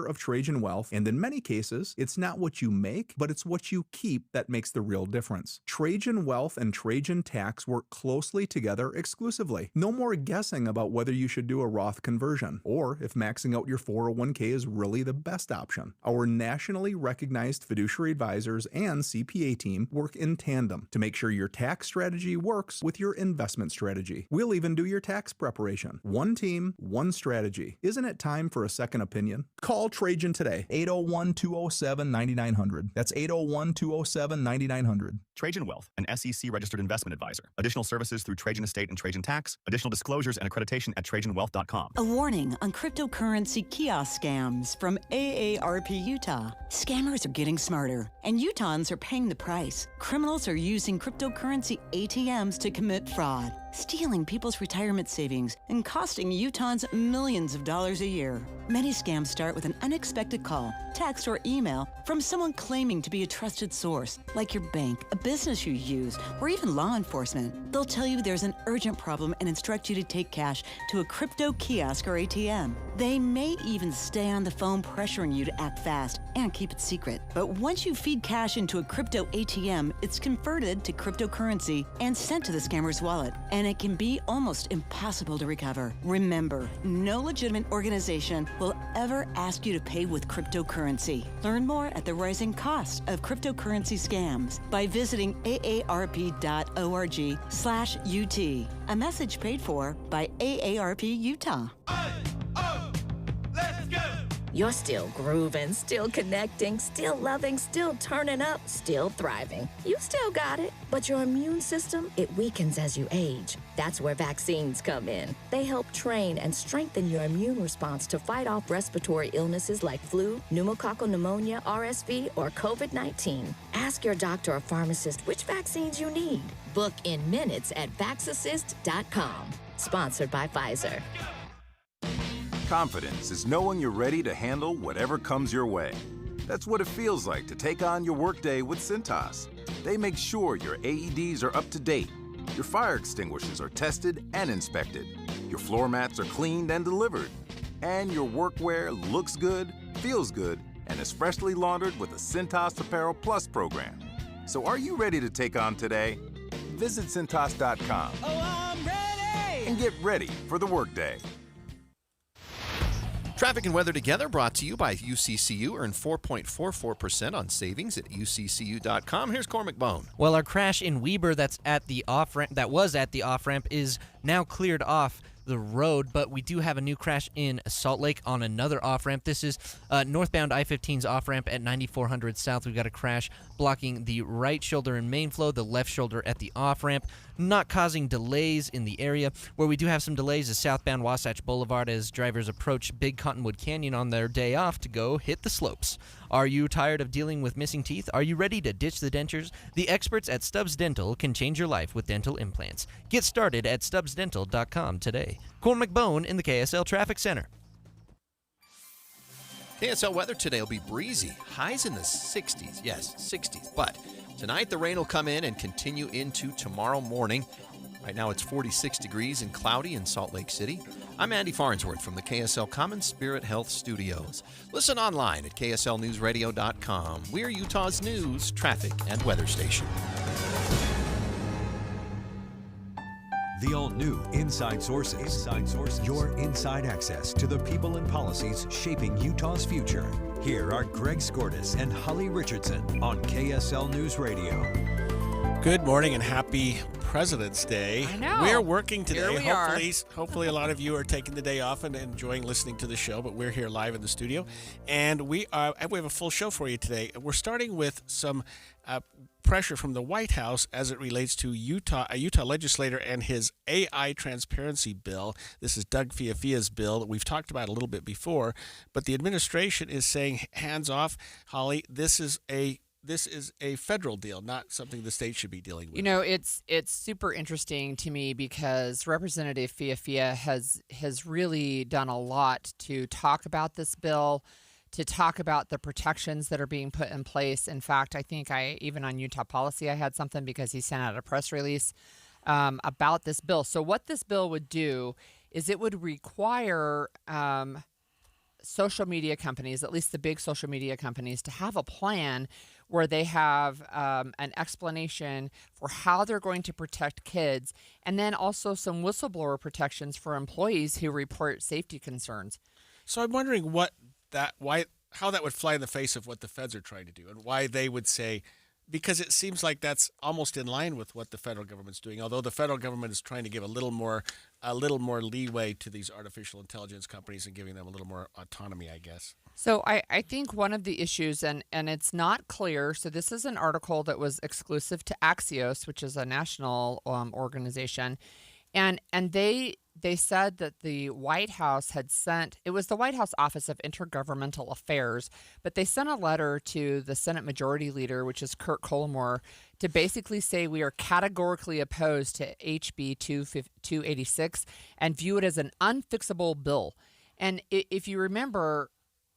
of Trajan Wealth, and in many cases, it's not what you make, but it's what you keep that makes the real difference. Trajan Wealth and Trajan Tax work closely together exclusively. No more guessing about whether you should do a Roth conversion, or if maxing out your 401k is really the best option. Our nationally recognized fiduciary advisors and CPA team work in tandem to make sure your tax strategy works with your investment strategy. We'll even do your tax preparation. One team, one strategy. Isn't it time for a second opinion? Call Trajan today, 801-207-9900. That's 801-207-9900. Trajan Wealth, an SEC-registered investment advisor. Additional services through Trajan Estate and Trajan Tax. Additional disclosures and accreditation at TrajanWealth.com. A warning on cryptocurrency kiosk scams from AARP Utah. Scammers are getting smarter, and Utahns are paying the price. Criminals are using cryptocurrency ATMs to commit fraud, stealing people's retirement savings and costing Utahns millions of dollars a year. Many scams start with an unexpected call, text, or email from someone claiming to be a trusted source, like your bank, a business you use, or even law enforcement. They'll tell you there's an urgent problem and instruct you to take cash to a crypto kiosk or ATM. They may even stay on the phone pressuring you to act fast and keep it secret. But once you feed cash into a crypto ATM, it's converted to cryptocurrency and sent to the scammer's wallet, and it can be almost impossible to recover. Remember, no legitimate organization will ever ask you to pay with cryptocurrency. Learn more at the rising cost of cryptocurrency scams by visiting aarp.org/UT. A message paid for by AARP Utah. You're still grooving, still connecting, still loving, still turning up, still thriving. You still got it, but your immune system, it weakens as you age. That's where vaccines come in. They help train and strengthen your immune response to fight off respiratory illnesses like flu, pneumococcal pneumonia, RSV, or COVID-19. Ask your doctor or pharmacist which vaccines you need. Book in minutes at Vaxassist.com. Sponsored by Pfizer. Confidence is knowing you're ready to handle whatever comes your way. That's what it feels like to take on your workday with Cintas. They make sure your AEDs are up to date, your fire extinguishers are tested and inspected, your floor mats are cleaned and delivered, and your workwear looks good, feels good, and is freshly laundered with a Cintas Apparel Plus program. So are you ready to take on today? Visit Cintas.com and get ready for the workday. Traffic and weather together brought to you by UCCU. Earn 4.44% on savings at UCCU.com. Here's Cormac Bone. Well, our crash in Weber that was at the off-ramp is now cleared off the road, but we do have a new crash in Salt Lake on another off-ramp. This is northbound I-15's off-ramp at 9400 South. We've got a crash blocking the right shoulder in main flow, the left shoulder at the off-ramp, not causing delays in the area. Where we do have some delays is southbound Wasatch Boulevard as drivers approach Big Cottonwood Canyon on their day off to go hit the slopes. Are you tired of dealing with missing teeth? Are you ready to ditch the dentures? The experts at Stubbs Dental can change your life with dental implants. Get started at StubbsDental.com today. Cormac Bone in the KSL Traffic Center. KSL weather today will be breezy. Highs in the 60s. Yes, 60s. But tonight the rain will come in and continue into tomorrow morning. Right now it's 46 degrees and cloudy in Salt Lake City. I'm Andy Farnsworth from the KSL Common Spirit Health Studios. Listen online at KSLNewsRadio.com. We're Utah's news, traffic, and weather station. The all-new Inside Sources. Your inside access to the people and policies shaping Utah's future. Here are Greg Skordas and Holly Richardson on KSL News Radio. Good morning and happy President's Day. I know. We're working today. Here we Hopefully a lot of you are taking the day off and enjoying listening to the show, but we're here live in the studio. And we have a full show for you today. We're starting with some pressure from the White House as it relates to a Utah legislator and his AI transparency bill. This is Doug Fiafia's bill that we've talked about a little bit before, but the administration is saying hands off. Holly, this is a federal deal, not something the state should be dealing with. You know, it's super interesting to me because Representative Fiafia has really done a lot to talk about this bill, to talk about the protections that are being put in place. In fact, I think even on Utah Policy, I had something because he sent out a press release about this bill. So what this bill would do is it would require social media companies, at least the big social media companies, to have a plan where they have an explanation for how they're going to protect kids, and then also some whistleblower protections for employees who report safety concerns. So I'm wondering how that would fly in the face of what the feds are trying to do, and why they would say, because it seems like that's almost in line with what the federal government's doing, although the federal government is trying to give a little more leeway to these artificial intelligence companies and giving them a little more autonomy, I guess. So I think one of the issues, and it's not clear, so this is an article that was exclusive to Axios, which is a national organization, and they said that the White House had sent, it was the White House Office of Intergovernmental Affairs, but they sent a letter to the Senate Majority Leader, which is Kurt Colomore, to basically say we are categorically opposed to HB 286 and view it as an unfixable bill. And if you remember,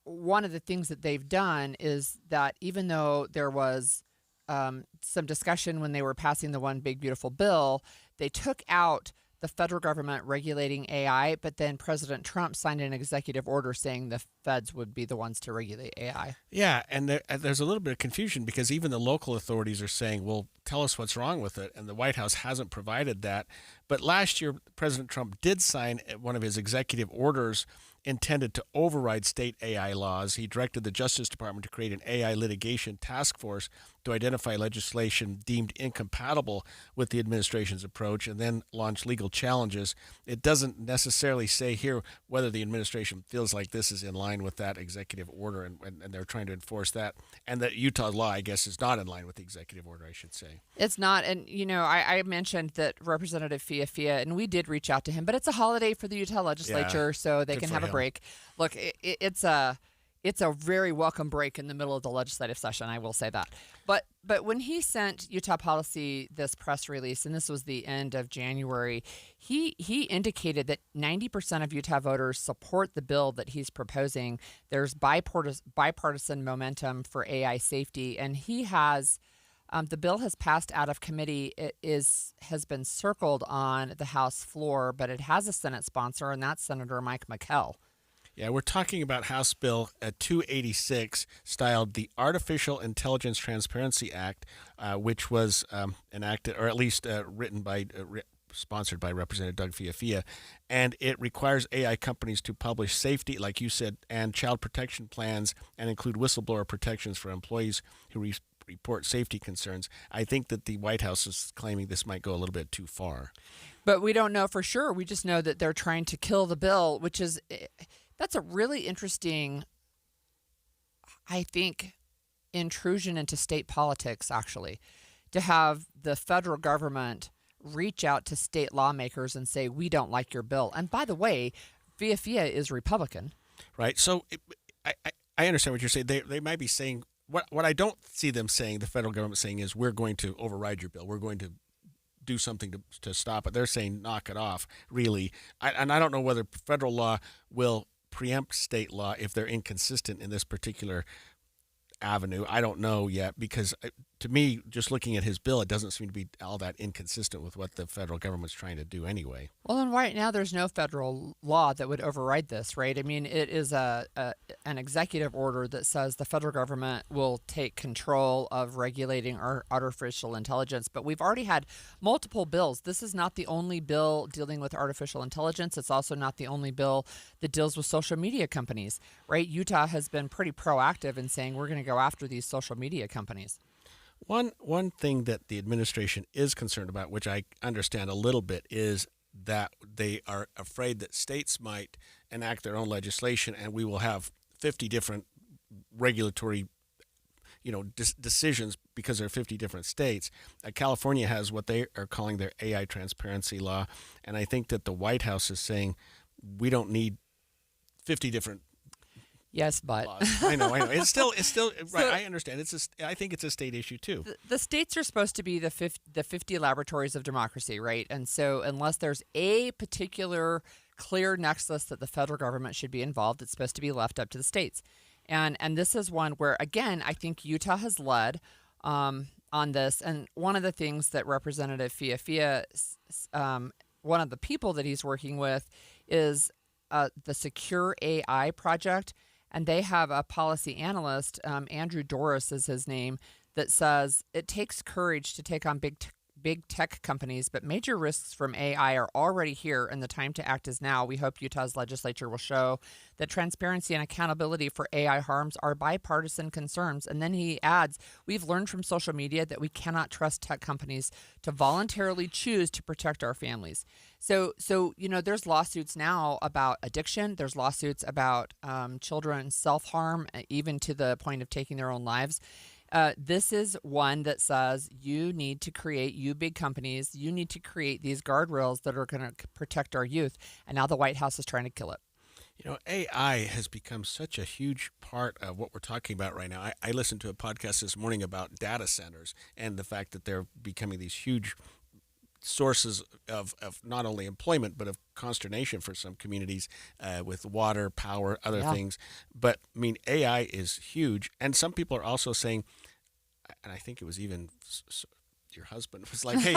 one of the things that they've done is that even though there was some discussion when they were passing the One Big Beautiful Bill, they took out the federal government regulating AI, but then President Trump signed an executive order saying the feds would be the ones to regulate AI. Yeah, and there's a little bit of confusion because even the local authorities are saying, well, tell us what's wrong with it, and the White House hasn't provided that. But last year, President Trump did sign one of his executive orders intended to override state AI laws. He directed the Justice Department to create an AI litigation task force to identify legislation deemed incompatible with the administration's approach and then launch legal challenges. It doesn't necessarily say here whether the administration feels like this is in line with that executive order, and they're trying to enforce that. And that Utah law, I guess, is not in line with the executive order, I should say. It's not. And, I mentioned that Representative Fiafia, and we did reach out to him, but it's a holiday for the Utah legislature, so they can have a break. Look, it's a very welcome break in the middle of the legislative session, I will say that. But when he sent Utah Policy this press release, and this was the end of January, he indicated that 90% of Utah voters support the bill that he's proposing. There's bipartisan momentum for AI safety, and he has the bill has passed out of committee. It has been circled on the House floor, but it has a Senate sponsor, and that's Senator Mike McKell. Yeah, we're talking about House Bill 286, styled the Artificial Intelligence Transparency Act, which was enacted, or at least sponsored by Representative Doug Fiafia, and it requires AI companies to publish safety, like you said, and child protection plans, and include whistleblower protections for employees who report safety concerns. I think that the White House is claiming this might go a little bit too far. But we don't know for sure. We just know that they're trying to kill the bill, which is... That's a really interesting, I think, intrusion into state politics, actually, to have the federal government reach out to state lawmakers and say, we don't like your bill. And by the way, Fiafia is Republican. Right. So I understand what you're saying. They might be saying, what I don't see them saying, the federal government saying, is we're going to override your bill. We're going to do something to stop it. They're saying knock it off, really. And I don't know whether federal law will preempt state law if they're inconsistent in this particular avenue. I don't know yet, because to me, just looking at his bill, it doesn't seem to be all that inconsistent with what the federal government's trying to do anyway. Well, and right now there's no federal law that would override this, right? I mean, it is an executive order that says the federal government will take control of regulating our artificial intelligence, but we've already had multiple bills. This is not the only bill dealing with artificial intelligence. It's also not the only bill that deals with social media companies, right? Utah has been pretty proactive in saying we're going to go after these social media companies. One thing that the administration is concerned about, which I understand a little bit, is that they are afraid that states might enact their own legislation, and we will have 50 different regulatory, decisions because there are 50 different states. California has what they are calling their AI transparency law, and I think that the White House is saying we don't need 50 different. Yes, but I know. It's still right. I understand. I think it's a state issue too. The states are supposed to be the 50 laboratories of democracy, right? And so, unless there's a particular clear nexus that the federal government should be involved, it's supposed to be left up to the states. And this is one where, again, I think Utah has led on this. And one of the things that Representative Fiafia, one of the people that he's working with, is the Secure AI project, and they have a policy analyst, Andrew Doris is his name, that says it takes courage to take on big tech companies, but major risks from AI are already here, and the time to act is now. We hope Utah's legislature will show that transparency and accountability for AI harms are bipartisan concerns. And then he adds, we've learned from social media that we cannot trust tech companies to voluntarily choose to protect our families. So there's lawsuits now about addiction. There's lawsuits about children self-harm, even to the point of taking their own lives. This is one that says you need to create, you big companies, you need to create these guardrails that are going to protect our youth. And now the White House is trying to kill it. AI has become such a huge part of what we're talking about right now. I listened to a podcast this morning about data centers and the fact that they're becoming these huge sources of not only employment, but of consternation for some communities with water, power, other things. But, I mean, AI is huge. And some people are also saying, and I think it was even your husband was like, hey,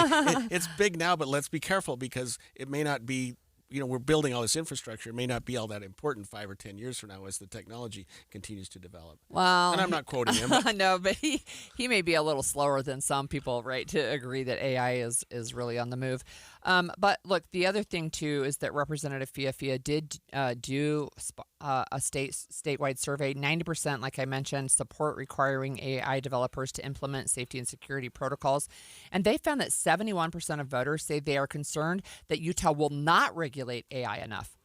it's big now, but let's be careful because it may not be, we're building all this infrastructure. It may not be all that important 5 or 10 years from now as the technology continues to develop. Well, and I'm not quoting him. No, but he may be a little slower than some people, right, to agree that AI is really on the move. But look, the other thing too is that Representative Fiafia did do a statewide survey. 90%, like I mentioned, support requiring AI developers to implement safety and security protocols, and they found that 71% of voters say they are concerned that Utah will not regulate AI enough.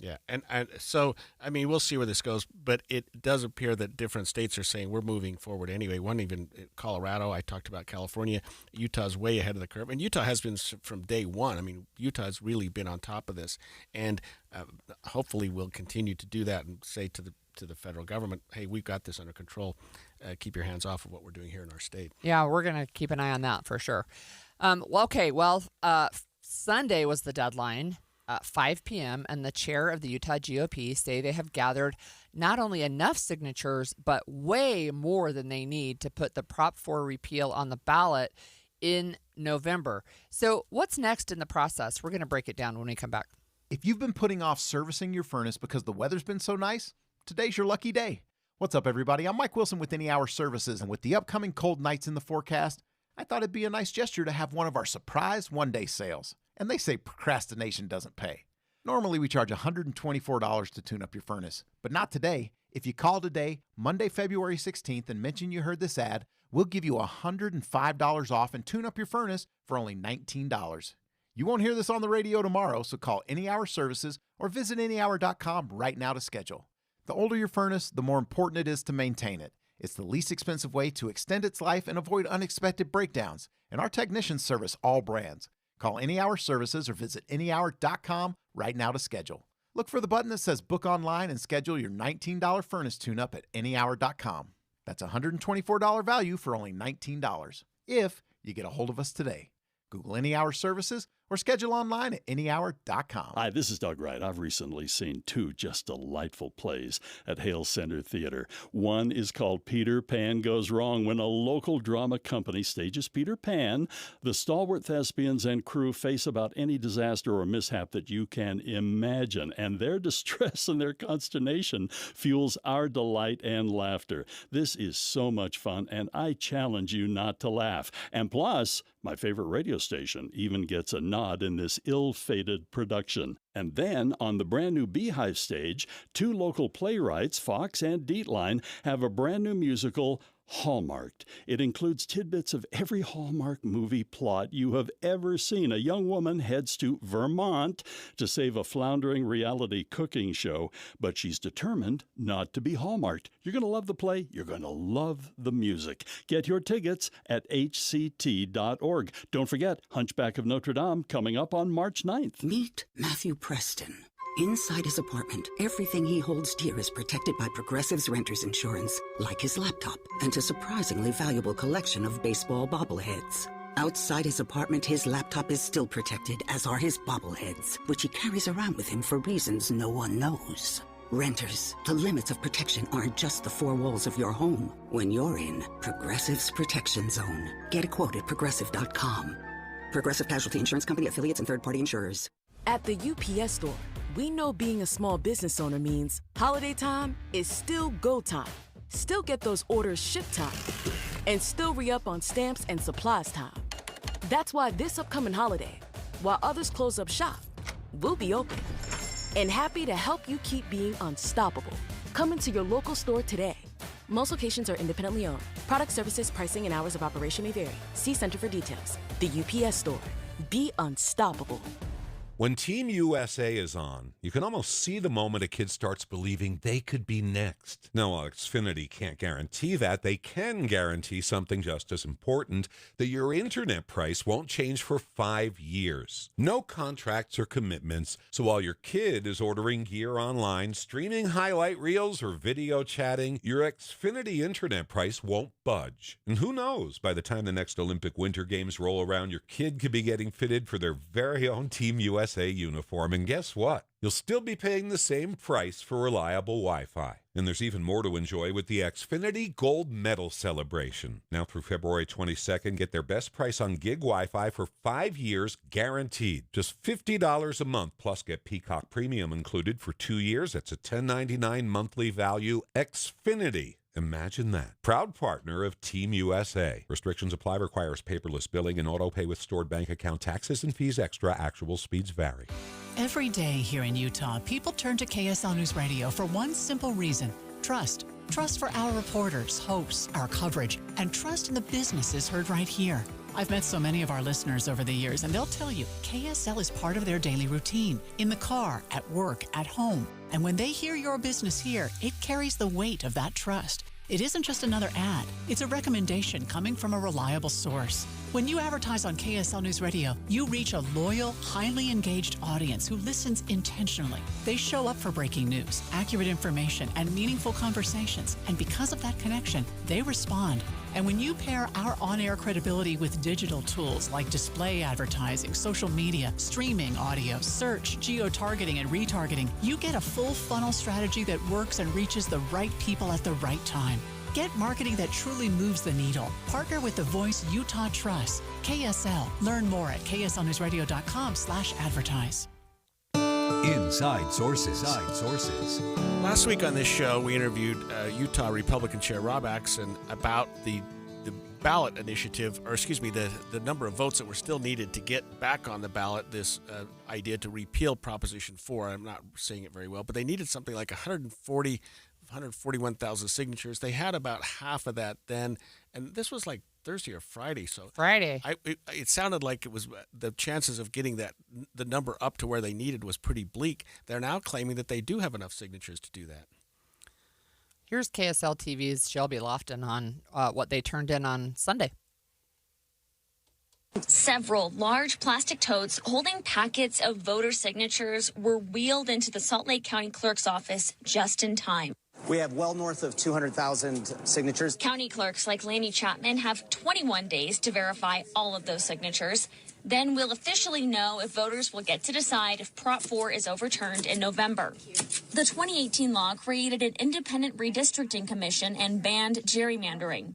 Yeah, and so, I mean, we'll see where this goes, but it does appear that different states are saying we're moving forward anyway. One, even Colorado, I talked about California. Utah's way ahead of the curve, and Utah has been from day one. I mean, Utah has really been on top of this, and hopefully we'll continue to do that and say to the federal government, hey, we've got this under control. Keep your hands off of what we're doing here in our state. Yeah, we're going to keep an eye on that for sure. Sunday was the deadline. 5 p.m., and the chair of the Utah GOP say they have gathered not only enough signatures, but way more than they need to put the Prop 4 repeal on the ballot in November. So what's next in the process? We're going to break it down when we come back. If you've been putting off servicing your furnace because the weather's been so nice, today's your lucky day. What's up, everybody? I'm Mike Wilson with Any Hour Services, and with the upcoming cold nights in the forecast, I thought it'd be a nice gesture to have one of our surprise one-day sales. And they say procrastination doesn't pay. Normally, we charge $124 to tune up your furnace, but not today. If you call today, Monday, February 16th, and mention you heard this ad, we'll give you $105 off and tune up your furnace for only $19. You won't hear this on the radio tomorrow, so call Any Hour Services or visit anyhour.com right now to schedule. The older your furnace, the more important it is to maintain it. It's the least expensive way to extend its life and avoid unexpected breakdowns, and our technicians service all brands. Call Any Hour Services or visit anyhour.com right now to schedule. Look for the button that says Book Online and schedule your $19 furnace tune-up at anyhour.com. That's a $124 value for only $19, if you get a hold of us today. Google Any Hour Services or schedule online at anyhour.com. Hi, this is Doug Wright. I've recently seen 2 just delightful plays at Hale Center Theater. One is called Peter Pan Goes Wrong. When a local drama company stages Peter Pan, the stalwart thespians and crew face about any disaster or mishap that you can imagine, and their distress and their consternation fuels our delight and laughter. This is so much fun, and I challenge you not to laugh. And plus, my favorite radio station even gets a nod in this ill-fated production. And then, on the brand new Beehive stage, 2 local playwrights, Fox and Dietline, have a brand new musical, Hallmarked. It includes tidbits of every Hallmark movie plot you have ever seen. A young woman heads to Vermont to save a floundering reality cooking show, but she's determined not to be Hallmarked. You're going to love the play. You're going to love the music. Get your tickets at hct.org. Don't forget, Hunchback of Notre Dame coming up on March 9th. Meet Matthew Preston. Inside his apartment, everything he holds dear is protected by Progressive's renter's insurance, like his laptop and a surprisingly valuable collection of baseball bobbleheads. Outside his apartment, his laptop is still protected, as are his bobbleheads, which he carries around with him for reasons no one knows. Renters, the limits of protection aren't just the 4 walls of your home. When you're in Progressive's Protection Zone, get a quote at Progressive.com. Progressive Casualty Insurance Company, affiliates, and third-party insurers. At the UPS Store, We know being a small business owner means holiday time is still go time. Still get those orders shipped time. And still re-up on stamps and supplies time. That's why this upcoming holiday, while others close up shop, we'll be open. And happy to help you keep being unstoppable. Come into your local store today. Most locations are independently owned. Product, services, pricing, and hours of operation may vary. See Center for details. The UPS Store. Be unstoppable. When Team USA is on, you can almost see the moment a kid starts believing they could be next. Now, while Xfinity can't guarantee that, they can guarantee something just as important, that your internet price won't change for 5 years. No contracts or commitments, so while your kid is ordering gear online, streaming highlight reels, or video chatting, your Xfinity internet price won't budge. And who knows, by the time the next Olympic Winter Games roll around, your kid could be getting fitted for their very own Team USA uniform, and guess what? You'll still be paying the same price for reliable Wi-Fi. And there's even more to enjoy with the Xfinity Gold Medal Celebration. Now through February 22nd, get their best price on gig Wi-Fi for 5 years guaranteed. Just $50 a month, plus get Peacock Premium included for 2 years. That's a $10.99 monthly value. Xfinity. Imagine that. Proud partner of Team USA. Restrictions apply. Requires paperless billing and auto pay with stored bank account. Taxes and fees extra. Actual speeds vary. Every day here in Utah, people turn to KSL News Radio for one simple reason: trust. Trust for our reporters, hosts, our coverage, and trust in the businesses heard right here. I've met so many of our listeners over the years, and they'll tell you KSL is part of their daily routine, in the car, at work, at home. And when they hear your business here, it carries the weight of that trust. It isn't just another ad. It's a recommendation coming from a reliable source. When you advertise on KSL News Radio, you reach a loyal, highly engaged audience who listens intentionally. They show up for breaking news, accurate information, and meaningful conversations. And because of that connection, they respond. And when you pair our on-air credibility with digital tools like display advertising, social media, streaming audio, search, geo-targeting, and retargeting, you get a full funnel strategy that works and reaches the right people at the right time. Get marketing that truly moves the needle. Partner with the voice Utah trusts. KSL. Learn more at kslnewsradio.com/advertise. Inside Sources. Inside Sources. Last week on this show, we interviewed Utah Republican Chair Rob Axson about the ballot initiative, or excuse me, the number of votes that were still needed to get back on the ballot this idea to repeal Proposition 4. I'm not saying it very well, but they needed something like 141,000 signatures. They had about half of that then, and this was like Thursday or Friday. So Friday. It sounded like it was the chances of getting the number up to where they needed was pretty bleak. They're now claiming that they do have enough signatures to do that. Here's KSL TV's Shelby Lofton on what they turned in on Sunday. Several large plastic totes holding packets of voter signatures were wheeled into the Salt Lake County Clerk's office just in time. We have well north of 200,000 signatures. County clerks like Lanny Chapman have 21 days to verify all of those signatures. Then we'll officially know if voters will get to decide if Prop 4 is overturned in November. The 2018 law created an independent redistricting commission and banned gerrymandering.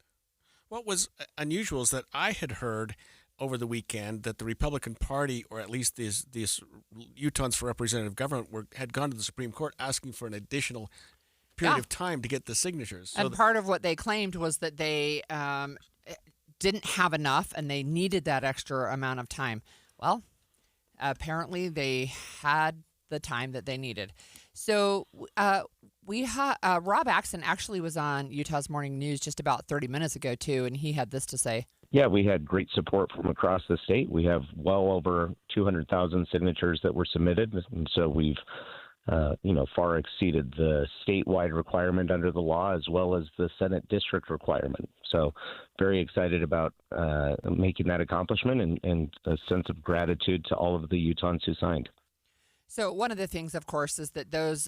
What was unusual is that I had heard over the weekend that the Republican Party, or at least these Utahns for Representative Government, had gone to the Supreme Court asking for an additional period of time to get the signatures. And part of what they claimed was that they didn't have enough and they needed that extra amount of time. Well, apparently they had the time that they needed. So Rob Axson actually was on Utah's Morning News just about 30 minutes ago, too, and he had this to say. Yeah, we had great support from across the state. We have well over 200,000 signatures that were submitted, and so we've far exceeded the statewide requirement under the law as well as the Senate district requirement. So very excited about making that accomplishment and a sense of gratitude to all of the Utahns who signed. So one of the things, of course, is that those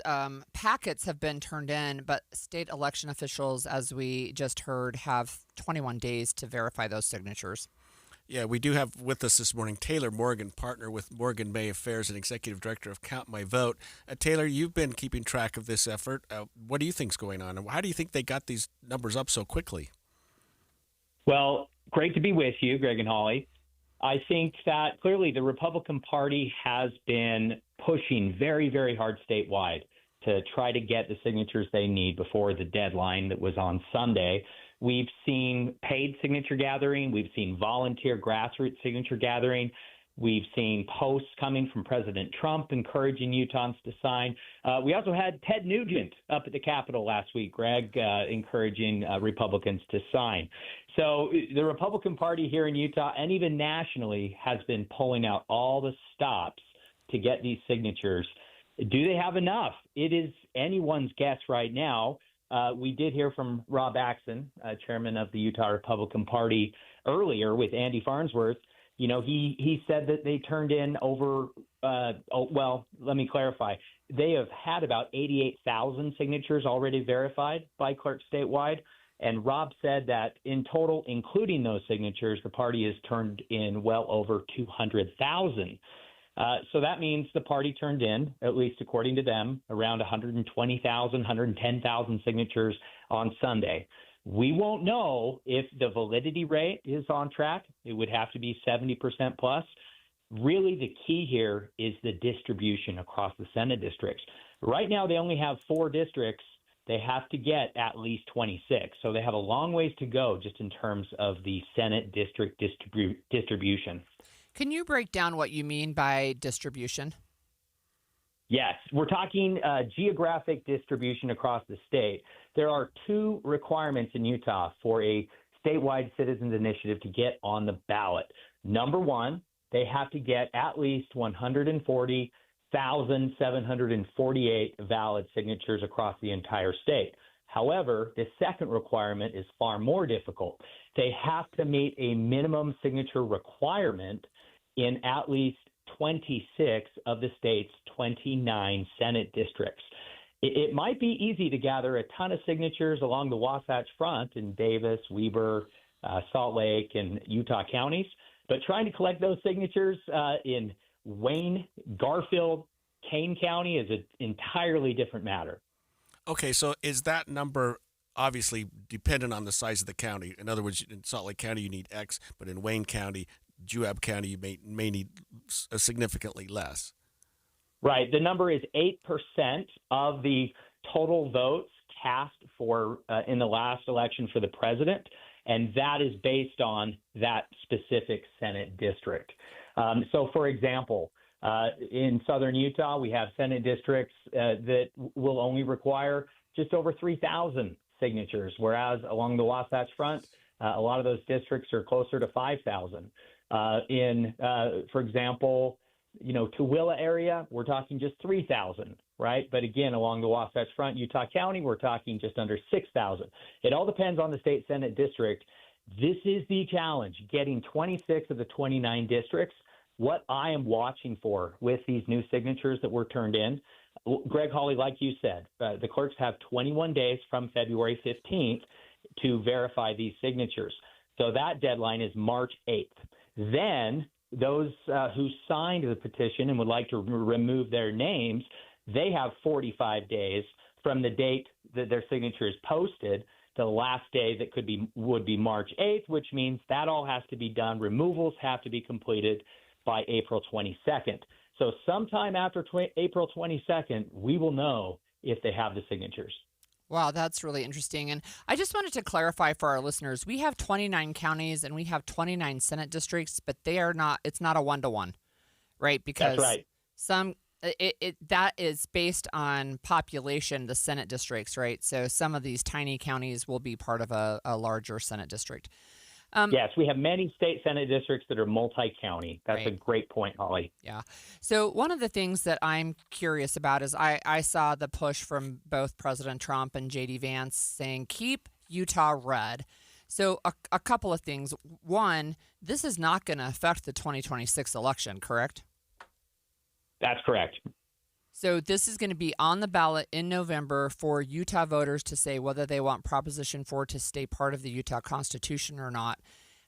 packets have been turned in, but state election officials, as we just heard, have 21 days to verify those signatures. Yeah, we do have with us this morning Taylor Morgan, partner with Morgan May Affairs and executive director of Count My Vote. Taylor, you've been keeping track of this effort. What do you think's going on, and how do you think they got these numbers up so quickly? Well, great to be with you, Greg and Holly. I think that clearly the Republican Party has been pushing very, very hard statewide to try to get the signatures they need before the deadline that was on Sunday. We've seen paid signature gathering. We've seen volunteer grassroots signature gathering. We've seen posts coming from President Trump encouraging Utahns to sign. We also had Ted Nugent up at the Capitol last week, Greg, encouraging Republicans to sign. So the Republican Party here in Utah and even nationally has been pulling out all the stops to get these signatures. Do they have enough? It is anyone's guess right now. We did hear from Rob Axson, chairman of the Utah Republican Party, earlier with Andy Farnsworth. You know, he said that they turned in over, well, let me clarify. They have had about 88,000 signatures already verified by clerks statewide. And Rob said that in total, including those signatures, the party has turned in well over 200,000. So that means the party turned in, at least according to them, around 120,000, 110,000 signatures on Sunday. We won't know if the validity rate is on track. It would have to be 70% plus. Really, the key here is the distribution across the Senate districts. Right now, they only have 4 districts. They have to get at least 26. So they have a long ways to go just in terms of the Senate district distribution. Can you break down what you mean by distribution? Yes, we're talking geographic distribution across the state. There are 2 requirements in Utah for a statewide citizens initiative to get on the ballot. Number 1, they have to get at least 140,748 valid signatures across the entire state. However, the second requirement is far more difficult. They have to meet a minimum signature requirement in at least 26 of the state's 29 Senate districts. It might be easy to gather a ton of signatures along the Wasatch Front in Davis, Weber, Salt Lake, and Utah counties, but trying to collect those signatures in Wayne, Garfield, Kane County is an entirely different matter. Okay, so is that number obviously dependent on the size of the county? In other words, in Salt Lake County, you need X, but in Wayne County, Juab County, you may need significantly less. Right. The number is 8% of the total votes cast for in the last election for the president, and that is based on that specific Senate district. So, for example, in southern Utah, we have Senate districts that will only require just over 3,000 signatures, whereas along the Wasatch Front, a lot of those districts are closer to 5,000. For example, Tooele area, we're talking just 3,000, right? But again, along the Wasatch Front, Utah County, we're talking just under 6,000. It all depends on the state Senate district. This is the challenge, getting 26 of the 29 districts. What I am watching for with these new signatures that were turned in, Greg Hawley, like you said, the clerks have 21 days from February 15th to verify these signatures. So that deadline is March 8th. Then those who signed the petition and would like to remove their names, they have 45 days from the date that their signature is posted. The last day that would be March 8th, which means that all has to be done. Removals have to be completed by April 22nd. So sometime after April 22nd, we will know if they have the signatures. Wow, that's really interesting. And I just wanted to clarify for our listeners, we have 29 counties and we have 29 Senate districts, but it's not a 1-to-1, right? Because that's right. That is based on population, the Senate districts, right? So some of these tiny counties will be part of a larger Senate district. Yes, we have many state Senate districts that are multi-county. That's right. A great point, Holly. Yeah. So one of the things that I'm curious about is I saw the push from both President Trump and J.D. Vance saying, keep Utah red. So a couple of things. One, this is not going to affect the 2026 election, correct? That's correct. So this is going to be on the ballot in November for Utah voters to say whether they want Proposition 4 to stay part of the Utah Constitution or not.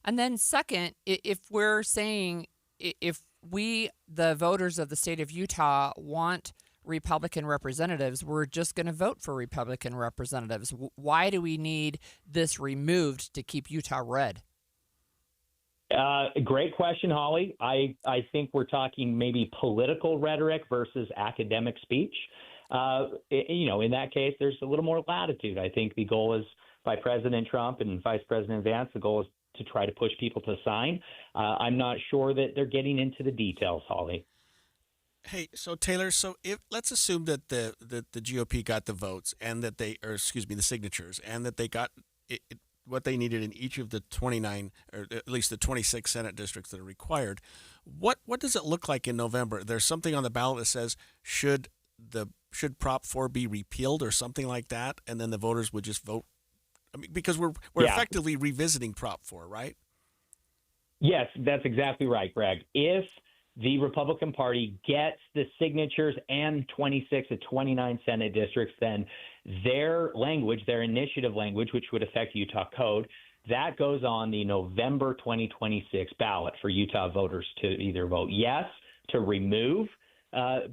And then second, if we're saying if we, the voters of the state of Utah, want Republican representatives, we're just going to vote for Republican representatives. Why do we need this removed to keep Utah red? Great question, Holly. I think we're talking maybe political rhetoric versus academic speech. In that case, there's a little more latitude. I think the goal is by President Trump and Vice President Vance, the goal is to try to push people to sign. I'm not sure that they're getting into the details, Holly. Hey, so Taylor, let's assume that the GOP got the votes and that the signatures, and that they got what they needed in each of the 29, or at least the 26 Senate districts that are required. What does it look like in November? There's something on the ballot that says should Prop 4 be repealed or something like that, and then the voters would just vote. I mean, because we're effectively revisiting Prop 4, right? Yes, that's exactly right, Greg. If the Republican Party gets the signatures and 26 of 29 Senate districts, then their language, their initiative language, which would affect Utah code, that goes on the November 2026 ballot for Utah voters to either vote yes to remove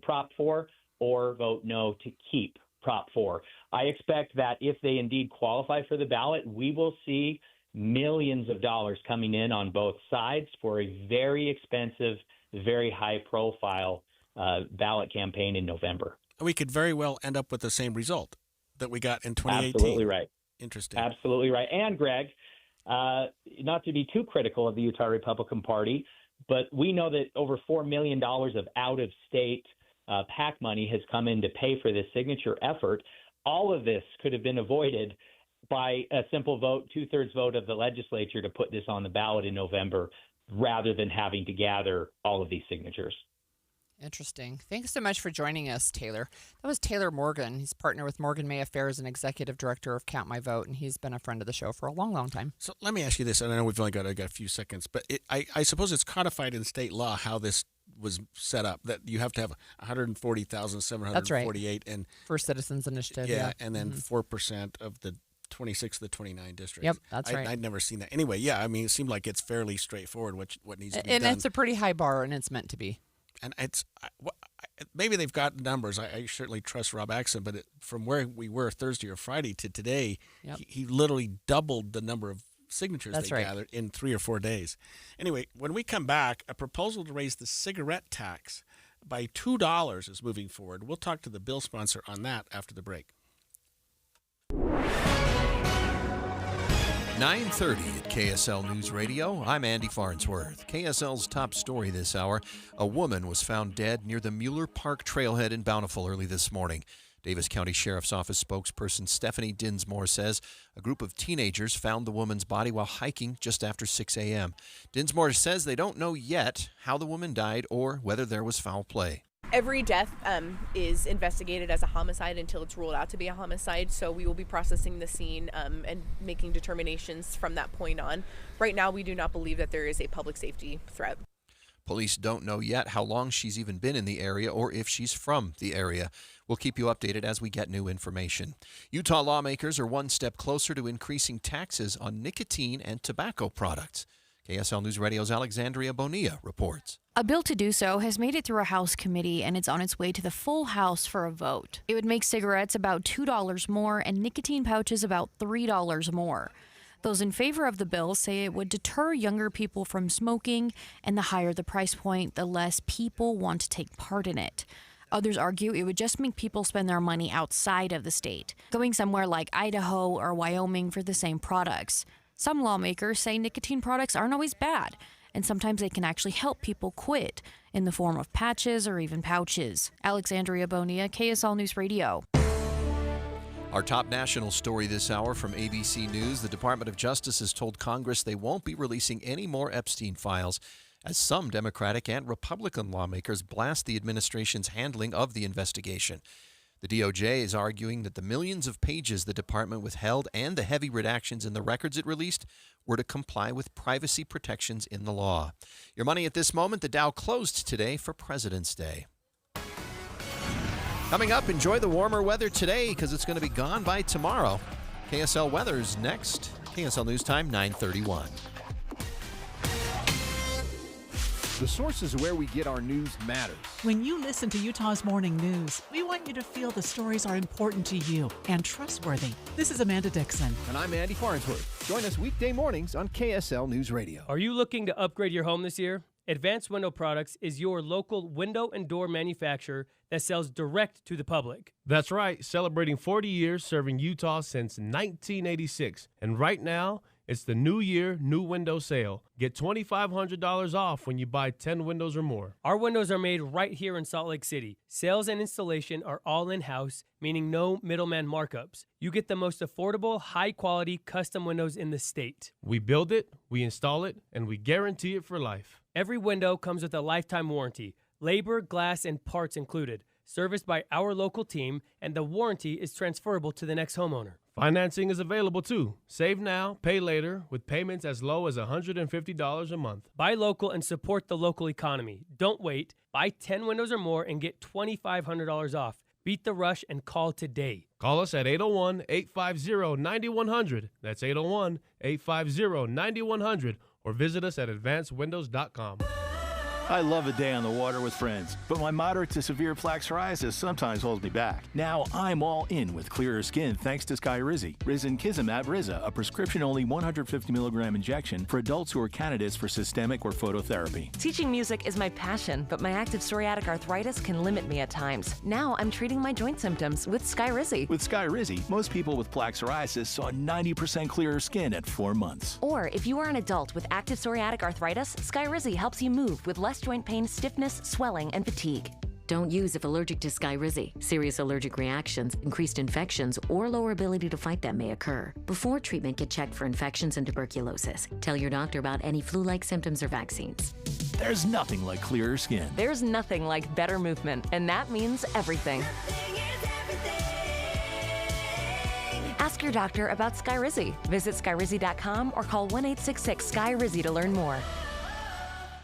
Prop 4 or vote no to keep Prop 4. I expect that if they indeed qualify for the ballot, we will see millions of dollars coming in on both sides for a very expensive, very high-profile ballot campaign in November. We could very well end up with the same result that we got in 2018. Absolutely right. Interesting. Absolutely right. And, Greg, not to be too critical of the Utah Republican Party, but we know that over $4 million of out-of-state PAC money has come in to pay for this signature effort. All of this could have been avoided by a simple vote, 2/3 vote of the legislature to put this on the ballot in November, rather than having to gather all of these signatures. Interesting. Thanks so much for joining us, Taylor. That was Taylor Morgan. He's partner with Morgan May Affairs and executive director of Count My Vote, and he's been a friend of the show for a long, long time. So let me ask you this, and I know we've only got a few seconds, but I suppose it's codified in state law how this was set up, that you have to have 140,748 That's right. and for Citizens Initiative. Yeah, and then 4% of the 26 of the 29 districts. Yep, that's right. I'd never seen that. Anyway, yeah, I mean, it seemed like it's fairly straightforward what needs to be done. done. And it's a pretty high bar, and it's meant to be. And maybe they've got numbers. I certainly trust Rob Axson, but from where we were Thursday or Friday to today, he literally doubled the number of signatures gathered in 3 or 4 days. Anyway, when we come back, a proposal to raise the cigarette tax by $2 is moving forward. We'll talk to the bill sponsor on that after the break. 9:30 at KSL News Radio. I'm Andy Farnsworth. KSL's top story this hour: a woman was found dead near the Mueller Park trailhead in Bountiful early this morning. Davis County Sheriff's Office spokesperson Stephanie Dinsmore says a group of teenagers found the woman's body while hiking just after 6 a.m. Dinsmore says they don't know yet how the woman died or whether there was foul play. Every death is investigated as a homicide until it's ruled out to be a homicide, so we will be processing the scene and making determinations from that point on. Right now, we do not believe that there is a public safety threat. Police don't know yet how long she's even been in the area or if she's from the area. We'll keep you updated as we get new information. Utah lawmakers are one step closer to increasing taxes on nicotine and tobacco products. KSL News Radio's Alexandria Bonilla reports. A bill to do so has made it through a House committee, and it's on its way to the full House for a vote. It would make cigarettes about $2 more and nicotine pouches about $3 more. Those in favor of the bill say it would deter younger people from smoking, and the higher the price point, the less people want to take part in it. Others argue it would just make people spend their money outside of the state, going somewhere like Idaho or Wyoming for the same products. Some lawmakers say nicotine products aren't always bad, and sometimes they can actually help people quit in the form of patches or even pouches. Alexandria Bonilla, KSL News Radio. Our top national story this hour from ABC News: the Department of Justice has told Congress they won't be releasing any more Epstein files, as some Democratic and Republican lawmakers blast the administration's handling of the investigation. The DOJ is arguing that the millions of pages the department withheld and the heavy redactions in the records it released were to comply with privacy protections in the law. Your money at this moment: the Dow closed today for President's Day. Coming up, enjoy the warmer weather today because it's going to be gone by tomorrow. KSL weather's next. KSL News Time, 9:31. The sources where we get our news matters. When you listen to Utah's Morning News, we want you to feel the stories are important to you and trustworthy. This is Amanda Dixon. And I'm Andy Farnsworth. Join us weekday mornings on KSL News Radio. Are you looking to upgrade your home this year? Advanced Window Products is your local window and door manufacturer that sells direct to the public. That's right, celebrating 40 years serving Utah since 1986. And right now, it's the New Year, New Window Sale. Get $2,500 off when you buy 10 windows or more. Our windows are made right here in Salt Lake City. Sales and installation are all in-house, meaning no middleman markups. You get the most affordable, high-quality custom windows in the state. We build it, we install it, and we guarantee it for life. Every window comes with a lifetime warranty, labor, glass, and parts included, serviced by our local team, and the warranty is transferable to the next homeowner. Financing is available too. Save now, pay later, with payments as low as $150 a month. Buy local and support the local economy. Don't wait. Buy 10 windows or more and get $2,500 off. Beat the rush and call today. Call us at 801-850-9100. That's 801-850-9100. Or visit us at advancedwindows.com. I love a day on the water with friends, but my moderate to severe plaque psoriasis sometimes holds me back. Now I'm all in with clearer skin thanks to Skyrizi. Risankizumab Riza, a prescription-only 150 milligram injection for adults who are candidates for systemic or phototherapy. Teaching music is my passion, but my active psoriatic arthritis can limit me at times. Now I'm treating my joint symptoms with Skyrizi. With Skyrizi, most people with plaque psoriasis saw 90% clearer skin at 4 months. Or if you are an adult with active psoriatic arthritis, Skyrizi helps you move with less joint pain, stiffness, swelling, and fatigue. Don't use if allergic to Skyrizi. Serious allergic reactions, increased infections, or lower ability to fight them may occur. Before treatment, get checked for infections and tuberculosis. Tell your doctor about any flu-like symptoms or vaccines. There's nothing like clearer skin. There's nothing like better movement, and that means everything. Ask your doctor about Skyrizi. Visit Skyrizi.com or call 1-866-SKY-RIZI to learn more.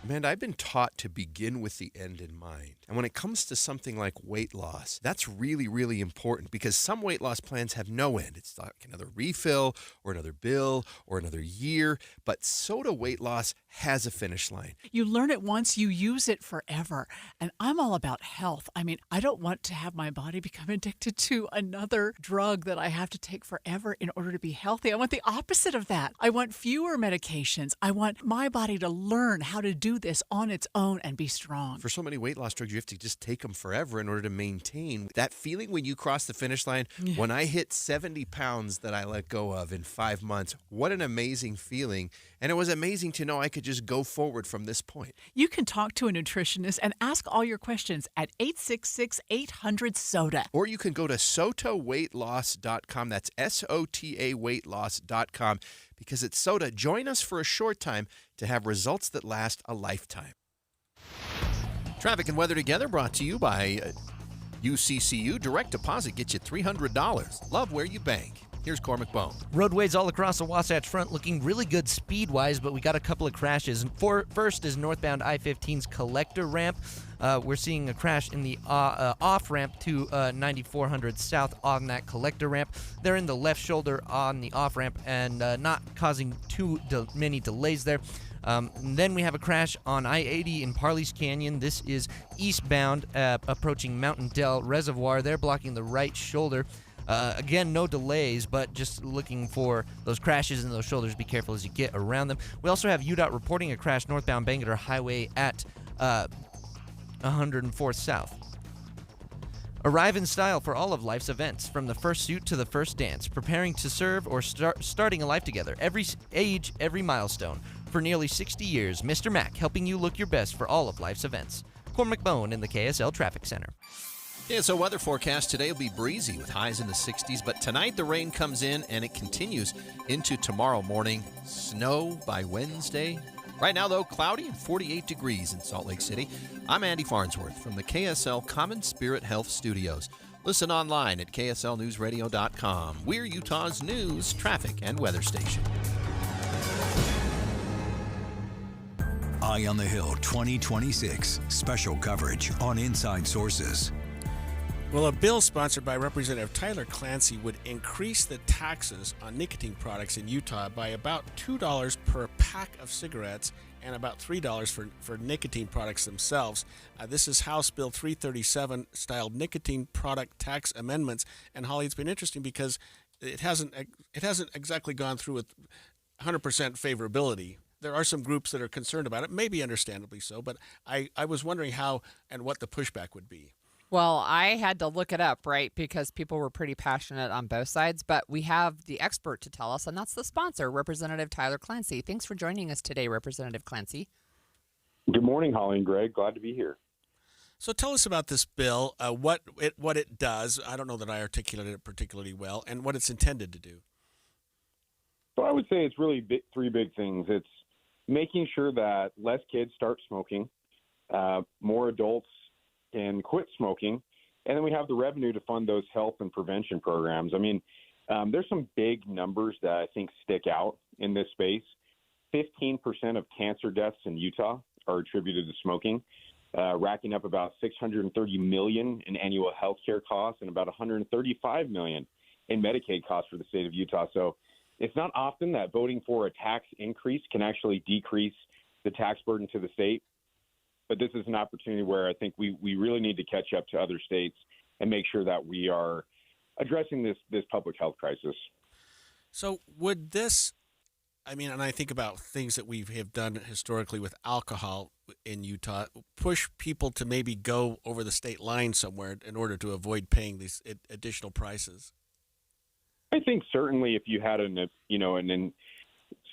Amanda, I've been taught to begin with the end in mind. And when it comes to something like weight loss, that's really, really important because some weight loss plans have no end. It's like another refill or another bill or another year. But SOTA weight loss has a finish line. You learn it once, you use it forever. And I'm all about health. I mean, I don't want to have my body become addicted to another drug that I have to take forever in order to be healthy. I want the opposite of that. I want fewer medications. I want my body to learn how to do this on its own and be strong. For so many weight loss drugs, you have to just take them forever in order to maintain that feeling when you cross the finish line. Yeah. When I hit 70 pounds that I let go of in 5 months, what an amazing feeling. And it was amazing to know I could just go forward from this point. You can talk to a nutritionist and ask all your questions at 866-800-SOTA. Or you can go to SOTAweightloss.com. That's SOTA weightloss.com. Because at SOTA, join us for a short time to have results that last a lifetime. Traffic and weather together brought to you by UCCU. Direct deposit gets you $300. Love where you bank. Here's Cormac Bone. Roadways all across the Wasatch Front looking really good speed-wise, but we got a couple of crashes. First is northbound I-15's collector ramp. We're seeing a crash in the off-ramp to 9400 south on that collector ramp. They're in the left shoulder on the off-ramp and not causing too many delays there. And then we have a crash on I-80 in Parley's Canyon. This is eastbound approaching Mountain Dell Reservoir. They're blocking the right shoulder. Again, no delays, but just looking for those crashes in those shoulders. Be careful as you get around them. We also have UDOT reporting a crash northbound Bangalore Highway at 104th South. Arrive in style for all of life's events, from the first suit to the first dance, preparing to serve or starting a life together. Every age, every milestone. For nearly 60 years, Mr. Mac helping you look your best for all of life's events. Cormac Bone in the KSL Traffic Center. Yeah, so weather forecast today will be breezy with highs in the 60s, but tonight the rain comes in and it continues into tomorrow morning. Snow by Wednesday. Right now, though, cloudy and 48 degrees in Salt Lake City. I'm Andy Farnsworth from the KSL Common Spirit Health Studios. Listen online at kslnewsradio.com. We're Utah's news, traffic, and weather station. Eye on the Hill 2026. Special coverage on Inside Sources. Well, a bill sponsored by Representative Tyler Clancy would increase the taxes on nicotine products in Utah by about $2 per pack of cigarettes and about $3 for nicotine products themselves. This is House Bill 337, styled nicotine product tax amendments. And Holly, it's been interesting because it hasn't exactly gone through with 100% favorability. There are some groups that are concerned about it, maybe understandably so, but I was wondering how and what the pushback would be. Well, I had to look it up, right, because people were pretty passionate on both sides. But we have the expert to tell us, and that's the sponsor, Representative Tyler Clancy. Thanks for joining us today, Representative Clancy. Good morning, Holly and Greg. Glad to be here. So tell us about this bill, what it does. I don't know that I articulated it particularly well, and what it's intended to do. So I would say it's really three big things. It's making sure that less kids start smoking, more adults can quit smoking, and then we have the revenue to fund those health and prevention programs. I mean, there's some big numbers that I think stick out in this space. 15% of cancer deaths in Utah are attributed to smoking, racking up about $630 million in annual health care costs and about $135 million in Medicaid costs for the state of Utah. So it's not often that voting for a tax increase can actually decrease the tax burden to the state. But this is an opportunity where I think we really need to catch up to other states and make sure that we are addressing this public health crisis. So would this, I mean, and I think about things that we have done historically with alcohol in Utah, push people to maybe go over the state line somewhere in order to avoid paying these additional prices? I think certainly if you had an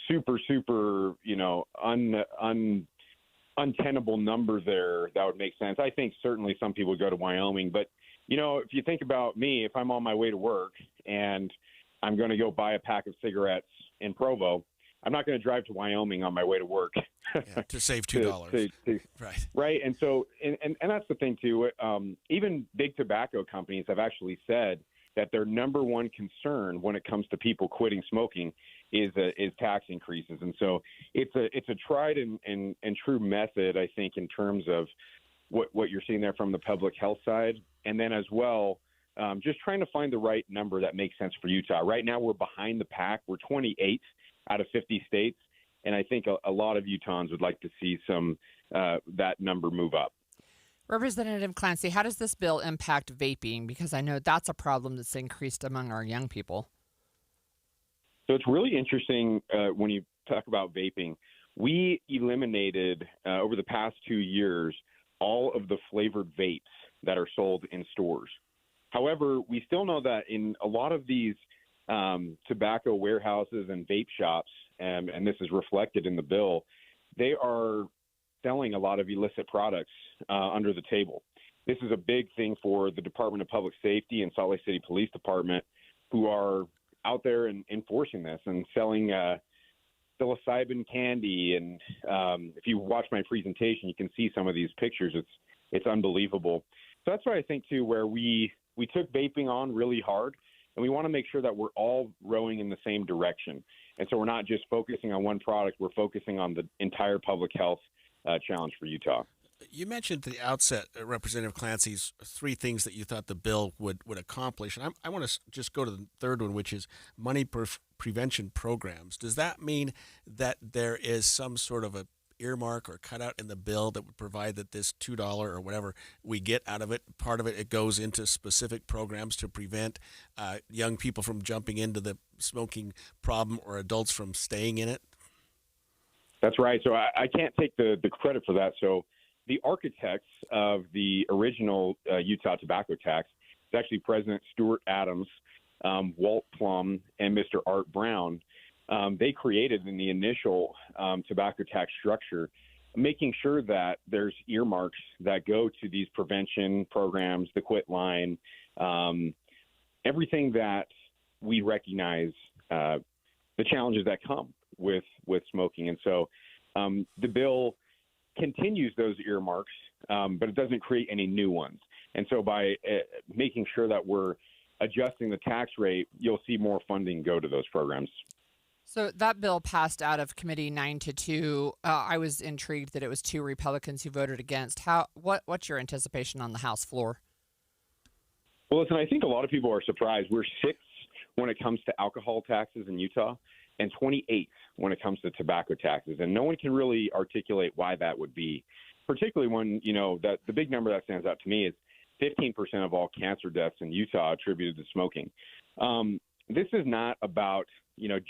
super, untenable number there, that would make sense. I think certainly some people go to Wyoming, but if you think about me, if I'm on my way to work and I'm going to go buy a pack of cigarettes in Provo, I'm not going to drive to Wyoming on my way to work to save $2. Right. And so, and that's the thing too. Even big tobacco companies have actually said that their number one concern when it comes to people quitting smoking is tax increases. And so it's a tried and true method, I think, in terms of what you're seeing there from the public health side. And then as well, just trying to find the right number that makes sense for Utah. Right now we're behind the pack. We're 28 out of 50 states. And I think a lot of Utahns would like to see that number move up. Representative Clancy, how does this bill impact vaping? Because I know that's a problem that's increased among our young people. So it's really interesting when you talk about vaping. We eliminated over the past 2 years all of the flavored vapes that are sold in stores. However, we still know that in a lot of these tobacco warehouses and vape shops, and this is reflected in the bill, they are selling a lot of illicit products under the table. This is a big thing for the Department of Public Safety and Salt Lake City Police Department, who are out there and enforcing this and selling psilocybin candy. And if you watch my presentation, you can see some of these pictures. It's unbelievable. So that's why I think too, where we took vaping on really hard, and we want to make sure that we're all rowing in the same direction. And so we're not just focusing on one product, we're focusing on the entire public health challenge for Utah. You mentioned at the outset, Representative Clancy's three things that you thought the bill would accomplish. And I want to just go to the third one, which is money prevention programs. Does that mean that there is some sort of a earmark or cutout in the bill that would provide that this $2 or whatever we get out of it, part of it goes into specific programs to prevent young people from jumping into the smoking problem or adults from staying in it? That's right. So I can't take the credit for that. So the architects of the original Utah tobacco tax is actually President Stuart Adams, Walt Plum, and Mr. Art Brown. They created in the initial tobacco tax structure, making sure that there's earmarks that go to these prevention programs, the quit line, everything that we recognize the challenges that come with smoking. And so the bill continues those earmarks, but it doesn't create any new ones. And so by making sure that we're adjusting the tax rate, you'll see more funding go to those programs. So that bill passed out of committee 9-2. I was intrigued that it was 2 Republicans who voted against. What's your anticipation on the House floor? Well, listen, I think a lot of people are surprised. We're 6th when it comes to alcohol taxes in Utah and 28th when it comes to tobacco taxes. And no one can really articulate why that would be, particularly when, that the big number that stands out to me is 15% of all cancer deaths in Utah attributed to smoking. This is not about,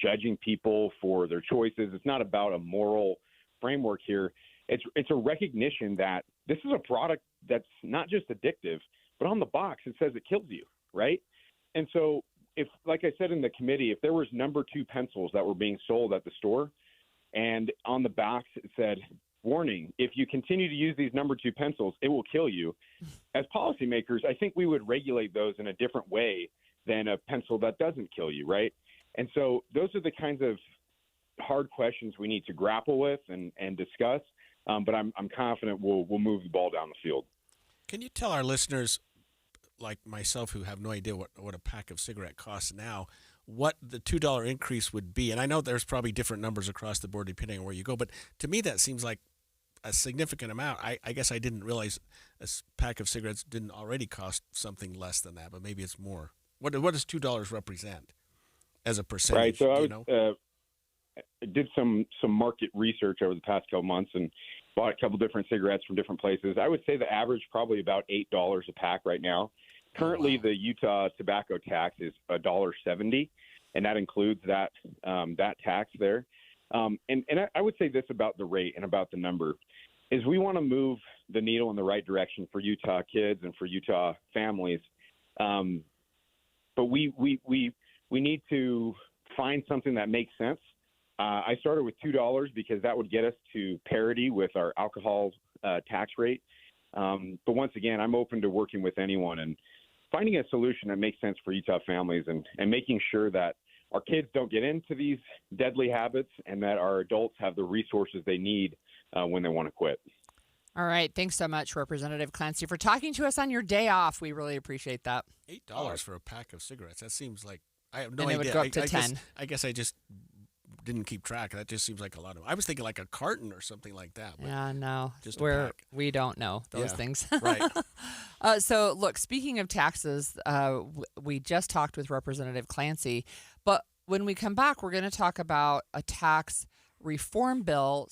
judging people for their choices. It's not about a moral framework here. It's a recognition that this is a product that's not just addictive, but on the box it says it kills you, right? And so if, like I said in the committee, if there was number 2 pencils that were being sold at the store and on the box it said, warning, if you continue to use these number 2 pencils, it will kill you. As policymakers, I think we would regulate those in a different way than a pencil that doesn't kill you, right? And so those are the kinds of hard questions we need to grapple with and discuss. But I'm confident we'll move the ball down the field. Can you tell our listeners, like myself, who have no idea what a pack of cigarette costs now, what the $2 increase would be? And I know there's probably different numbers across the board depending on where you go, but to me that seems like a significant amount. I guess I didn't realize a pack of cigarettes didn't already cost something less than that, but maybe it's more. What does $2 represent as a percentage? Right. So I did some market research over the past couple months and bought a couple different cigarettes from different places. I would say the average probably about $8 a pack right now. Currently, the Utah tobacco tax is $1.70, and that includes that tax there. And I would say this about the rate and about the number is we want to move the needle in the right direction for Utah kids and for Utah families. But we need to find something that makes sense. I started with $2 because that would get us to parity with our alcohol tax rate. But once again, I'm open to working with anyone and finding a solution that makes sense for Utah families and making sure that our kids don't get into these deadly habits and that our adults have the resources they need when they want to quit. All right. Thanks so much, Representative Clancy, for talking to us on your day off. We really appreciate that. $8 for a pack of cigarettes. That seems like I have no and idea. It would go up to 10. I guess I just didn't keep track. That just seems like a lot of. I was thinking like a carton or something like that. But yeah, no, just we don't know those things. Right. So, look, speaking of taxes, we just talked with Representative Clancy, but when we come back, we're going to talk about a tax reform bill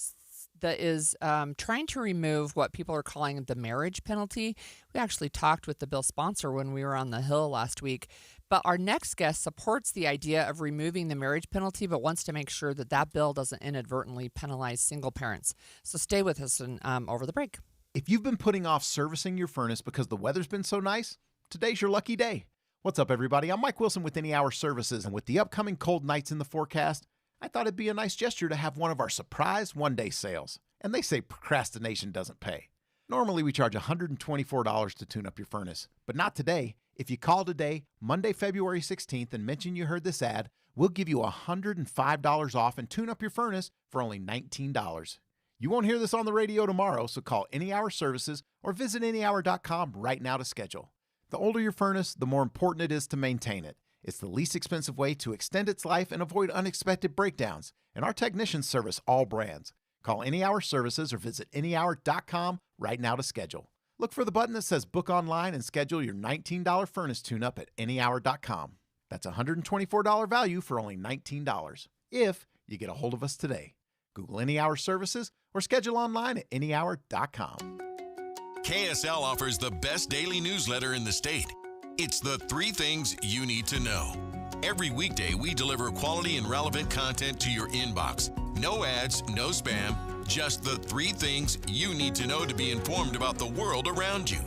that is trying to remove what people are calling the marriage penalty. We actually talked with the bill sponsor when we were on the Hill last week. But our next guest supports the idea of removing the marriage penalty, but wants to make sure that that bill doesn't inadvertently penalize single parents. So stay with us and over the break. If you've been putting off servicing your furnace because the weather's been so nice, today's your lucky day. What's up, everybody? I'm Mike Wilson with Any Hour Services, and with the upcoming cold nights in the forecast, I thought it'd be a nice gesture to have one of our surprise one-day sales. And they say procrastination doesn't pay. Normally, we charge $124 to tune up your furnace, but not today. If you call today, Monday, February 16th, and mention you heard this ad, we'll give you $105 off and tune up your furnace for only $19. You won't hear this on the radio tomorrow, so call Any Hour Services or visit anyhour.com right now to schedule. The older your furnace, the more important it is to maintain it. It's the least expensive way to extend its life and avoid unexpected breakdowns, and our technicians service all brands. Call Any Hour Services or visit anyhour.com right now to schedule. Look for the button that says Book Online and schedule your $19 furnace tune-up at anyhour.com. That's a $124 value for only $19, if you get a hold of us today. Google Any Hour Services or schedule online at anyhour.com. KSL offers the best daily newsletter in the state. It's the 3 things you need to know. Every weekday, we deliver quality and relevant content to your inbox. No ads, no spam, just the 3 things you need to know to be informed about the world around you.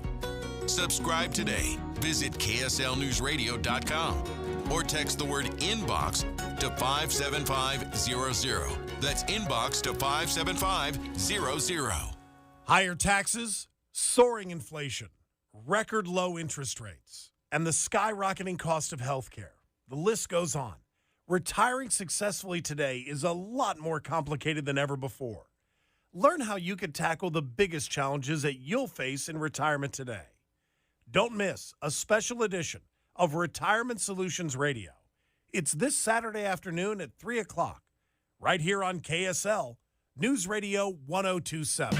Subscribe today. Visit KSLNewsRadio.com or text the word INBOX to 57500. That's INBOX to 57500. Higher taxes, soaring inflation, record low interest rates, and the skyrocketing cost of healthcare. The list goes on. Retiring successfully today is a lot more complicated than ever before. Learn how you can tackle the biggest challenges that you'll face in retirement today. Don't miss a special edition of Retirement Solutions Radio. It's this Saturday afternoon at 3 o'clock, right here on KSL, News Radio 1027.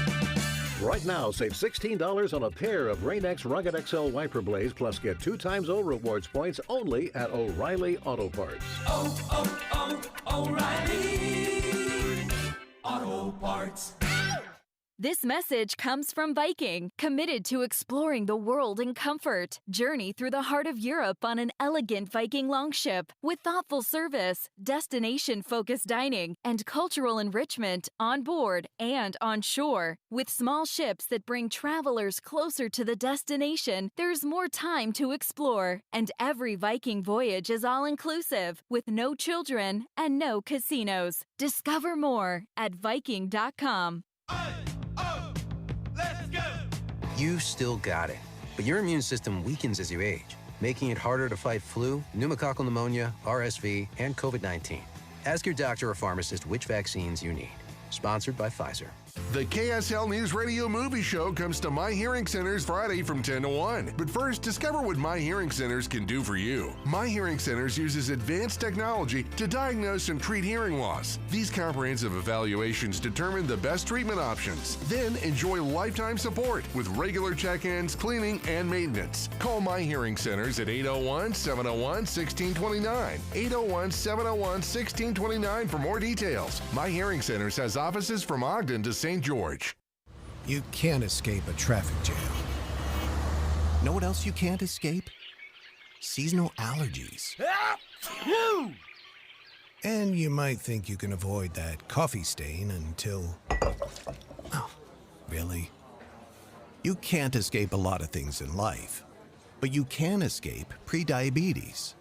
Right now, save $16 on a pair of Rain-X Rugged XL wiper blades, plus get 2 times O rewards points only at O'Reilly Auto Parts. O'Reilly Auto Parts. This message comes from Viking, committed to exploring the world in comfort. Journey through the heart of Europe on an elegant Viking longship with thoughtful service, destination-focused dining, and cultural enrichment on board and on shore. With small ships that bring travelers closer to the destination, there's more time to explore. And every Viking voyage is all-inclusive, with no children and no casinos. Discover more at Viking.com. You still got it, but your immune system weakens as you age, making it harder to fight flu, pneumococcal pneumonia, RSV, and COVID-19. Ask your doctor or pharmacist which vaccines you need. Sponsored by Pfizer. The KSL News Radio Movie Show comes to My Hearing Centers Friday from 10 to 1. But first, discover what My Hearing Centers can do for you. My Hearing Centers uses advanced technology to diagnose and treat hearing loss. These comprehensive evaluations determine the best treatment options. Then enjoy lifetime support with regular check-ins, cleaning, and maintenance. Call My Hearing Centers at 801-701-1629. 801-701-1629 for more details. My Hearing Centers has offices from Ogden to St. George. You can't escape a traffic jam. Know what else you can't escape? Seasonal allergies. And you might think you can avoid that coffee stain until... Oh, really? You can't escape a lot of things in life, but you can escape prediabetes.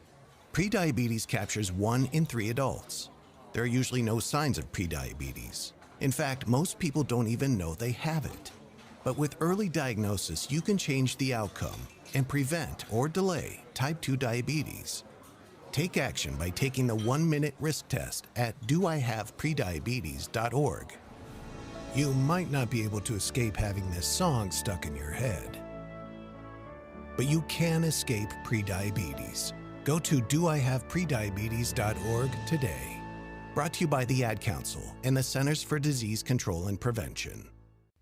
Prediabetes captures 1 in 3 adults. There are usually no signs of prediabetes. In fact, most people don't even know they have it. But with early diagnosis, you can change the outcome and prevent or delay type 2 diabetes. Take action by taking the 1-minute risk test at doihaveprediabetes.org. You might not be able to escape having this song stuck in your head, but you can escape prediabetes. Go to doihaveprediabetes.org today. Brought to you by the Ad Council and the Centers for Disease Control and Prevention.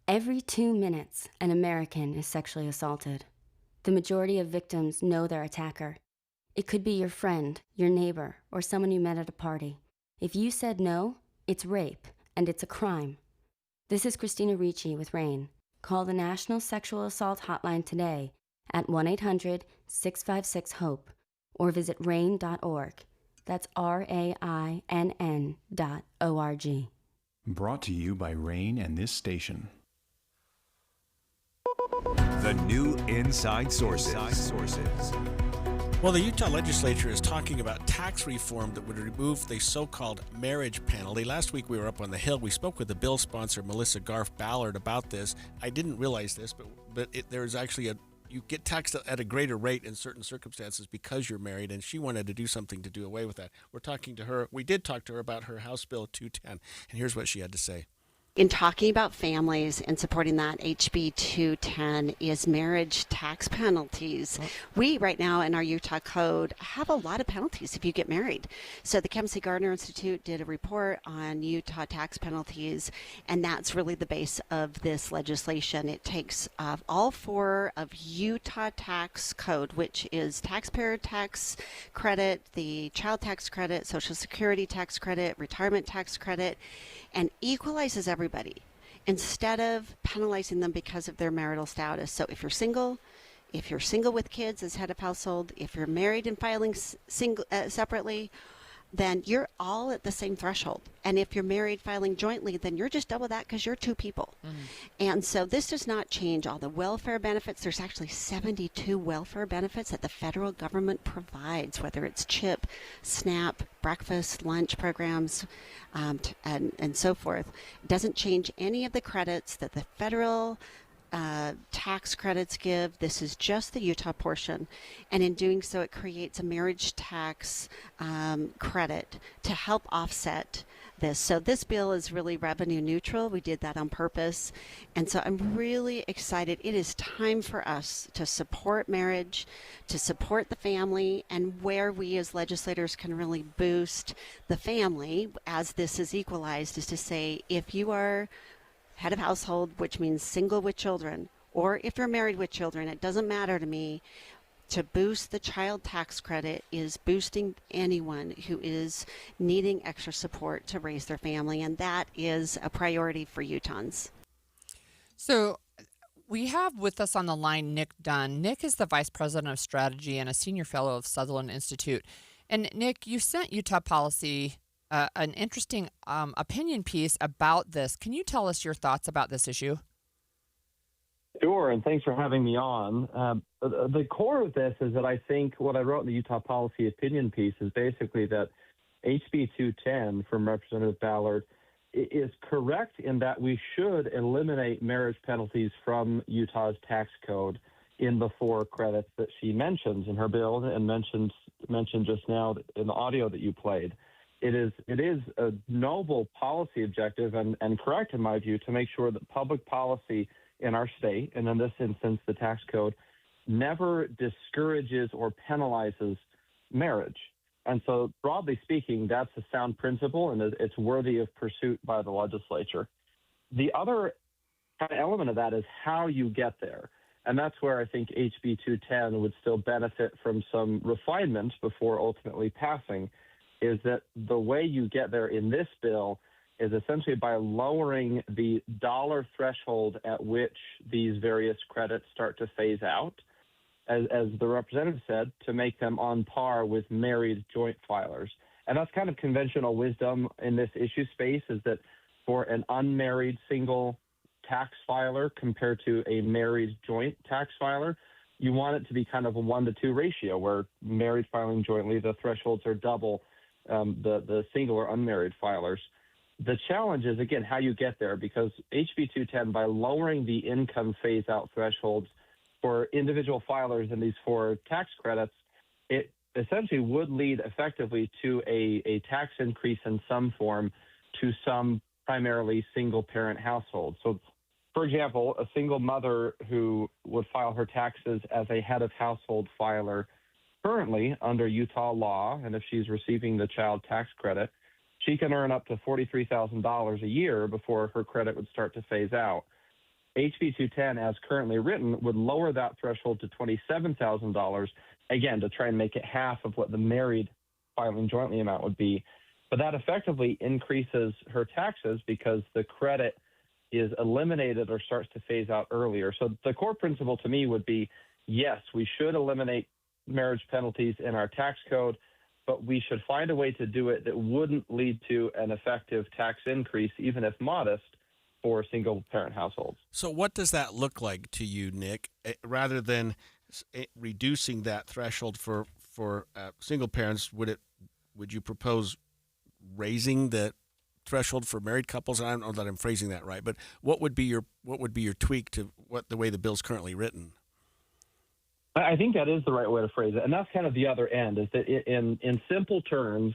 Every 2 minutes, an American is sexually assaulted. The majority of victims know their attacker. It could be your friend, your neighbor, or someone you met at a party. If you said no, it's rape, and it's a crime. This is Christina Ricci with RAIN. Call the National Sexual Assault Hotline today at 1-800-656-HOPE or visit RAIN.org. That's RAINN.org. Brought to you by RAIN and this station. The new Inside Sources. Well, the Utah legislature is talking about tax reform that would remove the so-called marriage penalty. Last week we were up on the Hill. We spoke with the bill sponsor, Melissa Garf Ballard, about this. I didn't realize this, but there's actually you get taxed at a greater rate in certain circumstances because you're married, and she wanted to do something to do away with that. We're talking to her. We did talk to her about her House Bill 210, and here's what she had to say. In talking about families and supporting that, HB 210 is marriage tax penalties. We, right now, in our Utah Code, have a lot of penalties if you get married. So the Kempsey Gardner Institute did a report on Utah tax penalties, and that's really the base of this legislation. It takes all 4 of Utah tax code, which is taxpayer tax credit, the child tax credit, Social Security tax credit, retirement tax credit, and equalizes everybody instead of penalizing them because of their marital status. So if you're single with kids as head of household, if you're married and filing separately, then you're all at the same threshold. And if you're married filing jointly, then you're just double that because you're 2 people. And so this does not change all the welfare benefits. There's actually 72 welfare benefits that the federal government provides, whether it's CHIP, SNAP, breakfast, lunch programs, and so forth. It doesn't change any of the credits that the federal tax credits give. This is just the Utah portion, and in doing so it creates a marriage tax credit to help offset this. So this bill is really revenue neutral. We did that on purpose, and so I'm really excited. It is time for us to support marriage, to support the family, and where we as legislators can really boost the family as this is equalized is to say, if you head of household, which means single with children, or if you're married with children, it doesn't matter to me. To boost the child tax credit is boosting anyone who is needing extra support to raise their family, and that is a priority for Utahns. So we have with us on the line Nick Dunn. Nick is the Vice President of Strategy and a Senior Fellow of Sutherland Institute. And Nick, you sent Utah Policy an interesting opinion piece about this. Can you tell us your thoughts about this issue? Sure, and thanks for having me on. The core of this is that I think what I wrote in the Utah Policy opinion piece is basically that HB 210 from Representative Ballard is correct in that we should eliminate marriage penalties from Utah's tax code in the 4 credits that she mentions in her bill and mentioned just now in the audio that you played. It is a noble policy objective and correct in my view to make sure that public policy in our state, and in this instance the tax code, never discourages or penalizes marriage. And so, broadly speaking, that's a sound principle, and it's worthy of pursuit by the legislature. The other kind of element of that is how you get there. And that's where I think HB 210 would still benefit from some refinement before ultimately passing, is that the way you get there in this bill is essentially by lowering the dollar threshold at which these various credits start to phase out, as the representative said, to make them on par with married joint filers. And that's kind of conventional wisdom in this issue space, is that for an unmarried single tax filer compared to a married joint tax filer, you want it to be kind of a 1-to-2 ratio, where married filing jointly, the thresholds are double the single or unmarried filers. The challenge is, again, how you get there, because HB 210, by lowering the income phase-out thresholds for individual filers in these 4 tax credits, it essentially would lead effectively to a tax increase in some form to some primarily single-parent households. So, for example, a single mother who would file her taxes as a head of household filer currently under Utah law, and if she's receiving the child tax credit, she can earn up to $43,000 a year before her credit would start to phase out. HB 210, as currently written, would lower that threshold to $27,000, again, to try and make it half of what the married filing jointly amount would be. But that effectively increases her taxes because the credit is eliminated or starts to phase out earlier. So the core principle to me would be, yes, we should eliminate marriage penalties in our tax code, but we should find a way to do it that wouldn't lead to an effective tax increase, even if modest, for single-parent households. So what does that look like to you, Nick? Rather than reducing that threshold for single parents, would you propose raising the threshold for married couples? I don't know that I'm phrasing that right, but what would be your tweak to the way the bill's currently written? I think that is the right way to phrase it, and that's kind of the other end, is that in simple terms,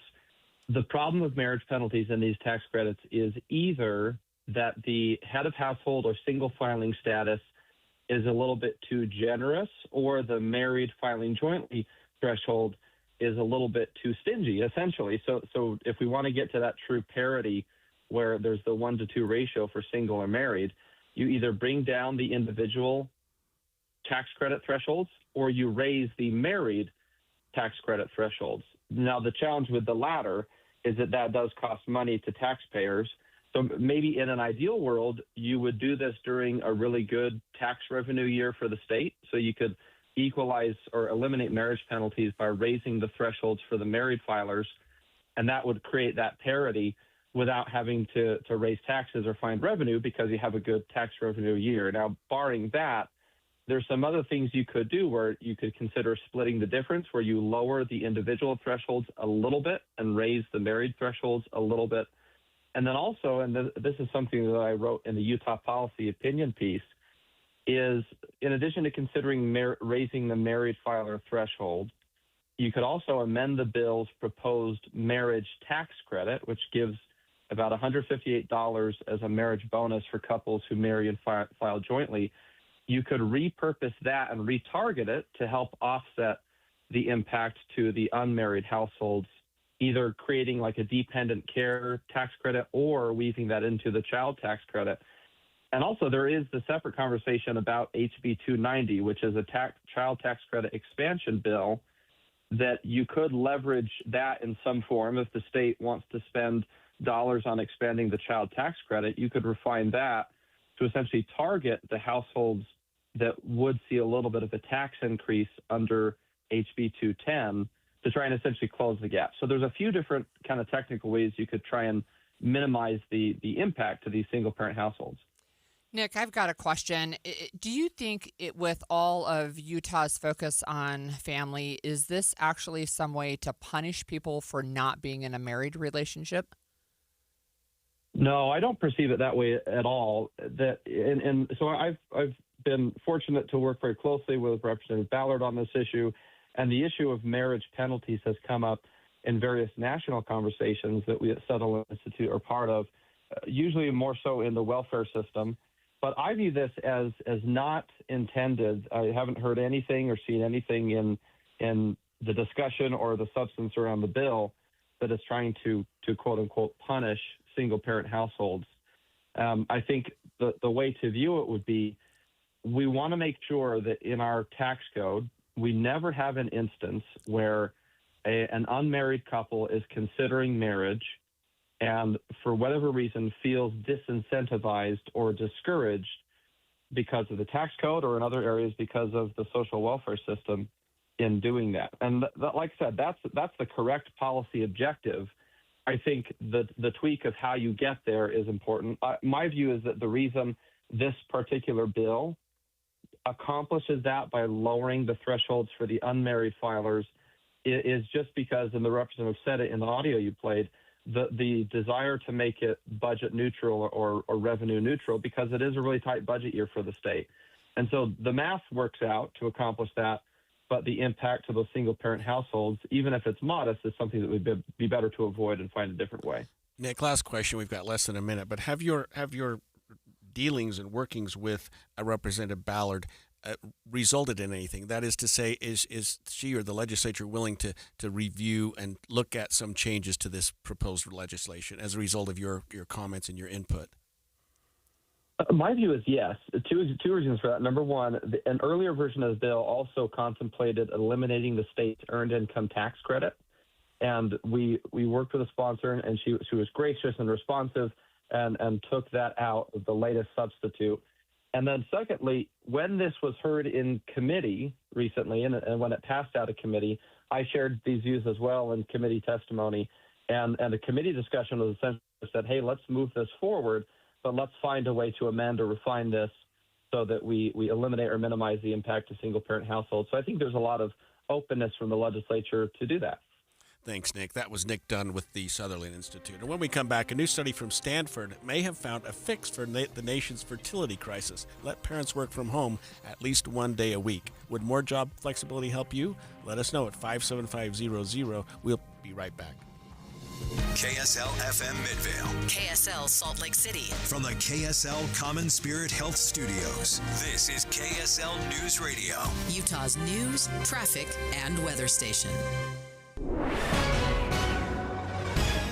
the problem with marriage penalties in these tax credits is either that the head of household or single filing status is a little bit too generous, or the married filing jointly threshold is a little bit too stingy, essentially. So if we want to get to that true parity where there's the 1-to-2 ratio for single or married, you either bring down the individual tax credit thresholds or you raise the married tax credit thresholds. Now, the challenge with the latter is that does cost money to taxpayers. So maybe in an ideal world, you would do this during a really good tax revenue year for the state. So you could equalize or eliminate marriage penalties by raising the thresholds for the married filers, and that would create that parity without having to raise taxes or find revenue because you have a good tax revenue year. Now, barring that, there's some other things you could do where you could consider splitting the difference, where you lower the individual thresholds a little bit and raise the married thresholds a little bit. And then also, and this is something that I wrote in the Utah Policy opinion piece, is in addition to considering raising the married filer threshold, you could also amend the bill's proposed marriage tax credit, which gives about $158 as a marriage bonus for couples who marry and file jointly. You could repurpose that and retarget it to help offset the impact to the unmarried households, either creating like a dependent care tax credit or weaving that into the child tax credit. And also, there is the separate conversation about HB 290, which is a child tax credit expansion bill that you could leverage that in some form. If the state wants to spend dollars on expanding the child tax credit, you could refine that to essentially target the households that would see a little bit of a tax increase under HB 210 to try and essentially close the gap. So there's a few different kind of technical ways you could try and minimize the impact to these single-parent households. Nick, I've got a question. Do you think with all of Utah's focus on family, is this actually some way to punish people for not being in a married relationship? No, I don't perceive it that way at all. So I've been fortunate to work very closely with Representative Ballard on this issue, and the issue of marriage penalties has come up in various national conversations that we at Sutherland Institute are part of, usually more so in the welfare system. But I view this as not intended. I haven't heard anything or seen anything in the discussion or the substance around the bill that is trying to quote unquote punish single parent households. I think the way to view it would be, we want to make sure that in our tax code, we never have an instance where an unmarried couple is considering marriage and for whatever reason feels disincentivized or discouraged because of the tax code or in other areas because of the social welfare system in doing that. And like I said, that's the correct policy objective. I think the tweak of how you get there is important. My view is that the reason this particular bill accomplishes that by lowering the thresholds for the unmarried filers is just because, and the representative said it in the audio you played, the desire to make it budget neutral or revenue neutral, because it is a really tight budget year for the state. And so the math works out to accomplish that, but the impact to those single-parent households, even if it's modest, is something that would be better to avoid and find a different way. Nick, last question. We've got less than a minute, but have your dealings and workings with Representative Ballard resulted in anything? That is to say, is she or the legislature willing to review and look at some changes to this proposed legislation as a result of your comments and your input? My view is yes. Two reasons for that. Number one, an earlier version of the bill also contemplated eliminating the state's earned income tax credit. And we worked with a sponsor, and she was gracious and responsive and took that out of the latest substitute. And then secondly, when this was heard in committee recently and when it passed out of committee, I shared these views as well in committee testimony. And the committee discussion was essentially said, hey, let's move this forward, but let's find a way to amend or refine this so that we eliminate or minimize the impact to single-parent households. So I think there's a lot of openness from the legislature to do that. Thanks, Nick. That was Nick Dunn with the Sutherland Institute. And when we come back, a new study from Stanford may have found a fix for the nation's fertility crisis. Let parents work from home at least one day a week. Would more job flexibility help you? Let us know at 57500. We'll be right back. KSL FM Midvale. KSL Salt Lake City. From the KSL Common Spirit Health Studios, this is KSL News Radio. Utah's news, traffic, and weather station.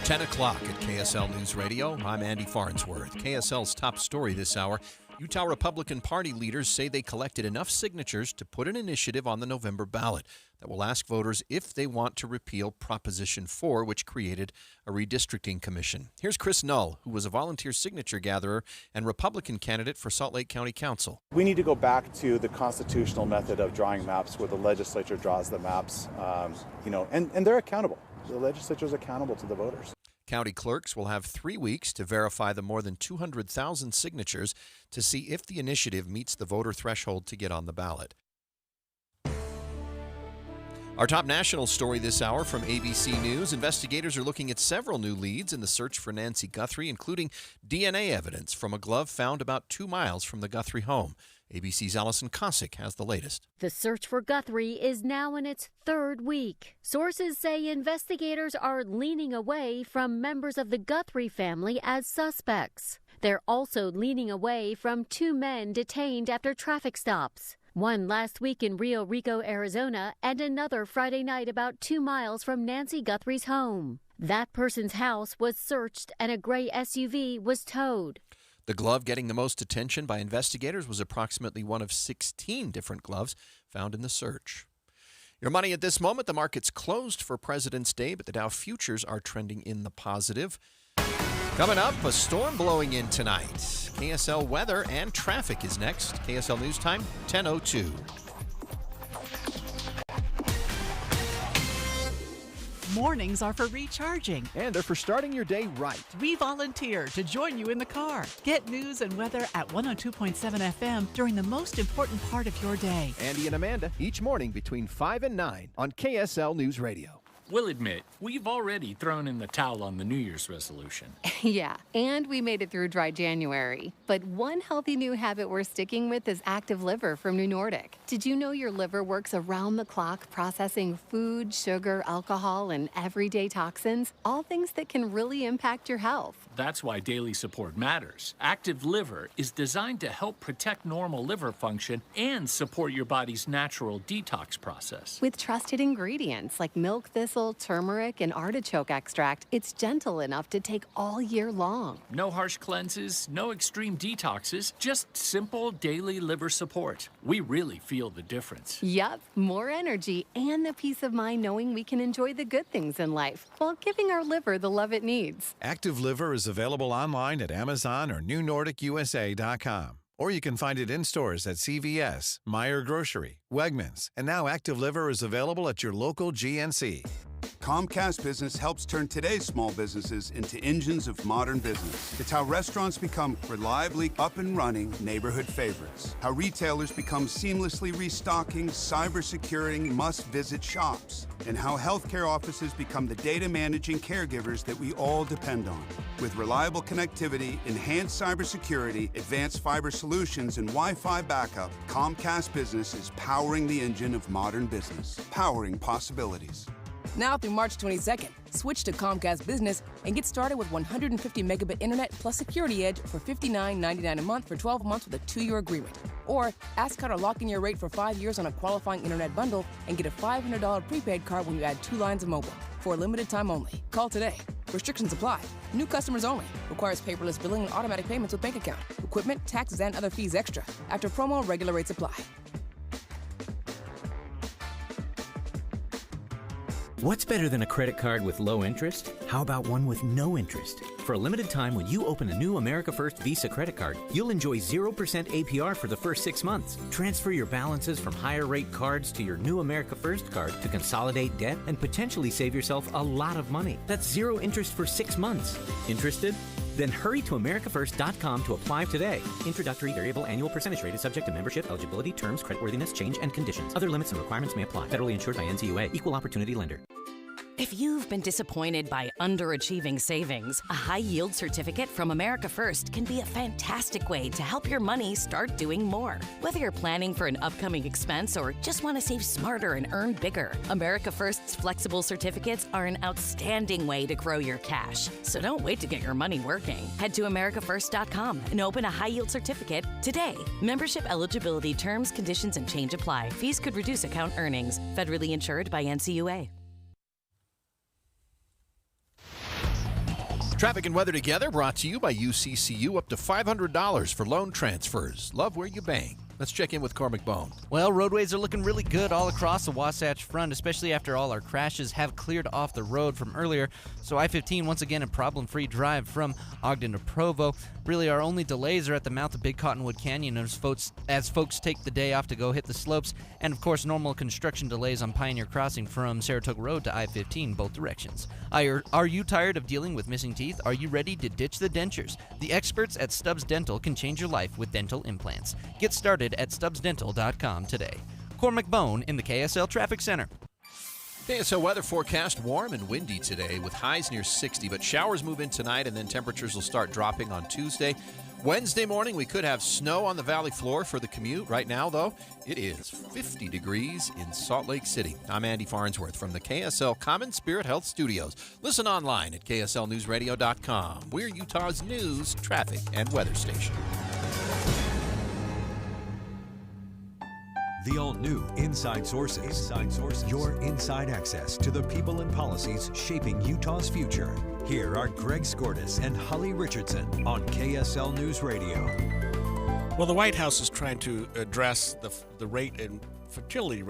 10 o'clock at KSL News Radio. I'm Andy Farnsworth. KSL's top story this hour. Utah Republican Party leaders say they collected enough signatures to put an initiative on the November ballot that will ask voters if they want to repeal Proposition 4, which created a redistricting commission. Here's Chris Null, who was a volunteer signature gatherer and Republican candidate for Salt Lake County Council. We need to go back to the constitutional method of drawing maps where the legislature draws the maps, and they're accountable. The legislature is accountable to the voters. County clerks will have 3 weeks to verify the more than 200,000 signatures to see if the initiative meets the voter threshold to get on the ballot. Our top national story this hour from ABC News. Investigators are looking at several new leads in the search for Nancy Guthrie, including DNA evidence from a glove found about 2 miles from the Guthrie home. ABC's Allison Kosick has the latest. The search for Guthrie is now in its 3rd week. Sources say investigators are leaning away from members of the Guthrie family as suspects. They're also leaning away from 2 men detained after traffic stops. One last week in Rio Rico, Arizona, and another Friday night about 2 miles from Nancy Guthrie's home. That person's house was searched and a gray SUV was towed. The glove getting the most attention by investigators was approximately one of 16 different gloves found in the search. Your money at this moment, the market's closed for President's Day, but the Dow futures are trending in the positive. Coming up, a storm blowing in tonight. KSL weather and traffic is next. KSL News Time, 10:02. Mornings are for recharging. And they're for starting your day right. We volunteer to join you in the car. Get news and weather at 102.7 FM during the most important part of your day. Andy and Amanda, each morning between 5 and 9 on KSL News Radio. We'll admit, we've already thrown in the towel on the New Year's resolution. Yeah, and we made it through dry January. But one healthy new habit we're sticking with is Active Liver from New Nordic. Did you know your liver works around the clock processing food, sugar, alcohol, and everyday toxins? All things that can really impact your health. That's why daily support matters. Active Liver is designed to help protect normal liver function and support your body's natural detox process. With trusted ingredients like milk thistle, turmeric, and artichoke extract, it's gentle enough to take all year long. No harsh cleanses, no extreme detoxes, just simple daily liver support. We really feel the difference. Yup, more energy and the peace of mind knowing we can enjoy the good things in life while giving our liver the love it needs. Active Liver is available online at Amazon or NewNordicUSA.com. Or you can find it in stores at CVS, Meijer Grocery, Wegmans, and now Active Liver is available at your local GNC. Comcast Business helps turn today's small businesses into engines of modern business. It's how restaurants become reliably up and running neighborhood favorites. How retailers become seamlessly restocking, cyber-securing, must-visit shops. And how healthcare offices become the data managing caregivers that we all depend on. With reliable connectivity, enhanced cybersecurity, advanced fiber solutions, and Wi-Fi backup, Comcast Business is powering the engine of modern business. Powering possibilities. Now through March 22nd, switch to Comcast Business and get started with 150 megabit internet plus Security Edge for $59.99 a month for 12 months with a 2-year agreement. Or ask how to lock in your rate for 5 years on a qualifying internet bundle and get a $500 prepaid card when you add 2 lines of mobile. For a limited time only. Call today. Restrictions apply. New customers only. Requires paperless billing and automatic payments with bank account. Equipment, taxes, and other fees extra. After promo, regular rates apply. What's better than a credit card with low interest? How about one with no interest? For a limited time, when you open a new America First Visa credit card, you'll enjoy 0% APR for the first 6 months. Transfer your balances from higher rate cards to your new America First card to consolidate debt and potentially save yourself a lot of money. That's 0 interest for 6 months. Interested? Then hurry to americafirst.com to apply today. Introductory variable annual percentage rate is subject to membership, eligibility, terms, creditworthiness, change, and conditions. Other limits and requirements may apply. Federally insured by NCUA. Equal opportunity lender. If you've been disappointed by underachieving savings, a high-yield certificate from America First can be a fantastic way to help your money start doing more. Whether you're planning for an upcoming expense or just want to save smarter and earn bigger, America First's flexible certificates are an outstanding way to grow your cash. So don't wait to get your money working. Head to americafirst.com and open a high-yield certificate today. Membership eligibility, terms, conditions, and change apply. Fees could reduce account earnings. Federally insured by NCUA. Traffic and weather together brought to you by UCCU. Up to $500 for loan transfers. Love where you bank. Let's check in with Cormac Bone. Well, roadways are looking really good all across the Wasatch Front, especially after all our crashes have cleared off the road from earlier. So I-15, once again, a problem-free drive from Ogden to Provo. Really, our only delays are at the mouth of Big Cottonwood Canyon as folks take the day off to go hit the slopes. And, of course, normal construction delays on Pioneer Crossing from Saratoga Road to I-15, both directions. Are you tired of dealing with missing teeth? Are you ready to ditch the dentures? The experts at Stubbs Dental can change your life with dental implants. Get started at StubbsDental.com today. Cormac Bone in the KSL Traffic Center. KSL weather forecast: warm and windy today with highs near 60, but showers move in tonight and then temperatures will start dropping on Tuesday. Wednesday morning, we could have snow on the valley floor for the commute. Right now, though, it is 50 degrees in Salt Lake City. I'm Andy Farnsworth from the KSL Common Spirit Health Studios. Listen online at KSLNewsRadio.com. We're Utah's news, traffic, and weather station. The all-new Inside Sources. Inside Sources. Your inside access to the people and policies shaping Utah's future. Here are Greg Skordas and Holly Richardson on KSL News Radio. Well, the White House is trying to address the rate in fertility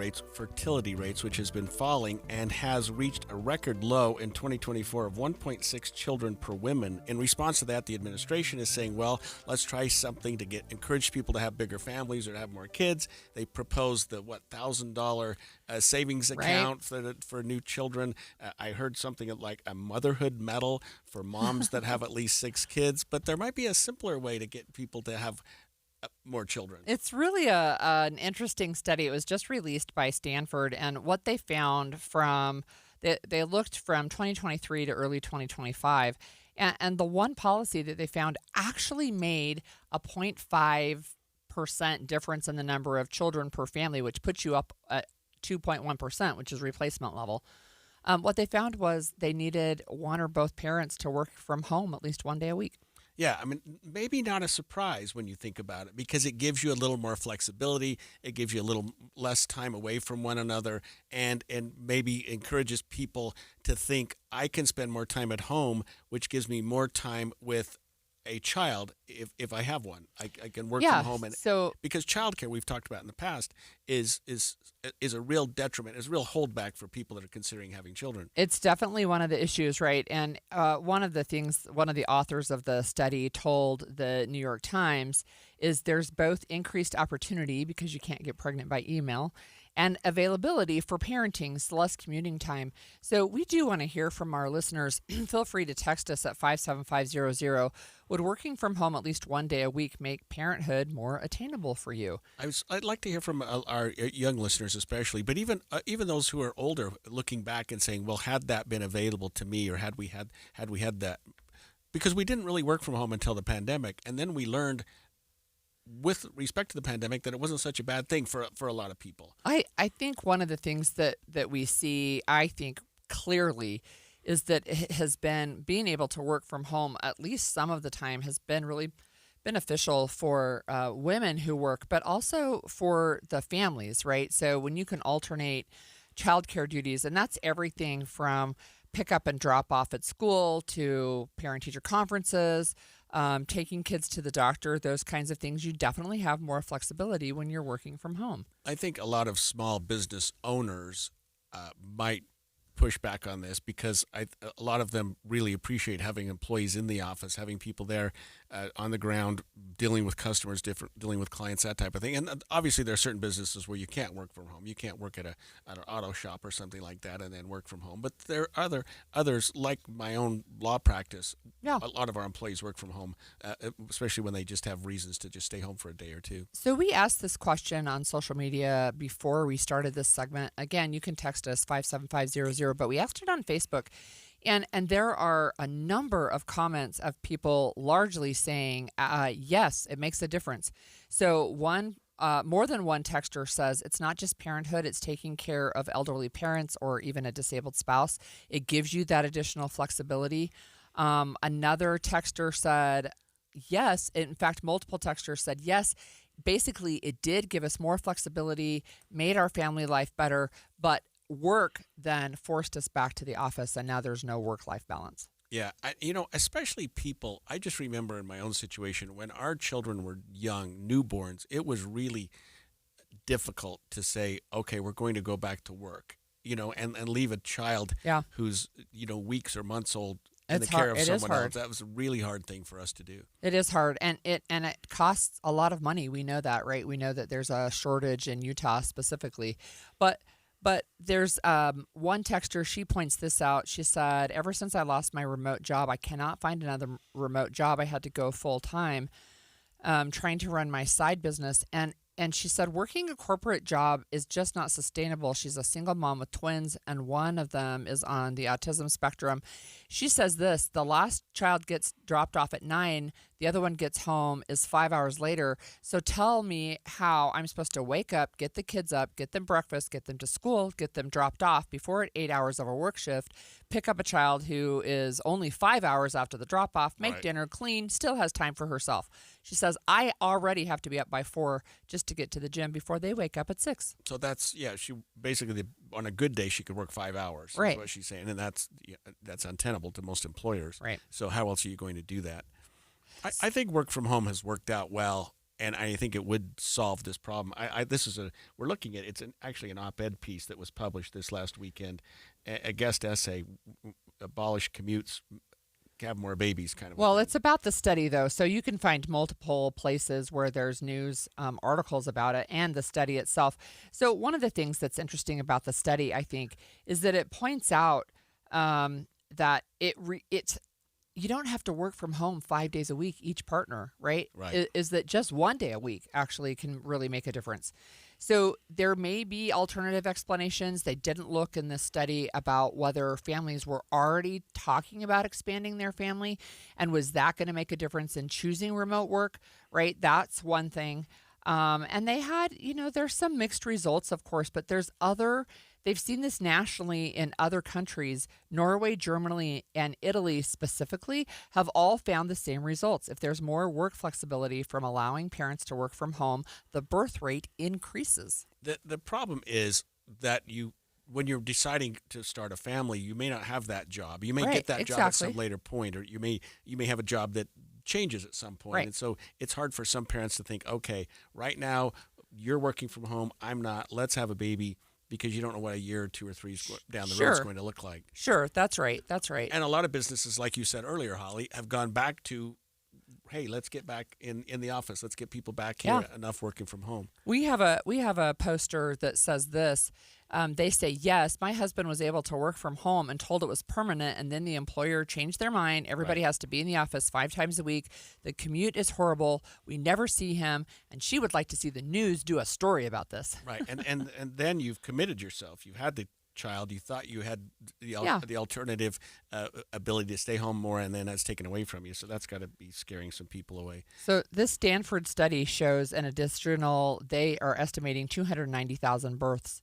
rates, which has been falling and has reached a record low in 2024 of 1.6 children per woman. In response to that, the administration is saying, well, let's try something to encourage people to have bigger families or to have more kids. They proposed the $1,000 savings account for new children. I heard something like a motherhood medal for moms that have at least 6 kids, but there might be a simpler way to get people to have more children. It's really an interesting study. It was just released by Stanford, and what they found they looked from 2023 to early 2025, and the one policy that they found actually made a 0.5% difference in the number of children per family, which puts you up at 2.1%, which is replacement level. What they found was they needed one or both parents to work from home at least one day a week. Yeah, I mean, maybe not a surprise when you think about it, because it gives you a little more flexibility. It gives you a little less time away from one another, and maybe encourages people to think, I can spend more time at home, which gives me more time with a child if I have one. I can work from home, and because childcare, we've talked about in the past, is a real detriment, is a real holdback for people that are considering having children. It's definitely one of the issues, right? And one of the authors of the study told the New York Times is there's both increased opportunity because you can't get pregnant by email, and availability for parenting, so less commuting time. So we do want to hear from our listeners. Feel free to text us at 57500. Would working from home at least one day a week make parenthood more attainable for you? I'd like to hear from our young listeners especially, but even those who are older, looking back and saying, well, had that been available to me, or had we had that, because we didn't really work from home until the pandemic, and then we learned with respect to the pandemic that it wasn't such a bad thing for a lot of people. I think one of the things that we see, I think clearly, is that it has been being able to work from home at least some of the time has been really beneficial for women who work, but also for the families, right? So when you can alternate childcare duties, and that's everything from pick up and drop off at school to parent-teacher conferences, taking kids to the doctor, those kinds of things, you definitely have more flexibility when you're working from home. I think a lot of small business owners might push back on this, because a lot of them really appreciate having employees in the office, having people there on the ground, dealing with customers, dealing with clients, that type of thing. And obviously there are certain businesses where you can't work from home. You can't work at an auto shop or something like that and then work from home. But there are others, like my own law practice. Yeah. A lot of our employees work from home, especially when they just have reasons to just stay home for a day or two. So we asked this question on social media before we started this segment. Again, you can text us 57500, but we asked it on Facebook. And there are a number of comments of people largely saying, yes, it makes a difference. So more than one texter says it's not just parenthood, it's taking care of elderly parents or even a disabled spouse. It gives you that additional flexibility. Another texter said, yes. In fact, multiple texters said, yes. Basically, it did give us more flexibility, made our family life better, but work then forced us back to the office, and now there's no work-life balance. Yeah, especially people, I just remember in my own situation, when our children were young, newborns, it was really difficult to say, okay, we're going to go back to work, and leave a child who's, weeks or months old in the care of someone else. That was a really hard thing for us to do. It is hard, and it costs a lot of money. We know that, right? We know that there's a shortage in Utah specifically, But there's one texter, she points this out. She said, ever since I lost my remote job, I cannot find another remote job. I had to go full time trying to run my side business. And she said, working a corporate job is just not sustainable. She's a single mom with twins, and one of them is on the autism spectrum. She says this, the last child gets dropped off at 9, the other one gets home is 5 hours later. So tell me how I'm supposed to wake up, get the kids up, get them breakfast, get them to school, get them dropped off before 8 hours of a work shift, pick up a child who is only 5 hours after the drop off, make dinner, clean, still has time for herself. She says, I already have to be up by 4 just to get to the gym before they wake up at 6. So that's, she basically, on a good day, she could work 5 hours. Right. That's what she's saying. And that's untenable to most employers. Right. So how else are you going to do that? I think work from home has worked out well, and I think it would solve this problem. We're looking at, actually an op-ed piece that was published this last weekend, a guest essay, abolish commutes, have more babies kind of. Well, it's about the study, though, so you can find multiple places where there's news articles about it and the study itself. So one of the things that's interesting about the study, I think, is that it points out that it's you don't have to work from home 5 days a week, each partner, right? Right. Is that just 1 day a week actually can really make a difference. So there may be alternative explanations. They didn't look in this study about whether families were already talking about expanding their family, and was that going to make a difference in choosing remote work, right? That's one thing. And they had, there's some mixed results, of course, but they've seen this nationally in other countries. Norway, Germany, and Italy specifically have all found the same results. If there's more work flexibility from allowing parents to work from home, the birth rate increases. The problem is that when you're deciding to start a family, you may not have that job. You may get that job at some later point, or you may have a job that changes at some point. Right. And so it's hard for some parents to think, okay, right now you're working from home, I'm not, let's have a baby, because you don't know what a year or 2 or 3 down the road is going to look like. Sure, that's right. That's right. And a lot of businesses, like you said earlier, Holly, have gone back to, hey, let's get back in the office. Let's get people back here, enough working from home. We have a poster that says this. They say, yes, my husband was able to work from home and told it was permanent, and then the employer changed their mind. Everybody has to be in the office 5 times a week. The commute is horrible. We never see him, and she would like to see the news do a story about this. Right, and then you've committed yourself. You had the child. You thought you had the alternative ability to stay home more, and then that's taken away from you. So that's got to be scaring some people away. So this Stanford study shows an additional, they are estimating 290,000 births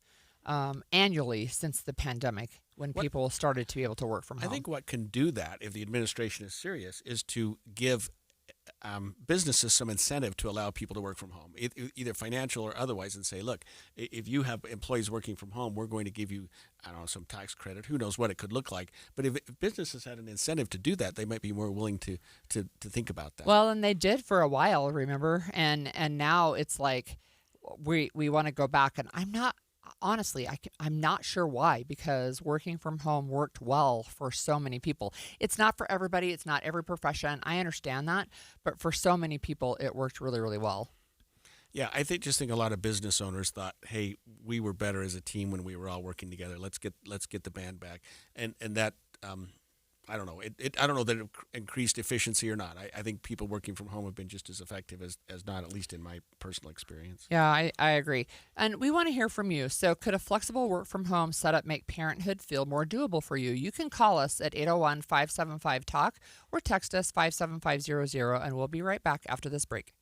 annually since the pandemic, when people started to be able to work from home. I think what can do that, if the administration is serious, is to give businesses some incentive to allow people to work from home, either financial or otherwise, and say, look, if you have employees working from home, we're going to give you, I don't know, some tax credit. Who knows what it could look like. But if businesses had an incentive to do that, they might be more willing to think about that. Well, and they did for a while, remember? And now it's like we want to go back, and I'm not sure why, because working from home worked well for so many people. It's not for everybody. It's not every profession. I understand that. But for so many people, it worked really, really well. Yeah, I think a lot of business owners thought, hey, we were better as a team when we were all working together. Let's get the band back. And that, I don't know. I don't know that it increased efficiency or not. I think people working from home have been just as effective as not, at least in my personal experience. Yeah, I agree. And we want to hear from you. So could a flexible work from home setup make parenthood feel more doable for you? You can call us at 801-575-TALK or text us 57500, and we'll be right back after this break.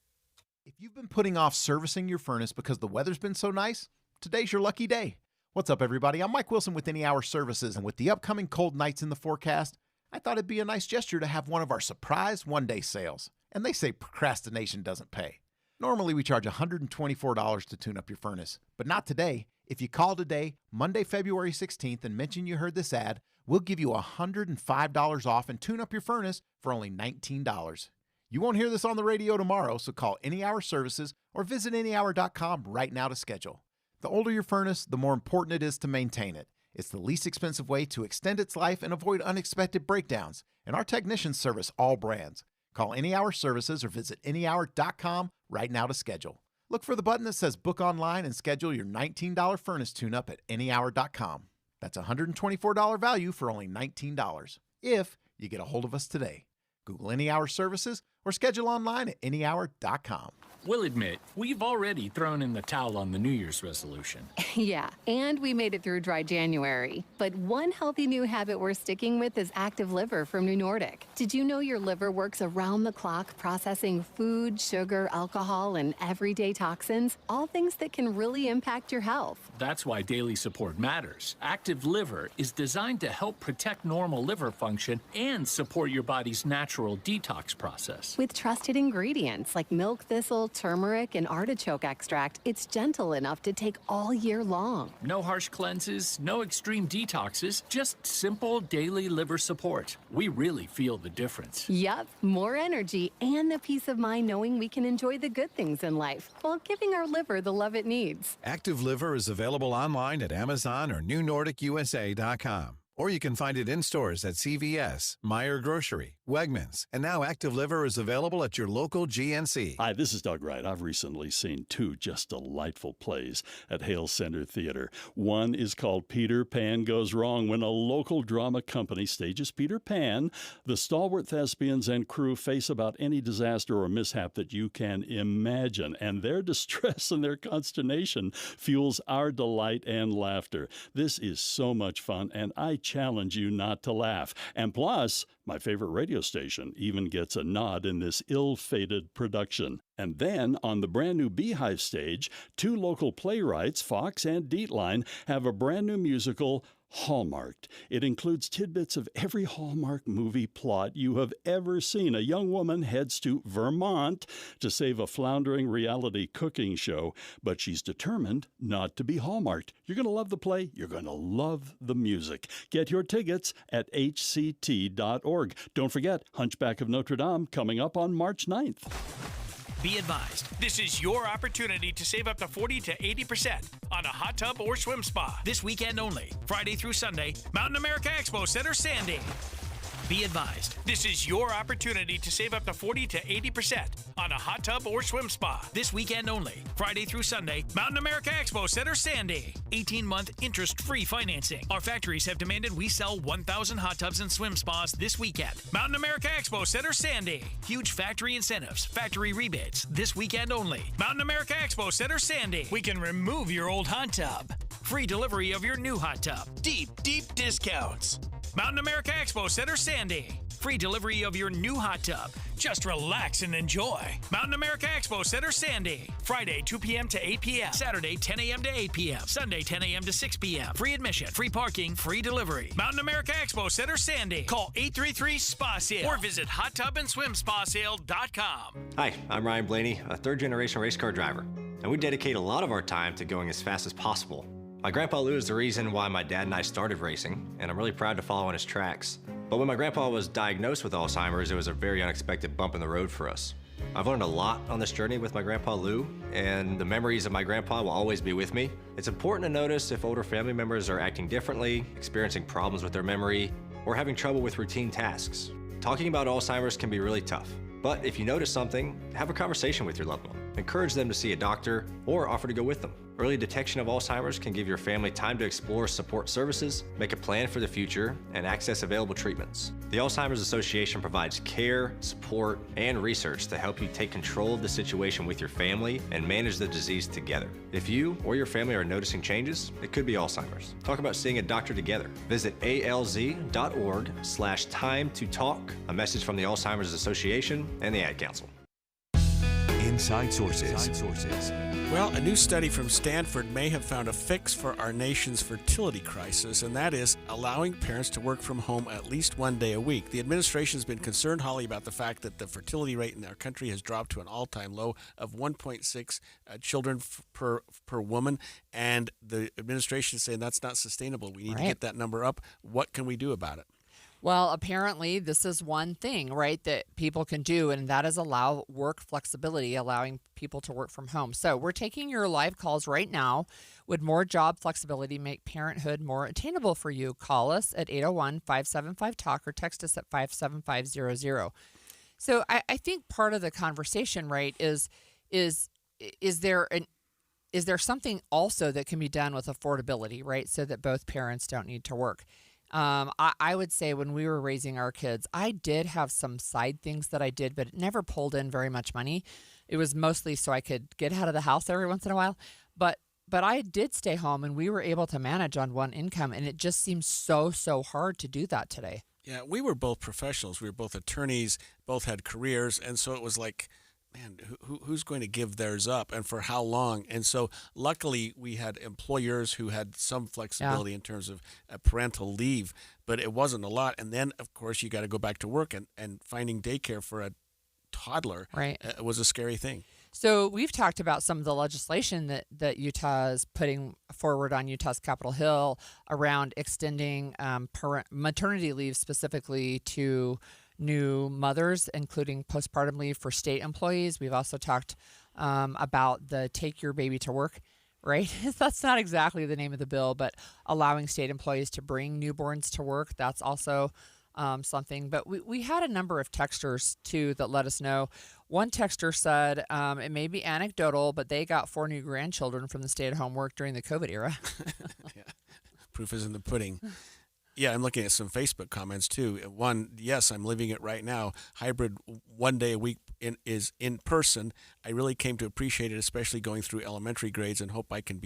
If you've been putting off servicing your furnace because the weather's been so nice, today's your lucky day. What's up, everybody? I'm Mike Wilson with Any Hour Services, and with the upcoming cold nights in the forecast, I thought it'd be a nice gesture to have one of our surprise one-day sales. And they say procrastination doesn't pay. Normally, we charge $124 to tune up your furnace, but not today. If you call today, Monday, February 16th, and mention you heard this ad, we'll give you $105 off and tune up your furnace for only $19. You won't hear this on the radio tomorrow, so call Any Hour Services or visit anyhour.com right now to schedule. The older your furnace, the more important it is to maintain it. It's the least expensive way to extend its life and avoid unexpected breakdowns, and our technicians service all brands. Call Any Hour Services or visit anyhour.com right now to schedule. Look for the button that says Book Online and schedule your $19 furnace tune-up at anyhour.com. That's a $124 value for only $19, if you get a hold of us today. Google Any Hour Services or schedule online at anyhour.com. We'll admit, we've already thrown in the towel on the New Year's resolution. Yeah, and we made it through dry January. But one healthy new habit we're sticking with is Active Liver from New Nordic. Did you know your liver works around the clock processing food, sugar, alcohol, and everyday toxins? All things that can really impact your health. That's why daily support matters. Active Liver is designed to help protect normal liver function and support your body's natural detox process. With trusted ingredients like milk thistle, turmeric, and artichoke extract, it's gentle enough to take all year long. No harsh cleanses, no extreme detoxes, just simple daily liver support. We really feel the difference. Yup, more energy and the peace of mind knowing we can enjoy the good things in life while giving our liver the love it needs. Active Liver is available online at Amazon or NewNordicUSA.com. Or you can find it in stores at CVS, Meijer Grocery, Wegmans, and now Active Liver is available at your local GNC. Hi, this is Doug Wright. I've recently seen two just delightful plays at Hale Center Theater. One is called Peter Pan Goes Wrong. When a local drama company stages Peter Pan, the stalwart thespians and crew face about any disaster or mishap that you can imagine, and their distress and their consternation fuels our delight and laughter. This is so much fun, and I challenge you not to laugh. And plus, my favorite radio station even gets a nod in this ill-fated production. And then, on the brand new Beehive stage, two local playwrights, Fox and Dietline, have a brand new musical, Hallmarked. It includes tidbits of every Hallmark movie plot you have ever seen. A young woman heads to Vermont to save a floundering reality cooking show, but she's determined not to be Hallmarked. You're going to love the play. You're going to love the music. Get your tickets at hct.org. Don't forget, Hunchback of Notre Dame coming up on March 9th. Be advised, this is your opportunity to save up to 40 to 80% on a hot tub or swim spa. This weekend only, Friday through Sunday, Mountain America Expo Center, Sandy. Be advised, this is your opportunity to save up to 40 to 80% on a hot tub or swim spa. This weekend only, Friday through Sunday, Mountain America Expo Center, Sandy. 18-month interest-free financing. Our factories have demanded we sell 1,000 hot tubs and swim spas this weekend. Mountain America Expo Center, Sandy. Huge factory incentives, factory rebates. This weekend only, Mountain America Expo Center, Sandy. We can remove your old hot tub. Free delivery of your new hot tub. Deep, deep discounts. Mountain America Expo Center, Sandy. Free delivery of your new hot tub. Just relax and enjoy. Mountain America Expo Center, Sandy. Friday, 2 p.m. to 8 p.m. Saturday, 10 a.m. to 8 p.m. Sunday, 10 a.m. to 6 p.m. Free admission, free parking, free delivery. Mountain America Expo Center, Sandy. Call 833-SPA-SALE or visit hottubandSwimSpaSale.com. Hi, I'm Ryan Blaney, a third-generation race car driver, and we dedicate a lot of our time to going as fast as possible. My grandpa Lou is the reason why my dad and I started racing, and I'm really proud to follow in his tracks. But when my grandpa was diagnosed with Alzheimer's, it was a very unexpected bump in the road for us. I've learned a lot on this journey with my grandpa Lou, and the memories of my grandpa will always be with me. It's important to notice if older family members are acting differently, experiencing problems with their memory, or having trouble with routine tasks. Talking about Alzheimer's can be really tough, but if you notice something, have a conversation with your loved one. Encourage them to see a doctor or offer to go with them. Early detection of Alzheimer's can give your family time to explore support services, make a plan for the future, and access available treatments. The Alzheimer's Association provides care, support, and research to help you take control of the situation with your family and manage the disease together. If you or your family are noticing changes, it could be Alzheimer's. Talk about seeing a doctor together. Visit alz.org/time to talk. A message from the Alzheimer's Association and the Ad Council. Inside Sources. Well, a new study from Stanford may have found a fix for our nation's fertility crisis, and that is allowing parents to work from home at least one day a week. The administration has been concerned, Holly, about the fact that the fertility rate in our country has dropped to an all-time low of 1.6 children per woman, and the administration is saying that's not sustainable. We need to get that number up. What can we do about it? Well, apparently this is one thing, right, that people can do, and that is allow work flexibility, allowing people to work from home. So we're taking your live calls right now. Would more job flexibility make parenthood more attainable for you? Call us at 801-575-TALK or text us at 57500. So I think part of the conversation, right, is there something also that can be done with affordability, right, so that both parents don't need to work? I would say when we were raising our kids, I did have some side things that I did, but it never pulled in very much money. It was mostly so I could get out of the house every once in a while. But I did stay home, and we were able to manage on one income, and it just seems so hard to do that today. Yeah, we were both professionals. We were both attorneys, both had careers, and so it was like, man, who's going to give theirs up and for how long? And so luckily we had employers who had some flexibility in terms of parental leave, but it wasn't a lot. And then, of course, you got to go back to work and finding daycare for a toddler Right. Was a scary thing. So we've talked about some of the legislation that Utah is putting forward on Utah's Capitol Hill around extending maternity leave specifically to new mothers, including postpartum leave for state employees. We've also talked about the Take Your Baby to Work, right? That's not exactly the name of the bill, but allowing state employees to bring newborns to work. That's also something. But we had a number of texters, too, that let us know. One texter said it may be anecdotal, but they got 4 new grandchildren from the stay-at-home work during the COVID era. Yeah. Proof is in the pudding. Yeah, I'm looking at some Facebook comments, too. One, yes, I'm living it right now. Hybrid 1 day a week is in person. I really came to appreciate it, especially going through elementary grades, and hope I can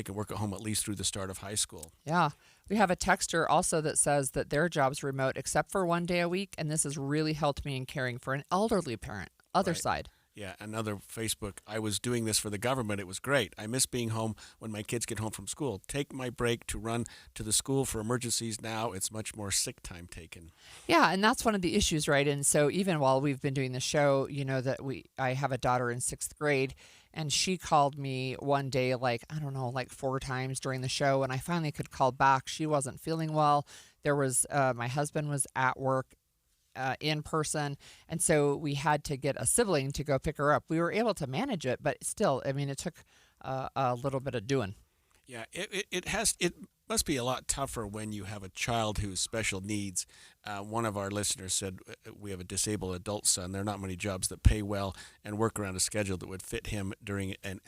work at home at least through the start of high school. Yeah. We have a texter also that says that their job's remote except for 1 day a week, and this has really helped me in caring for an elderly parent. Other side. Yeah, another Facebook. I was doing this for the government. It was great. I miss being home when my kids get home from school. Take my break to run to the school for emergencies. Now it's much more sick time taken. Yeah, and that's one of the issues, right? And so even while we've been doing the show, you know that I have a daughter in 6th grade, and she called me one day, like 4 times during the show, and I finally could call back. She wasn't feeling well. There was my husband was at work in person, and so we had to get a sibling to go pick her up. We were able to manage it, but still, I mean, it took a little bit of doing. Yeah, it must be a lot tougher when you have a child who has special needs. One of our listeners said we have a disabled adult son. There are not many jobs that pay well and work around a schedule that would fit him during an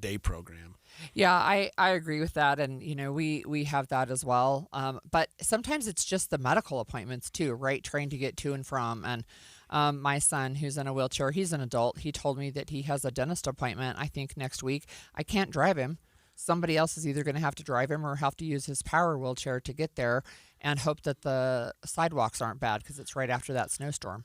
day program. Yeah, I agree with that, and we have that as well. But sometimes it's just the medical appointments too, right? Trying to get to and from. And my son, who's in a wheelchair, he's an adult. He told me that he has a dentist appointment, I think, next week. I can't drive him. Somebody else is either going to have to drive him or have to use his power wheelchair to get there, and hope that the sidewalks aren't bad because it's right after that snowstorm.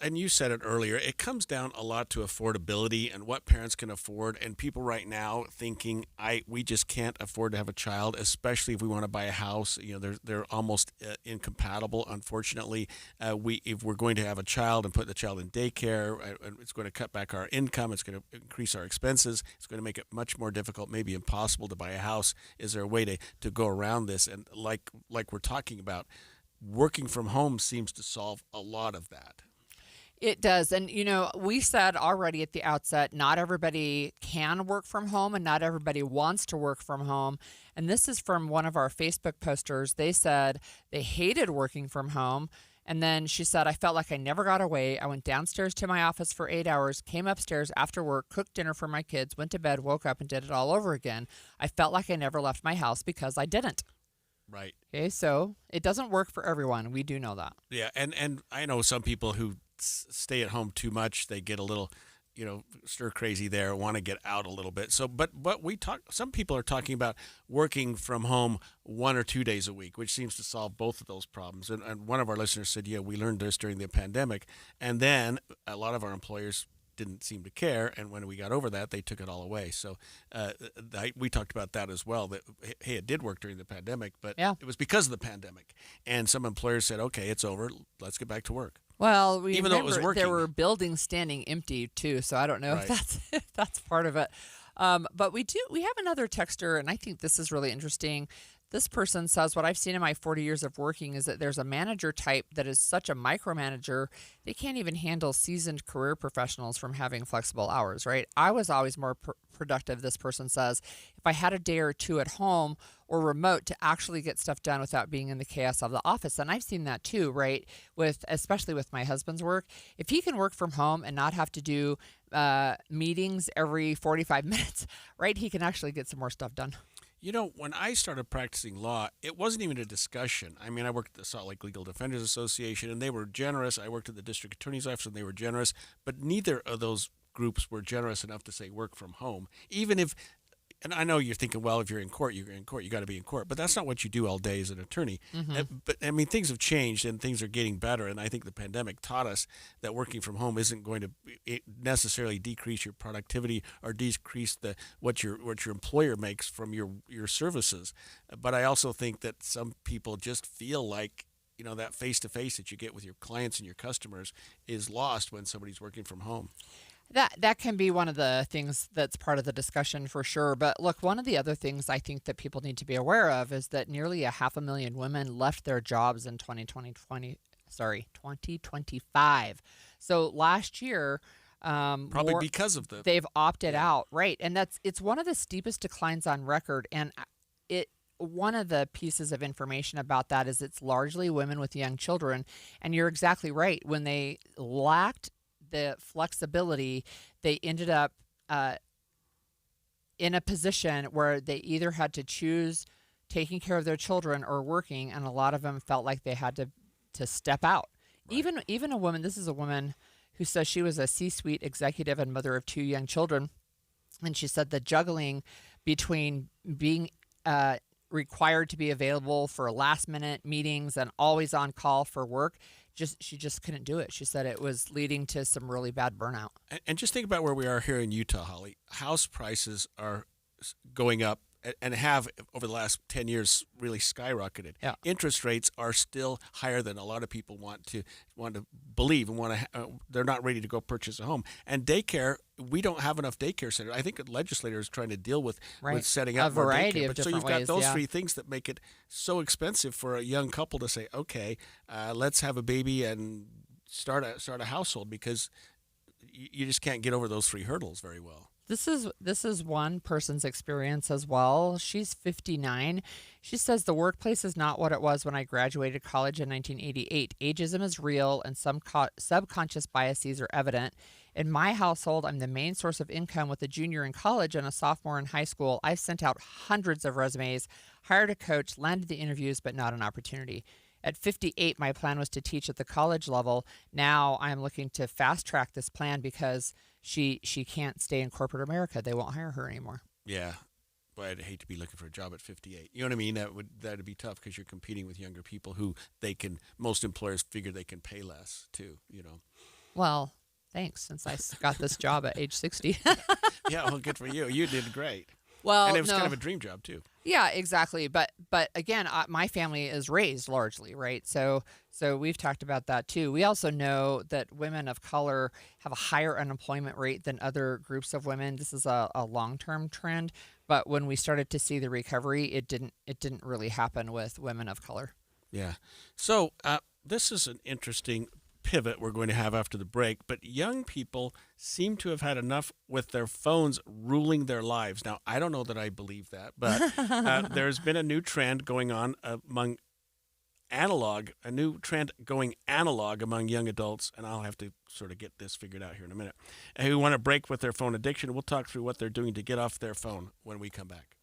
And you said it earlier, it comes down a lot to affordability and what parents can afford. And people right now thinking, we just can't afford to have a child, especially if we want to buy a house. They're almost incompatible. Unfortunately, if we're going to have a child and put the child in daycare, it's going to cut back our income. It's going to increase our expenses. It's going to make it much more difficult, maybe impossible to buy a house. Is there a way to go around this? And like we're talking about, working from home seems to solve a lot of that. It does. And, we said already at the outset, not everybody can work from home and not everybody wants to work from home. And this is from one of our Facebook posters. They said they hated working from home. And then she said, I felt like I never got away. I went downstairs to my office for 8 hours, came upstairs after work, cooked dinner for my kids, went to bed, woke up, and did it all over again. I felt like I never left my house because I didn't. Right. Okay, so it doesn't work for everyone. We do know that. Yeah, and I know some people who stay at home too much. They get a little, stir crazy there, want to get out a little bit. So, but some people are talking about working from home 1 or 2 days a week, which seems to solve both of those problems. And one of our listeners said, yeah, we learned this during the pandemic. And then a lot of our employers didn't seem to care, and when we got over that, they took it all away. So we talked about that as well, that, hey, it did work during the pandemic, but it was because of the pandemic. And some employers said, okay, it's over, let's get back to work. Well, even though it was working, there were buildings standing empty too, so I don't know if that's part of it. But we have another texter, and I think this is really interesting. This person says, what I've seen in my 40 years of working is that there's a manager type that is such a micromanager, they can't even handle seasoned career professionals from having flexible hours, right? I was always more productive, this person says, if I had a day or two at home or remote to actually get stuff done without being in the chaos of the office. And I've seen that too, right? Especially with my husband's work. If he can work from home and not have to do meetings every 45 minutes, right, he can actually get some more stuff done. When I started practicing law, it wasn't even a discussion. I mean, I worked at the Salt Lake Legal Defenders Association, and they were generous. I worked at the District Attorney's Office, and they were generous. But neither of those groups were generous enough to say work from home. Even if, and I know you're thinking, well, if you're in court, you got to be in court. But that's not what you do all day as an attorney. Mm-hmm. But, I mean, things have changed, and things are getting better. And I think the pandemic taught us that working from home isn't going to necessarily decrease your productivity or decrease what your employer makes from your services. But I also think that some people just feel like that face-to-face that you get with your clients and your customers is lost when somebody's working from home. That can be one of the things that's part of the discussion for sure. But look, one of the other things I think that people need to be aware of is that nearly 500,000 women left their jobs in 2025. So last year, probably because of they've opted out, right? And it's one of the steepest declines on record. And one of the pieces of information about that is it's largely women with young children. And you're exactly right. When they lacked the flexibility, they ended up in a position where they either had to choose taking care of their children or working, and a lot of them felt like they had to step out. Right. Even a woman, this is a woman who says she was a C-suite executive and mother of 2 young children, and she said the juggling between being required to be available for last-minute meetings and always on call for work, she just couldn't do it. She said it was leading to some really bad burnout. And just think about where we are here in Utah, Holly. House prices are going up and have over the last 10 years really skyrocketed. Yeah. Interest rates are still higher than a lot of people want to believe and they're not ready to go purchase a home. And daycare, we don't have enough daycare centers. I think the legislator is trying to deal with setting up a variety more daycare. of But so different you've got ways, those yeah. 3 things that make it so expensive for a young couple to say, okay, let's have a baby and start a household, because you just can't get over those 3 hurdles very well. This is one person's experience as well. She's 59. She says the workplace is not what it was when I graduated college in 1988. Ageism is real and some subconscious biases are evident. In my household, I'm the main source of income with a junior in college and a sophomore in high school. I've sent out hundreds of resumes, hired a coach, landed the interviews, but not an opportunity. At 58, my plan was to teach at the college level. Now I'm looking to fast track this plan because she can't stay in corporate America. They won't hire her anymore. Yeah. Boy, I'd hate to be looking for a job at 58. You know what I mean? That'd be tough because you're competing with younger people who most employers figure they can pay less too, Well, thanks, since I got this job at age 60. Yeah, well, good for you. You did great. Well, and it was kind of a dream job too. Yeah, exactly. But again, my family is raised largely, right? So we've talked about that too. We also know that women of color have a higher unemployment rate than other groups of women. This is a long-term trend. But when we started to see the recovery, it didn't really happen with women of color. Yeah. So this is an interesting pivot we're going to have after the break, but young people seem to have had enough with their phones ruling their lives. Now, I don't know that I believe that, but there's been a new trend going on among analog among young adults, and I'll have to sort of get this figured out here in a minute, who want to break with their phone addiction. We'll talk through what they're doing to get off their phone when we come back.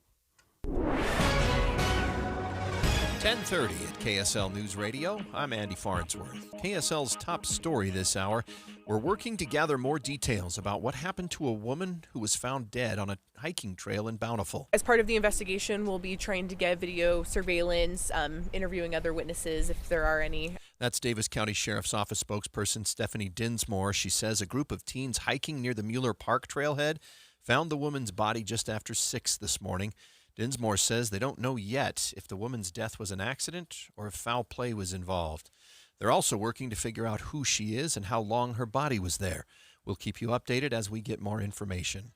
10:30 at KSL News Radio. I'm Andy Farnsworth. KSL's top story this hour. We're working to gather more details about what happened to a woman who was found dead on a hiking trail in Bountiful. As part of the investigation, we'll be trying to get video surveillance, interviewing other witnesses if there are any. That's Davis County Sheriff's Office spokesperson Stephanie Dinsmore. She says a group of teens hiking near the Mueller Park trailhead found the woman's body just after 6 this morning. Dinsmore says they don't know yet if the woman's death was an accident or if foul play was involved. They're also working to figure out who she is and how long her body was there. We'll keep you updated as we get more information.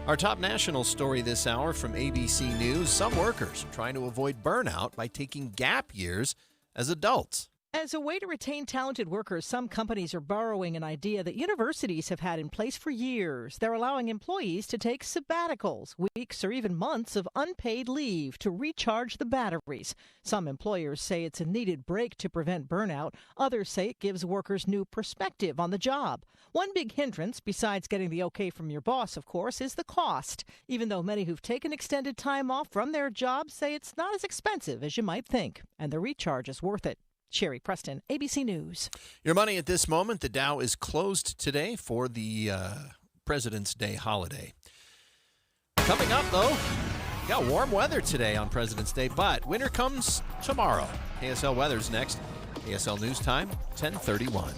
Our top national story this hour from ABC News. Some workers are trying to avoid burnout by taking gap years as adults. As a way to retain talented workers, some companies are borrowing an idea that universities have had in place for years. They're allowing employees to take sabbaticals, weeks or even months of unpaid leave to recharge the batteries. Some employers say it's a needed break to prevent burnout. Others say it gives workers new perspective on the job. One big hindrance, besides getting the okay from your boss, of course, is the cost. Even though many who've taken extended time off from their jobs say it's not as expensive as you might think, and the recharge is worth it. Sherry Preston, ABC News. Your money at this moment. The Dow is closed today for the President's Day holiday. Coming up, though, we got warm weather today on President's Day, but winter comes tomorrow. KSL weather's next. KSL News Time, 10:31.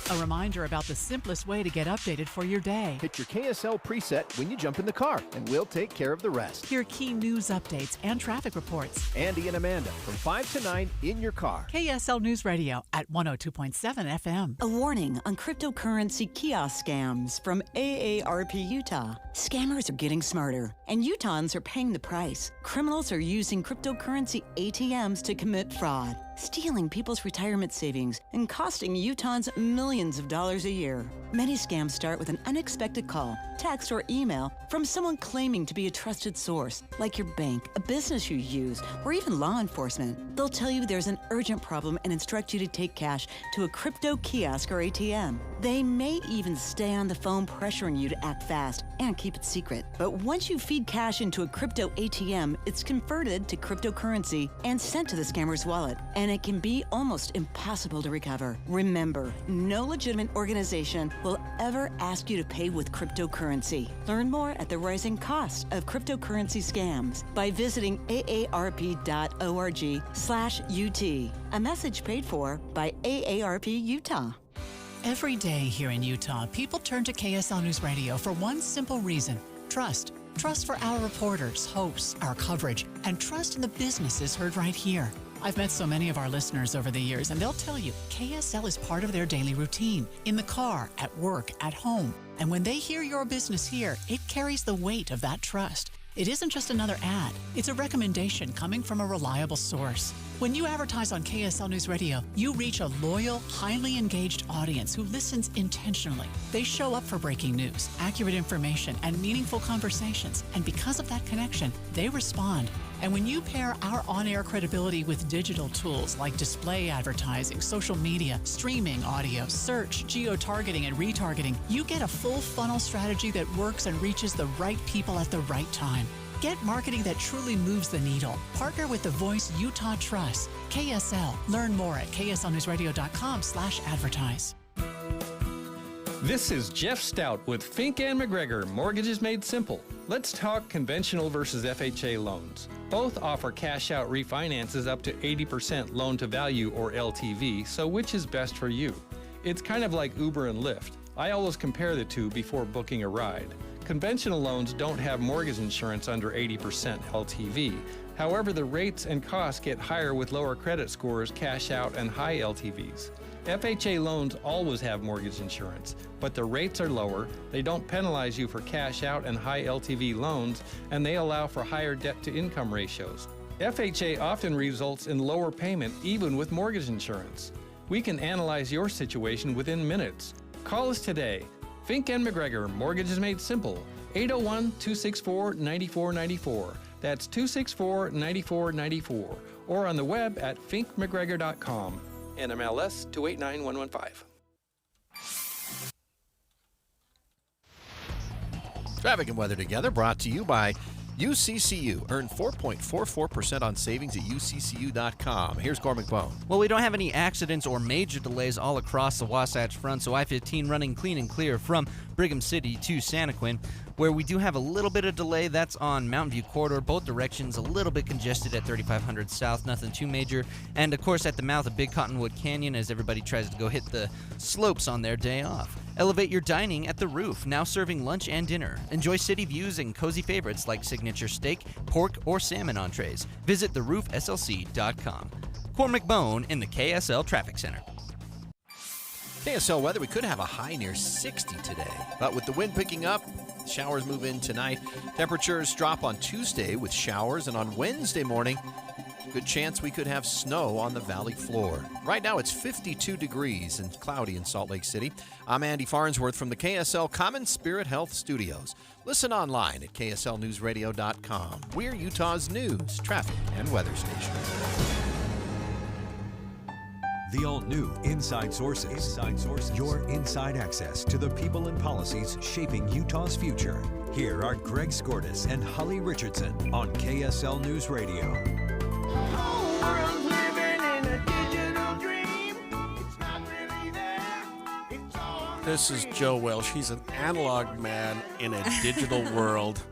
A reminder about the simplest way to get updated for your day. Hit your KSL preset when you jump in the car, and we'll take care of the rest. Hear key news updates and traffic reports. Andy and Amanda from 5 to 9 in your car. KSL News Radio at 102.7 FM. A warning on cryptocurrency kiosk scams from AARP Utah. Scammers are getting smarter, and Utahns are paying the price. Criminals are using cryptocurrency ATMs to commit fraud, stealing people's retirement savings and costing Utahns millions of dollars a year. Many scams start with an unexpected call, text, or email from someone claiming to be a trusted source, like your bank, a business you use, or even law enforcement. They'll tell you there's an urgent problem and instruct you to take cash to a crypto kiosk or ATM. They may even stay on the phone pressuring you to act fast and keep it secret. But once you feed cash into a crypto ATM, it's converted to cryptocurrency and sent to the scammer's wallet, and it can be almost impossible to recover. Remember, no legitimate organization will ever ask you to pay with cryptocurrency. Learn more at the rising cost of cryptocurrency scams by visiting aarp.org/UT. A message paid for by AARP Utah. Every day here in Utah, people turn to KSL News Radio for one simple reason: trust. Trust for our reporters, hosts, our coverage, and trust in the businesses heard right here. I've met so many of our listeners over the years, and they'll tell you KSL is part of their daily routine, in the car, at work, at home. And when they hear your business here, it carries the weight of that trust. It isn't just another ad. It's a recommendation coming from a reliable source. When you advertise on KSL News Radio, you reach a loyal, highly engaged audience who listens intentionally. They show up for breaking news, accurate information, and meaningful conversations. And because of that connection, they respond. And when you pair our on-air credibility with digital tools like display advertising, social media, streaming audio, search, geo-targeting, and retargeting, you get a full funnel strategy that works and reaches the right people at the right time. Get marketing that truly moves the needle. Partner with the voice Utah trusts. KSL. Learn more at kslnewsradio.com/advertise. This is Jeff Stout with Fink and McGregor, Mortgages Made Simple. Let's talk conventional versus FHA loans. Both offer cash-out refinances up to 80% loan-to-value or LTV, so which is best for you? It's kind of like Uber and Lyft. I always compare the two before booking a ride. Conventional loans don't have mortgage insurance under 80% LTV. However, the rates and costs get higher with lower credit scores, cash out, and high LTVs. FHA loans always have mortgage insurance, but the rates are lower, they don't penalize you for cash out and high LTV loans, and they allow for higher debt-to-income ratios. FHA often results in lower payment even with mortgage insurance. We can analyze your situation within minutes. Call us today. Fink and McGregor, Mortgages Made Simple, 801-264-9494. That's 264-9494. Or on the web at finkmcgregor.com. NMLS 289115. Traffic and weather together brought to you by UCCU. Earn 4.44% on savings at UCCU.com. Here's Cormac Bone. Well, we don't have any accidents or major delays all across the Wasatch Front, so I-15 running clean and clear from Brigham City to Santaquin. Where we do have a little bit of delay, that's on Mountain View Corridor, both directions, a little bit congested at 3500 South, nothing too major. And, of course, at the mouth of Big Cottonwood Canyon as everybody tries to go hit the slopes on their day off. Elevate your dining at The Roof, now serving lunch and dinner. Enjoy city views and cozy favorites like signature steak, pork, or salmon entrees. Visit theroofslc.com. Cormac Bone in the KSL Traffic Center. KSL weather, we could have a high near 60 today, but with the wind picking up, showers move in tonight. Temperatures drop on Tuesday with showers, and on Wednesday morning, good chance we could have snow on the valley floor. Right now, it's 52 degrees and cloudy in Salt Lake City. I'm Andy Farnsworth from the KSL Common Spirit Health Studios. Listen online at kslnewsradio.com. We're Utah's news, traffic, and weather station. The all-new Inside Sources. Your inside access to the people and policies shaping Utah's future. Here are Greg Skordas and Holly Richardson on KSL News Radio. This is Joe Welsh. He's an analog man in a digital world.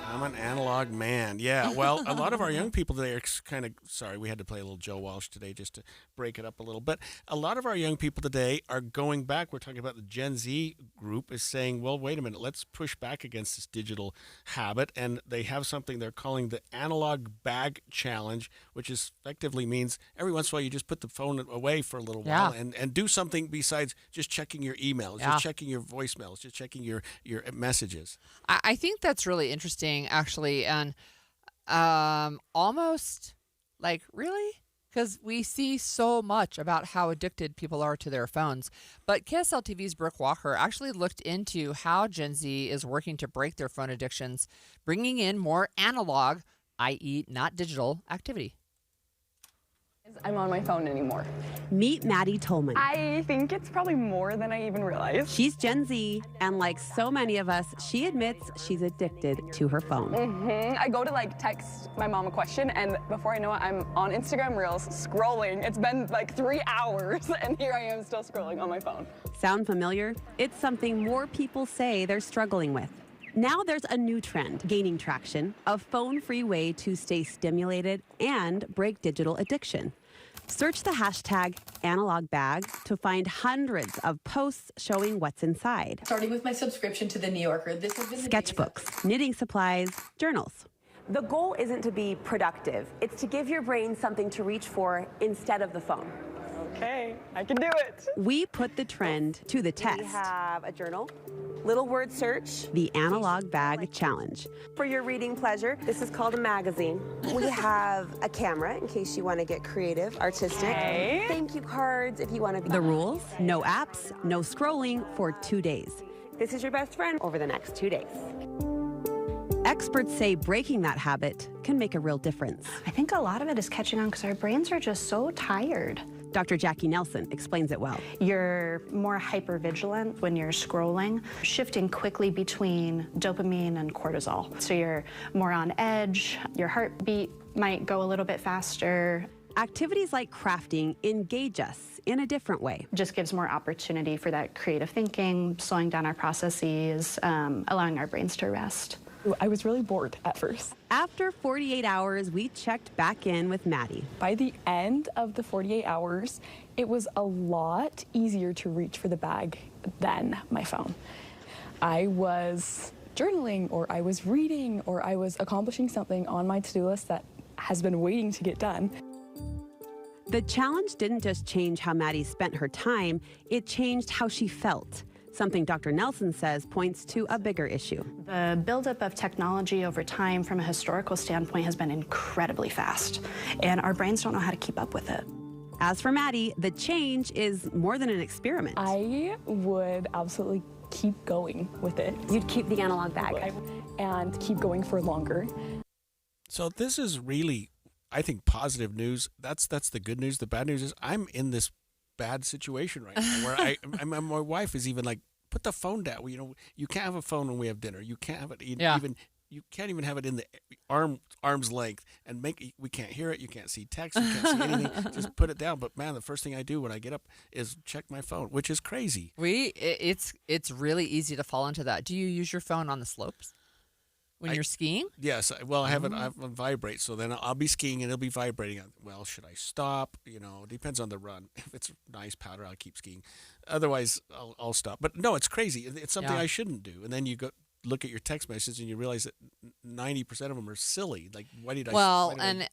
I'm an analog man. Yeah, well, a lot of our young people today are kind of, sorry, we had to play a little Joe Walsh today just to break it up a little. But a lot of our young people today are going back. We're talking about the Gen Z group is saying, well, wait a minute, let's push back against this digital habit. And they have something they're calling the Analog Bag Challenge, which effectively means every once in a while you just put the phone away for a little while and do something besides just checking your emails, just checking your voicemails, just checking your messages. I think that's really interesting, actually, and almost like, really? Because we see so much about how addicted people are to their phones. But KSL TV's Brooke Walker actually looked into how Gen Z is working to break their phone addictions, bringing in more analog, i.e. not digital, activity. I'm on my phone anymore. Meet Maddie Tolman. I think it's probably more than I even realized. She's Gen Z, and like so many of us, she admits she's addicted to her phone. I go to text my mom a question, and before I know it, I'm on Instagram Reels scrolling. It's been 3 hours, and here I am still scrolling on my phone. Sound familiar? It's something more people say they're struggling with. Now there's a new trend gaining traction, a phone-free way to stay stimulated and break digital addiction. Search the hashtag #AnalogBag to find hundreds of posts showing what's inside. Starting with my subscription to The New Yorker, this has been Sketchbooks, knitting supplies, journals. The goal isn't to be productive. It's to give your brain something to reach for instead of the phone. Okay, I can do it. We put the trend to the test. We have a journal, little word search. The Analog Bag Challenge. For your reading pleasure, this is called a magazine. We have a camera in case you want to get creative, artistic. Okay. Thank you cards if you want to be. The rules: no apps, no scrolling for 2 days. This is your best friend over the next 2 days. Experts say breaking that habit can make a real difference. I think a lot of it is catching on because our brains are just so tired. Dr. Jackie Nelson explains it well. You're more hypervigilant when you're scrolling, shifting quickly between dopamine and cortisol. So you're more on edge, your heartbeat might go a little bit faster. Activities like crafting engage us in a different way. Just gives more opportunity for that creative thinking, slowing down our processes, allowing our brains to rest. I was really bored at first. After 48 hours, we checked back in with Maddie. By the end of the 48 hours, it was a lot easier to reach for the bag than my phone. I was journaling, or I was reading, or I was accomplishing something on my to-do list that has been waiting to get done. The challenge didn't just change how Maddie spent her time, it changed how she felt. Something Dr. Nelson says points to a bigger issue. The buildup of technology over time from a historical standpoint has been incredibly fast, and our brains don't know how to keep up with it. As for Maddie, the change is more than an experiment. I would absolutely keep going with it. You'd keep the analog bag. And keep going for longer. So this is really, I think, positive news. That's the good news. The bad news is I'm in this bad situation right now where my wife is even like, put the phone down. You can't have a phone when we have dinner. You can't have it you can't even have it in the arm's length and we can't hear it. You can't see text. You can't see anything. Just put it down. But man, the first thing I do when I get up is check my phone, which is crazy. It's really easy to fall into that. Do you use your phone on the slopes when you're skiing? Yes. Well, I have it on vibrate, so then I'll be skiing and it'll be vibrating. Well, should I stop? It depends on the run. If it's nice powder, I'll keep skiing. Otherwise, I'll stop. But no, it's crazy. It's something I shouldn't do. And then you go look at your text messages and you realize that 90% of them are silly. Like, why did I? Well, and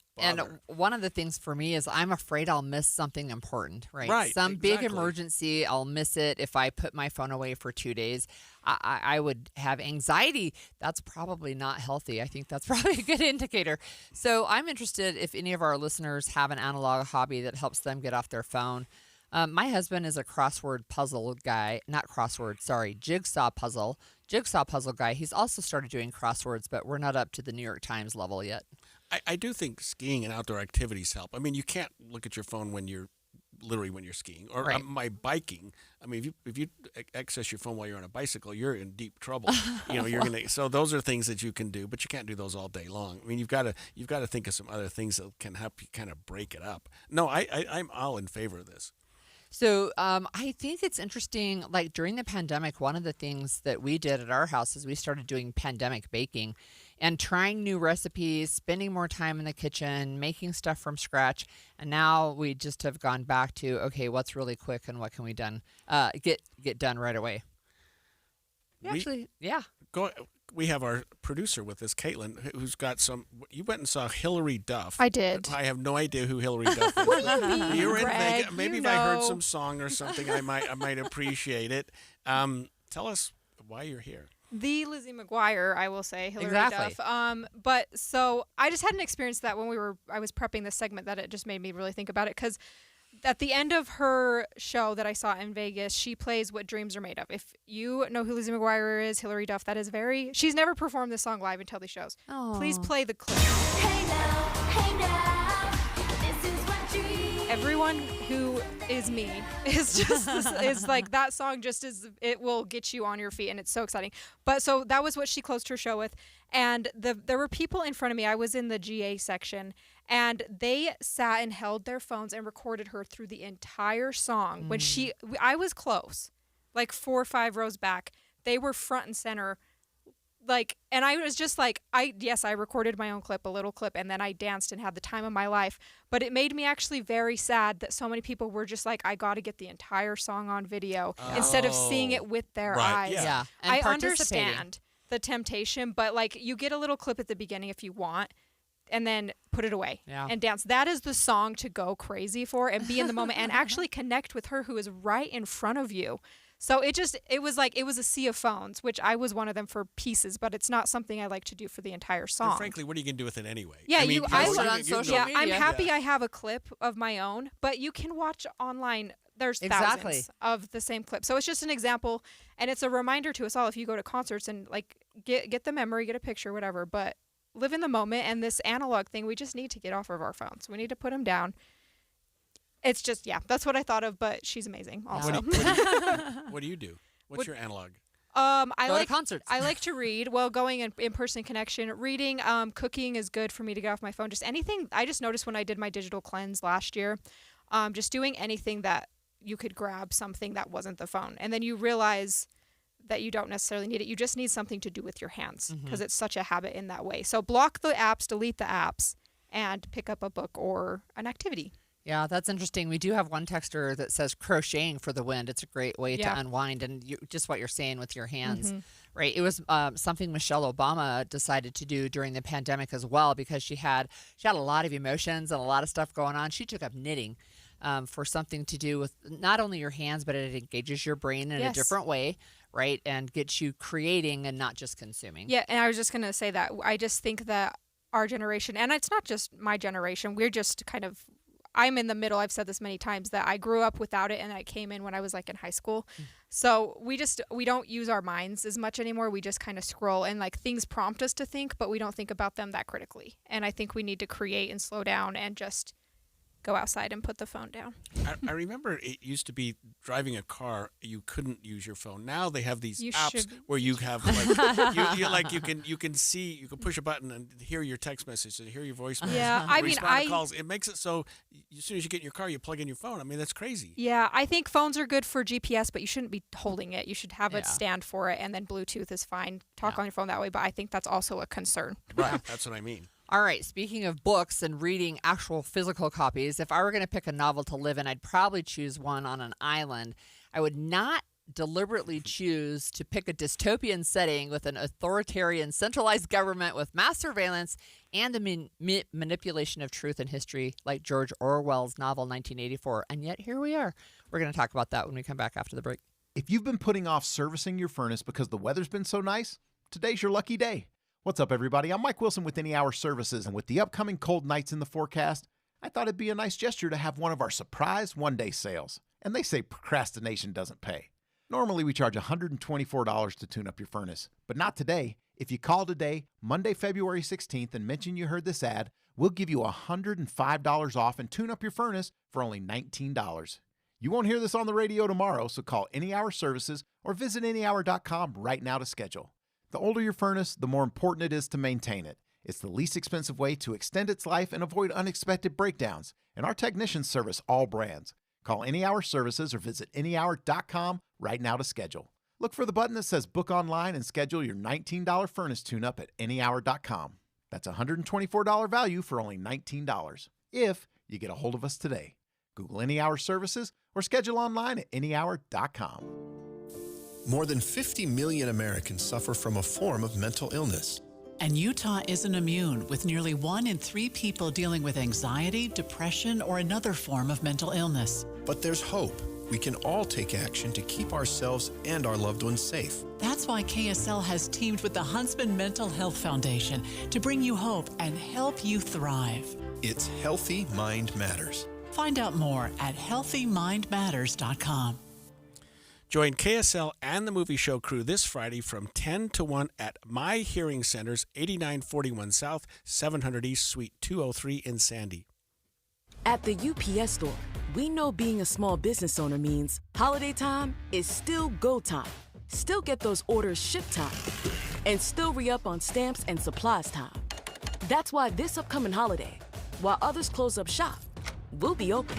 one of the things for me is I'm afraid I'll miss something important. Right. Right. Some big emergency, I'll miss it if I put my phone away for 2 days. I would have anxiety. That's probably not healthy. I think that's probably a good indicator. So I'm interested if any of our listeners have an analog hobby that helps them get off their phone. My husband is a jigsaw puzzle guy. He's also started doing crosswords, but we're not up to the New York Times level yet. I do think skiing and outdoor activities help. I mean, you can't look at your phone when you're skiing or my biking. I mean, if you access your phone while you're on a bicycle, you're in deep trouble. So those are things that you can do, but you can't do those all day long. I mean, you've got to think of some other things that can help you kind of break it up. No, I'm all in favor of this. So I think it's interesting, like during the pandemic, one of the things that we did at our house is we started doing pandemic baking. and trying new recipes, spending more time in the kitchen, making stuff from scratch. And now we just have gone back to, okay, what's really quick and what can we get done right away? We have our producer with us, Caitlin, who's got some. You went and saw Hillary Duff. I did. I have no idea who Hillary Duff is. What do you mean, You were in Greg? Vegas. Maybe You if I heard know. some song or something, I might appreciate it. Tell us why you're here. The Lizzie McGuire, I will say, Hillary Exactly. Duff. But so I just had an experience that when I was prepping this segment that it just made me really think about it, because at the end of her show that I saw in Vegas, she plays What Dreams Are Made Of. If you know who Lizzie McGuire is, Hillary Duff, that is she's never performed this song live until these shows. Please play the clip. Everyone who is me is just is like that song it will get you on your feet, and it's so exciting. But so that was what she closed her show with, and there were people in front of me. I was in the GA section, and they sat and held their phones and recorded her through the entire song. When I was close, like 4 or 5 rows back, they were front and center. And I was just like, I recorded my own clip, a little clip, and then I danced and had the time of my life. But it made me actually very sad that so many people were just like, I got to get the entire song on video instead of seeing it with their eyes. Yeah. And I participating. understand the temptation, but you get a little clip at the beginning if you want, and then put it away and dance. That is the song to go crazy for and be in the moment and actually connect with her who is right in front of you. So it was a sea of phones, which I was one of them for pieces, but it's not something I like to do for the entire song. And frankly, what are you going to do with it anyway? Yeah, I mean, on social media. I'm happy I have a clip of my own, but you can watch online. There's thousands of the same clip. So it's just an example, and it's a reminder to us all if you go to concerts and get the memory, get a picture, whatever, but live in the moment. And this analog thing, we just need to get off of our phones. We need to put them down. It's just, that's what I thought of, but she's amazing also. What do you do? What's your analog? I Go like to concerts. I like to read. Well, going in-person connection, reading, cooking is good for me to get off my phone. Just anything. I just noticed when I did my digital cleanse last year, just doing anything that you could grab something that wasn't the phone. And then you realize that you don't necessarily need it. You just need something to do with your hands because it's such a habit in that way. So block the apps, delete the apps, and pick up a book or an activity. Yeah, that's interesting. We do have one texter that says crocheting for the wind. It's a great way to unwind, and just what you're saying with your hands, right? It was something Michelle Obama decided to do during the pandemic as well, because she had a lot of emotions and a lot of stuff going on. She took up knitting for something to do with not only your hands, but it engages your brain in a different way, right? And gets you creating and not just consuming. Yeah, and I was just going to say that. I just think that our generation, and it's not just my generation, we're just kind of, I'm in the middle. I've said this many times that I grew up without it, and I came in when I was in high school. So we don't use our minds as much anymore. We just kind of scroll, and things prompt us to think, but we don't think about them that critically. And I think we need to create and slow down and just go outside and put the phone down. I remember it used to be driving a car, you couldn't use your phone. Now they have these apps where you have you can see, you can push a button and hear your text message and hear your voicemail. Yeah, respond to calls. It makes it so as soon as you get in your car, you plug in your phone. I mean, that's crazy. Yeah, I think phones are good for GPS, but you shouldn't be holding it. You should have a stand for it, and then Bluetooth is fine. Talk on your phone that way, but I think that's also a concern. Right, that's what I mean. All right, speaking of books and reading actual physical copies, if I were going to pick a novel to live in, I'd probably choose one on an island. I would not deliberately choose to pick a dystopian setting with an authoritarian centralized government with mass surveillance and the manipulation of truth and history like George Orwell's novel 1984. And yet here we are. We're going to talk about that when we come back after the break. If you've been putting off servicing your furnace because the weather's been so nice, today's your lucky day. What's up, everybody? I'm Mike Wilson with Any Hour Services, and with the upcoming cold nights in the forecast, I thought it'd be a nice gesture to have one of our surprise one-day sales. And they say procrastination doesn't pay. Normally, we charge $124 to tune up your furnace, but not today. If you call today, Monday, February 16th, and mention you heard this ad, we'll give you $105 off and tune up your furnace for only $19. You won't hear this on the radio tomorrow, so call Any Hour Services or visit anyhour.com right now to schedule. The older your furnace, the more important it is to maintain it. It's the least expensive way to extend its life and avoid unexpected breakdowns, and our technicians service all brands. Call Any Hour Services or visit anyhour.com right now to schedule. Look for the button that says Book Online and schedule your $19 furnace tune-up at anyhour.com. That's a $124 value for only $19 if you get a hold of us today. Google Any Hour Services or schedule online at anyhour.com. More than 50 million Americans suffer from a form of mental illness. And Utah isn't immune, with nearly 1 in 3 people dealing with anxiety, depression, or another form of mental illness. But there's hope. We can all take action to keep ourselves and our loved ones safe. That's why KSL has teamed with the Huntsman Mental Health Foundation to bring you hope and help you thrive. It's Healthy Mind Matters. Find out more at healthymindmatters.com. Join KSL and the movie show crew this Friday from 10 to 1 at My Hearing Centers, 8941 South, 700 East, Suite 203 in Sandy. At the UPS Store, we know being a small business owner means holiday time is still go time. Still get those orders shipped time. And still re-up on stamps and supplies time. That's why this upcoming holiday, while others close up shop, we'll be open.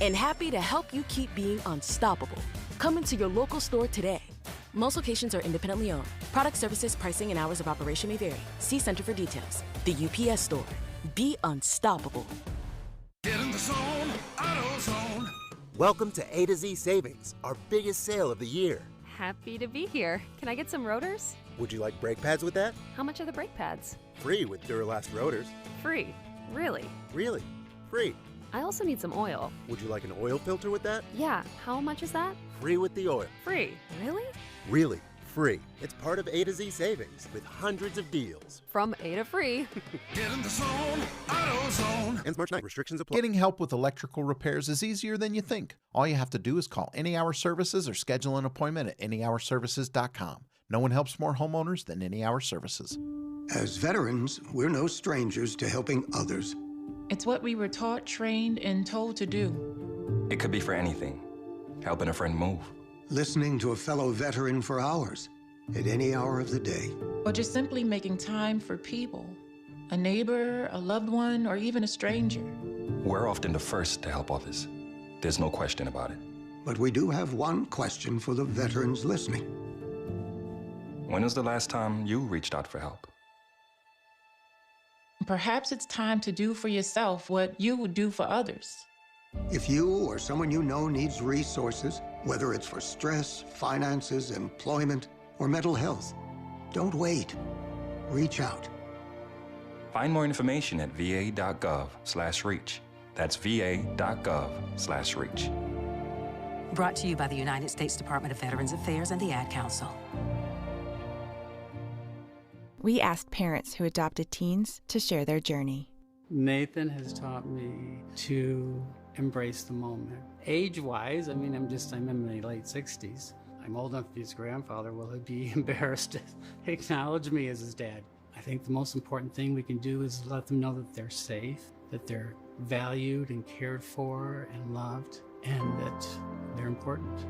And happy to help you keep being unstoppable. Come into your local store today. Most locations are independently owned. Product, services, pricing, and hours of operation may vary. See Center for details. The UPS Store. Be unstoppable. Get in the zone, AutoZone. Welcome to A to Z Savings, our biggest sale of the year. Happy to be here. Can I get some rotors? Would you like brake pads with that? How much are the brake pads? Free with Duralast rotors. Free. Really? Really? Free. I also need some oil. Would you like an oil filter with that? Yeah. How much is that? Free with the oil. Free. Really? Really? Free. It's part of A to Z Savings with hundreds of deals. From A to free. Get in the zone, AutoZone. Ends March 9. Restrictions apply. Getting help with electrical repairs is easier than you think. All you have to do is call Any Hour Services or schedule an appointment at anyhourservices.com. No one helps more homeowners than Any Hour Services. As veterans, we're no strangers to helping others. It's what we were taught, trained, and told to do. It could be for anything. Helping a friend move. Listening to a fellow veteran for hours, at any hour of the day. Or just simply making time for people. A neighbor, a loved one, or even a stranger. We're often the first to help others. There's no question about it. But we do have one question for the veterans listening. When was the last time you reached out for help? Perhaps it's time to do for yourself what you would do for others. If you or someone you know needs resources, whether it's for stress, finances, employment, or mental health, don't wait. Reach out. Find more information at va.gov/reach. That's va.gov/reach. Brought to you by the United States Department of Veterans Affairs and the Ad Council. We asked parents who adopted teens to share their journey. Nathan has taught me to embrace the moment. Age-wise, I'm in my late 60s. I'm old enough to be his grandfather. Will he be embarrassed to acknowledge me as his dad? I think the most important thing we can do is let them know that they're safe, that they're valued and cared for and loved, and that they're important.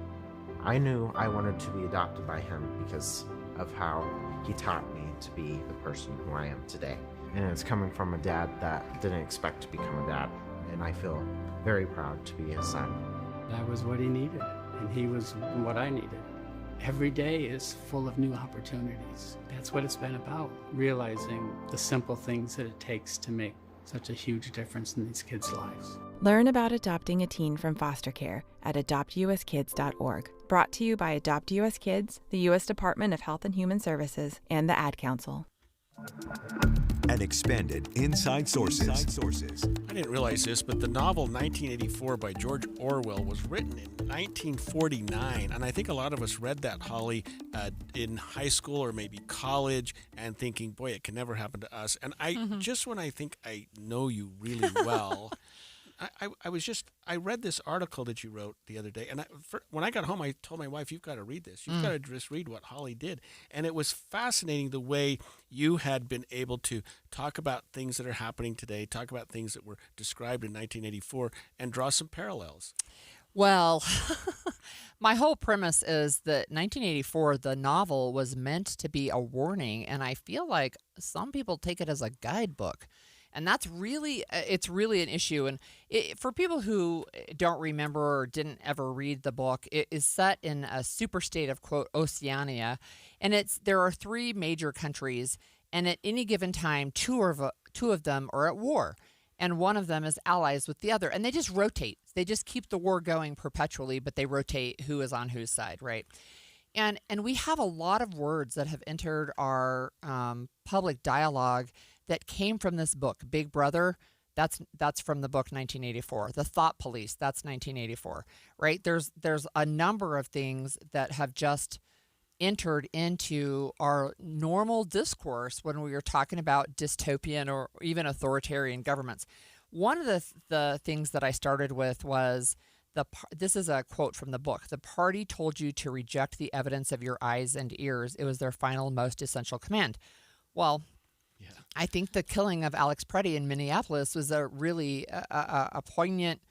I knew I wanted to be adopted by him because of how he taught me to be the person who I am today. And it's coming from a dad that didn't expect to become a dad, and I feel very proud to be his son. That was what he needed, and he was what I needed. Every day is full of new opportunities. That's what it's been about, realizing the simple things that it takes to make such a huge difference in these kids' lives. Learn about adopting a teen from foster care at adoptuskids.org. Brought to you by Adopt US Kids, the U.S. Department of Health and Human Services, and the Ad Council. And expanded Inside Sources. I didn't realize this, but the novel 1984 by George Orwell was written in 1949. And I think a lot of us read that, Holly, in high school or maybe college and thinking, boy, it can never happen to us. And just when I think I know you really well, I read this article that you wrote the other day, and when I got home, I told my wife, "You've got to read this. You've got to just read what Holly did." And it was fascinating the way you had been able to talk about things that are happening today, talk about things that were described in 1984, and draw some parallels. Well, my whole premise is that 1984, the novel, was meant to be a warning, and I feel like some people take it as a guidebook. And that's really, it's really an issue. And for people who don't remember or didn't ever read the book, it is set in a superstate of, quote, Oceania. And there are 3 major countries, and at any given time, two of them are at war. And one of them is allies with the other. And they just rotate. They just keep the war going perpetually, but they rotate who is on whose side, right? And we have a lot of words that have entered our public dialogue that came from this book. Big Brother, that's from the book 1984. The Thought Police, that's 1984, right? There's a number of things that have just entered into our normal discourse when we were talking about dystopian or even authoritarian governments. One of the things that I started with was this is a quote from the book. The party told you to reject the evidence of your eyes and ears. It was their final, most essential command. Well, yeah. I think the killing of Alex Preddy in Minneapolis was a really a poignant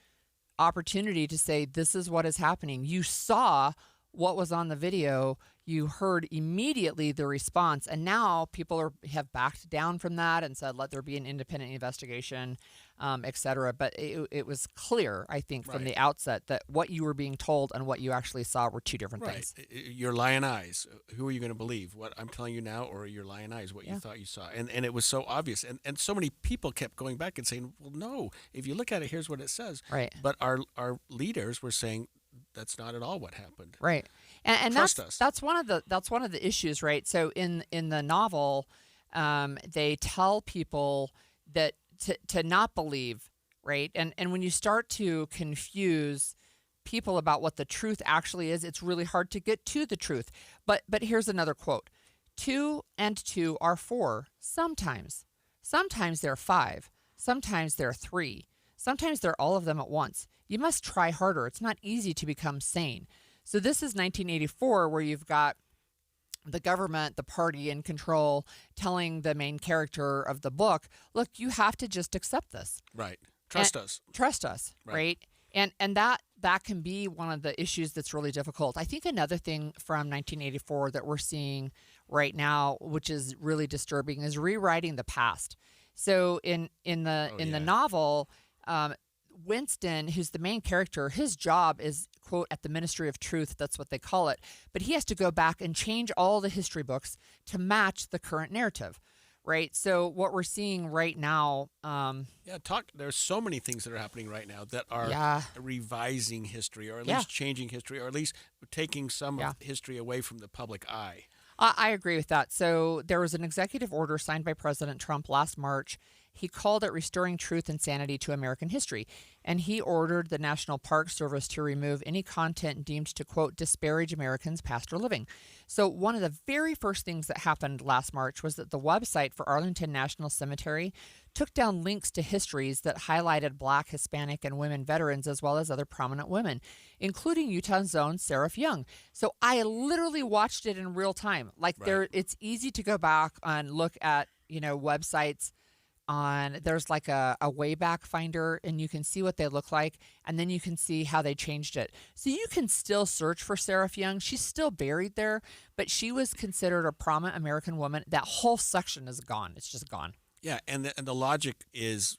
opportunity to say, this is what is happening. You saw what was on the video. You heard immediately the response, and now people have backed down from that and said, let there be an independent investigation, et cetera. But it was clear, I think, from the outset that what you were being told and what you actually saw were two different things. Your lying eyes. Who are you going to believe? What I'm telling you now, or your lying eyes, what you thought you saw? And it was so obvious. And so many people kept going back and saying, well, no, if you look at it, here's what it says. Right. But our leaders were saying, that's not at all what happened. Right. And Trust that's one of the issues, right? So in the novel, they tell people that to not believe, right? And when you start to confuse people about what the truth actually is, it's really hard to get to the truth. But here's another quote. 2 and 2 are 4, sometimes. Sometimes they're 5. Sometimes they're 3. Sometimes they're all of them at once. You must try harder. It's not easy to become sane. So this is 1984, where you've got the government, the party in control, telling the main character of the book, look, you have to just accept this. Right. Trust us. Trust us, right? And that can be one of the issues that's really difficult. I think another thing from 1984 that we're seeing right now, which is really disturbing, is rewriting the past. So in the novel, Winston, who's the main character, his job is, quote, at the Ministry of Truth. That's what they call it. But he has to go back and change all the history books to match the current narrative, right? So what we're seeing right now... there's so many things that are happening right now that are revising history, or at least changing history, or at least taking some of history away from the public eye. I agree with that. So there was an executive order signed by President Trump last March. He called it Restoring Truth and Sanity to American History, and he ordered the National Park Service to remove any content deemed to, quote, disparage Americans past or living. So one of the very first things that happened last March was that the website for Arlington National Cemetery took down links to histories that highlighted Black, Hispanic, and women veterans, as well as other prominent women, including Utah's own Seraph Young. So I literally watched it in real time. It's easy to go back and look at, websites there's like a Wayback Finder, and you can see what they look like, and then you can see how they changed it. So you can still search for Seraph Young. She's still buried there, but she was considered a prominent American woman. That whole section is gone. It's just gone. Yeah, and the logic is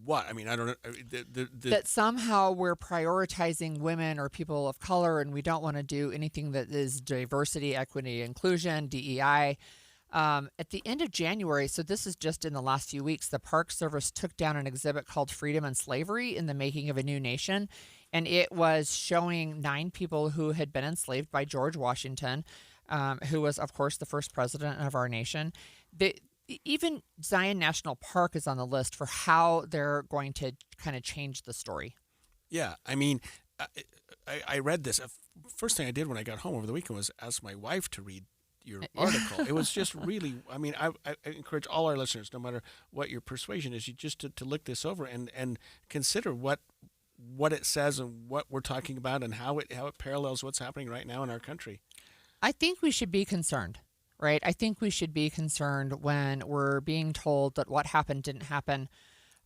what? I mean, I don't know. That somehow we're prioritizing women or people of color, and we don't want to do anything that is diversity, equity, inclusion, DEI. At the end of January, so this is just in the last few weeks, the Park Service took down an exhibit called Freedom and Slavery in the Making of a New Nation. And it was showing 9 people who had been enslaved by George Washington, who was, of course, the first president of our nation. Even Zion National Park is on the list for how they're going to kind of change the story. Yeah, I mean, I read this. First thing I did when I got home over the weekend was ask my wife to read your article. It was just really, I mean, I encourage all our listeners, no matter what your persuasion is, you just to look this over and consider what it says and what we're talking about and how it parallels what's happening right now in our country. I think we should be concerned, right? I think we should be concerned when we're being told that what happened didn't happen.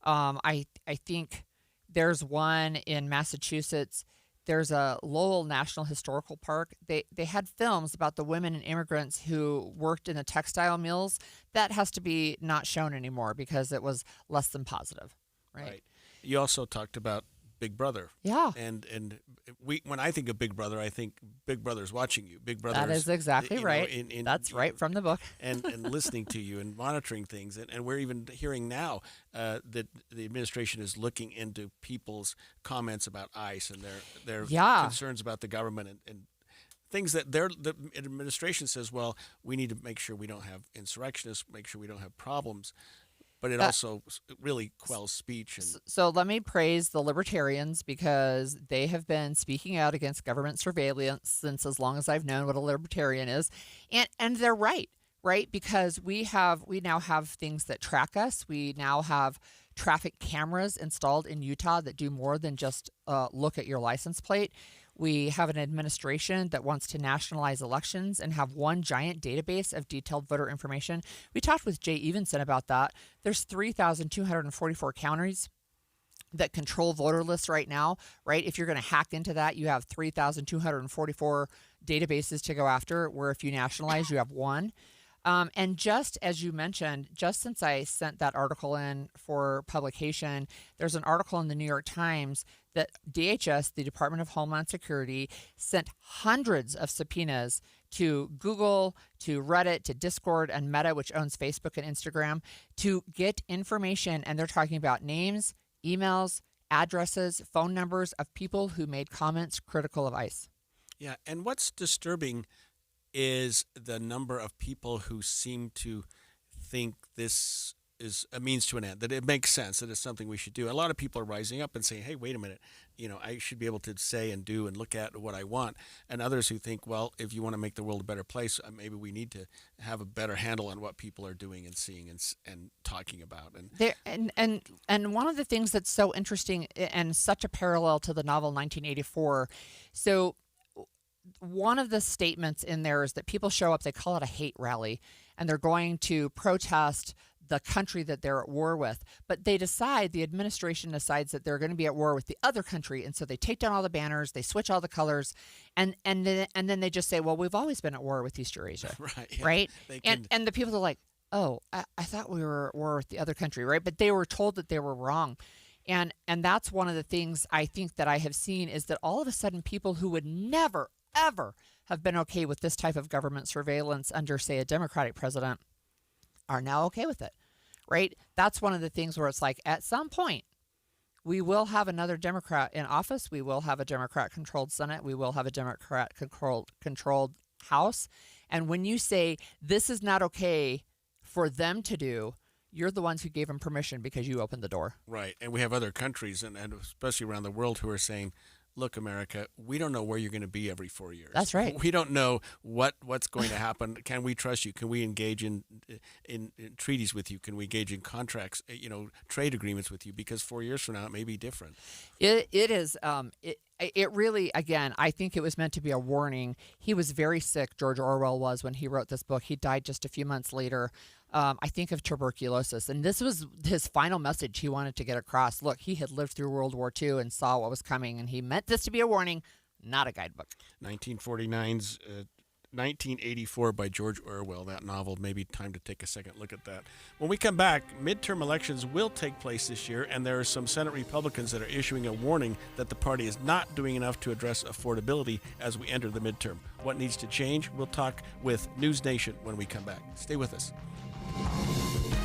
I think there's one in Massachusetts there's a Lowell National Historical Park. They had films about the women and immigrants who worked in the textile mills. That has to be not shown anymore because it was less than positive, right? You also talked about Big Brother. Yeah. And when I think of Big Brother, I think Big Brother's watching you. Big Brother. That is exactly right. That's right from the book. and listening to you and monitoring things. And we're even hearing now that the administration is looking into people's comments about ICE and their concerns about the government and things that the administration says, well, we need to make sure we don't have insurrectionists, make sure we don't have problems. But it also really quells speech. So let me praise the libertarians because they have been speaking out against government surveillance since as long as I've known what a libertarian is. And they're right? Because we now have things that track us. We now have traffic cameras installed in Utah that do more than just look at your license plate. We have an administration that wants to nationalize elections and have one giant database of detailed voter information. We talked with Jay Evenson about that. There's 3,244 counties that control voter lists right now, right? If you're going to hack into that, you have 3,244 databases to go after, where if you nationalize, you have one. And just as you mentioned, just since I sent that article in for publication, there's an article in the New York Times that DHS, the Department of Homeland Security, sent hundreds of subpoenas to Google, to Reddit, to Discord, and Meta, which owns Facebook and Instagram, to get information. And they're talking about names, emails, addresses, phone numbers of people who made comments critical of ICE. Yeah, and what's disturbing is the number of people who seem to think this is a means to an end, that it makes sense, that it's something we should do. A lot of people are rising up and saying, hey, wait a minute, I should be able to say and do and look at what I want. And others who think, well, if you want to make the world a better place, maybe we need to have a better handle on what people are doing and seeing and talking about. And one of the things that's so interesting and such a parallel to the novel 1984, so one of the statements in there is that people show up, they call it a hate rally, and they're going to protest the country that they're at war with. But the administration decides that they're going to be at war with the other country, and so they take down all the banners, they switch all the colors, and then they just say, well, we've always been at war with East Eurasia. Right? And the people are like, oh, I thought we were at war with the other country, right? But they were told that they were wrong. And that's one of the things I think that I have seen is that all of a sudden people who would never, ever have been okay with this type of government surveillance under, say, a Democratic president are now okay with it, right? That's one of the things where it's like, at some point, we will have another Democrat in office. We will have a Democrat-controlled Senate. We will have a Democrat-controlled House. And when you say this is not okay for them to do, you're the ones who gave them permission because you opened the door. Right. And we have other countries, and especially around the world, who are saying, look, America, we don't know where you're going to be every 4 years. That's right. We don't know what's going to happen. Can we trust you? Can we engage in treaties with you? Can we engage in contracts, trade agreements with you? Because 4 years from now, it may be different. It is. It really, again, I think it was meant to be a warning. He was very sick, George Orwell was, when he wrote this book. He died just a few months later, I think, of tuberculosis. And this was his final message he wanted to get across. Look, he had lived through World War II and saw what was coming, and he meant this to be a warning, not a guidebook. 1949's 1984 by George Orwell, that novel. Maybe time to take a second look at that. When we come back, midterm elections will take place this year, and there are some Senate Republicans that are issuing a warning that the party is not doing enough to address affordability as we enter the midterm. What needs to change? We'll talk with News Nation when we come back. Stay with us.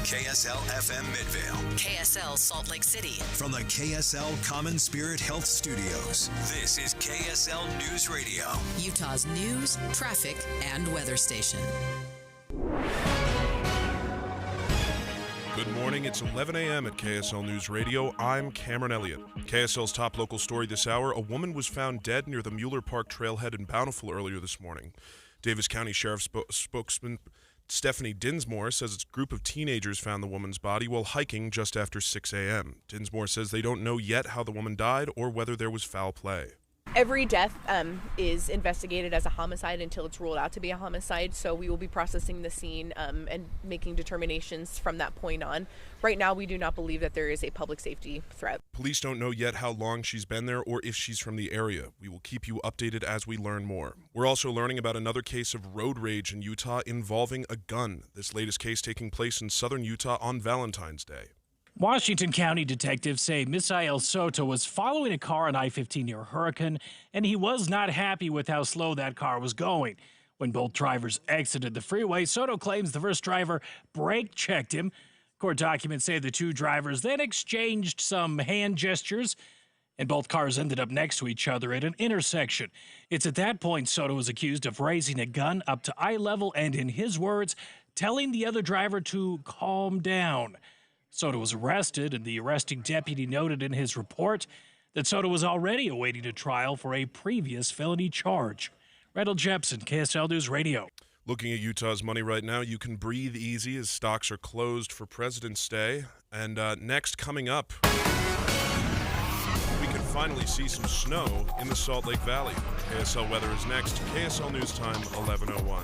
KSL FM Midvale. KSL Salt Lake City. From the KSL Common Spirit Health Studios, this is KSL News Radio, Utah's news, traffic, and weather station. Good morning. It's 11 a.m. at KSL News Radio. I'm Cameron Elliott. KSL's top local story this hour, a woman was found dead near the Mueller Park trailhead in Bountiful earlier this morning. Davis County Sheriff's spokesman Stephanie Dinsmore says a group of teenagers found the woman's body while hiking just after 6 a.m. Dinsmore says they don't know yet how the woman died or whether there was foul play. Every death is investigated as a homicide until it's ruled out to be a homicide. So we will be processing the scene and making determinations from that point on. Right now, we do not believe that there is a public safety threat. Police don't know yet how long she's been there or if she's from the area. We will keep you updated as we learn more. We're also learning about another case of road rage in Utah involving a gun. This latest case taking place in southern Utah on Valentine's Day. Washington County detectives say Misael Soto was following a car on I-15 near Hurricane, and he was not happy with how slow that car was going. When both drivers exited the freeway, Soto claims the first driver brake-checked him. Court documents say the two drivers then exchanged some hand gestures, and both cars ended up next to each other at an intersection. It's at that point Soto was accused of raising a gun up to eye level and, in his words, telling the other driver to calm down. Soto was arrested, and the arresting deputy noted in his report that Soto was already awaiting a trial for a previous felony charge. Randall Jepson, KSL News Radio. Looking at Utah's money right now, you can breathe easy as stocks are closed for President's Day. And next, coming up, we can finally see some snow in the Salt Lake Valley. KSL weather is next. KSL News Time, 11:01.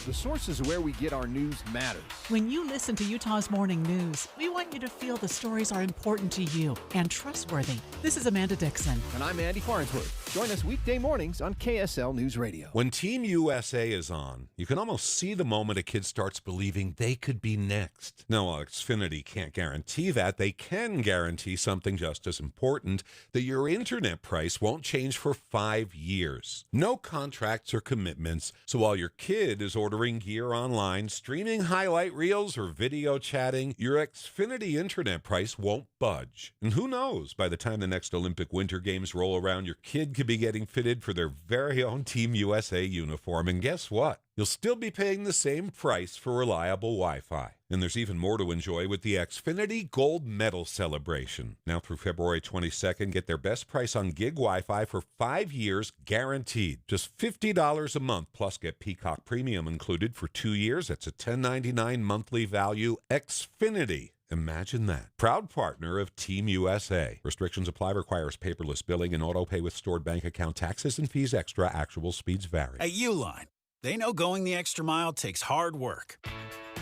The sources where we get our news matters. When you listen to Utah's Morning News, we want you to feel the stories are important to you and trustworthy. This is Amanda Dixon. And I'm Andy Farnsworth. Join us weekday mornings on KSL News Radio. When Team USA is on, you can almost see the moment a kid starts believing they could be next. Now, while Xfinity can't guarantee that, they can guarantee something just as important, that your internet price won't change for 5 years. No contracts or commitments, so while your kid is ordering gear online, streaming highlight reels, or video chatting, your Xfinity internet price won't budge. And who knows, by the time the next Olympic Winter Games roll around, your kid could be getting fitted for their very own Team USA uniform. And guess what? You'll still be paying the same price for reliable Wi-Fi. And there's even more to enjoy with the Xfinity Gold Medal Celebration. Now through February 22nd, get their best price on gig Wi-Fi for 5 years guaranteed. Just $50 a month, plus get Peacock Premium included for 2 years. That's a $10.99 monthly value. Xfinity. Imagine that. Proud partner of Team USA. Restrictions apply. Requires paperless billing and auto pay with stored bank account. Taxes and fees extra. Actual speeds vary. At Uline, they know going the extra mile takes hard work.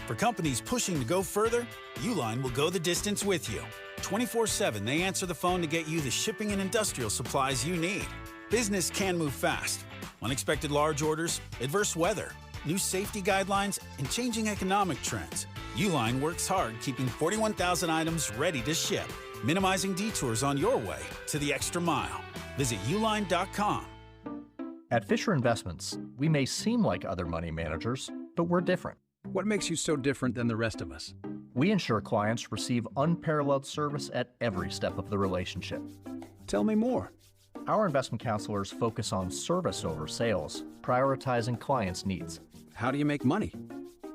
For companies pushing to go further, Uline will go the distance with you. 24/7, they answer the phone to get you the shipping and industrial supplies you need. Business can move fast. Unexpected large orders, adverse weather, new safety guidelines, and changing economic trends. Uline works hard keeping 41,000 items ready to ship, minimizing detours on your way to the extra mile. Visit uline.com. At Fisher Investments, we may seem like other money managers, but we're different. What makes you so different than the rest of us? We ensure clients receive unparalleled service at every step of the relationship. Tell me more. Our investment counselors focus on service over sales, prioritizing clients' needs. How do you make money?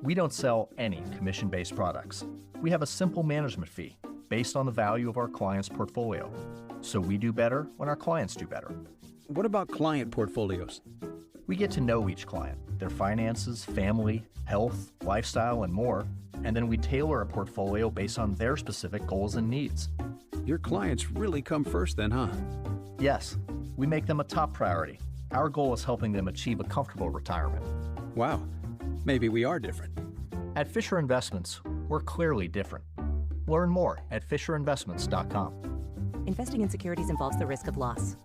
We don't sell any commission-based products. We have a simple management fee based on the value of our client's portfolio. So we do better when our clients do better. What about client portfolios? We get to know each client, their finances, family, health, lifestyle, and more, and then we tailor a portfolio based on their specific goals and needs. Your clients really come first then, huh? Yes, we make them a top priority. Our goal is helping them achieve a comfortable retirement. Wow, maybe we are different. At Fisher Investments, we're clearly different. Learn more at FisherInvestments.com. Investing in securities involves the risk of loss.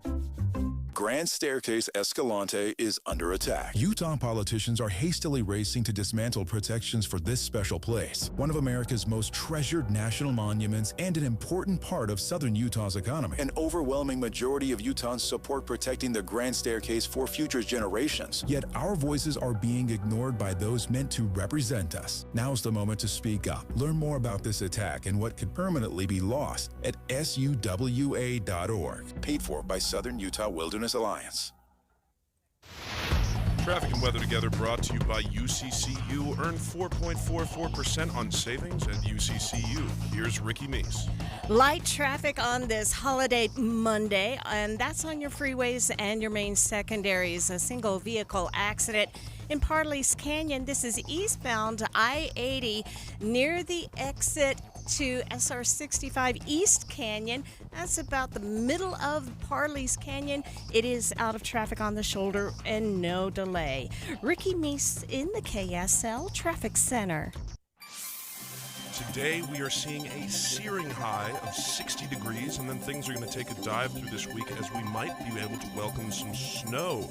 Grand Staircase Escalante is under attack. Utah politicians are hastily racing to dismantle protections for this special place, one of America's most treasured national monuments and an important part of southern Utah's economy. An overwhelming majority of Utahns support protecting the Grand Staircase for future generations. Yet our voices are being ignored by those meant to represent us. Now's the moment to speak up. Learn more about this attack and what could permanently be lost at suwa.org. Paid for by Southern Utah Wilderness Alliance. Traffic and weather together brought to you by UCCU. Earn 4.44% on savings at UCCU. Here's Ricky Meese. Light traffic on this holiday Monday, and that's on your freeways and your main secondaries. A single vehicle accident in Parley's Canyon. This is eastbound I-80 near the exit to SR 65 East Canyon. That's about the middle of Parley's Canyon. It is out of traffic on the shoulder and no delay. Ricky Meese in the KSL Traffic Center. Today we are seeing a searing high of 60 degrees, and then things are going to take a dive through this week as we might be able to welcome some snow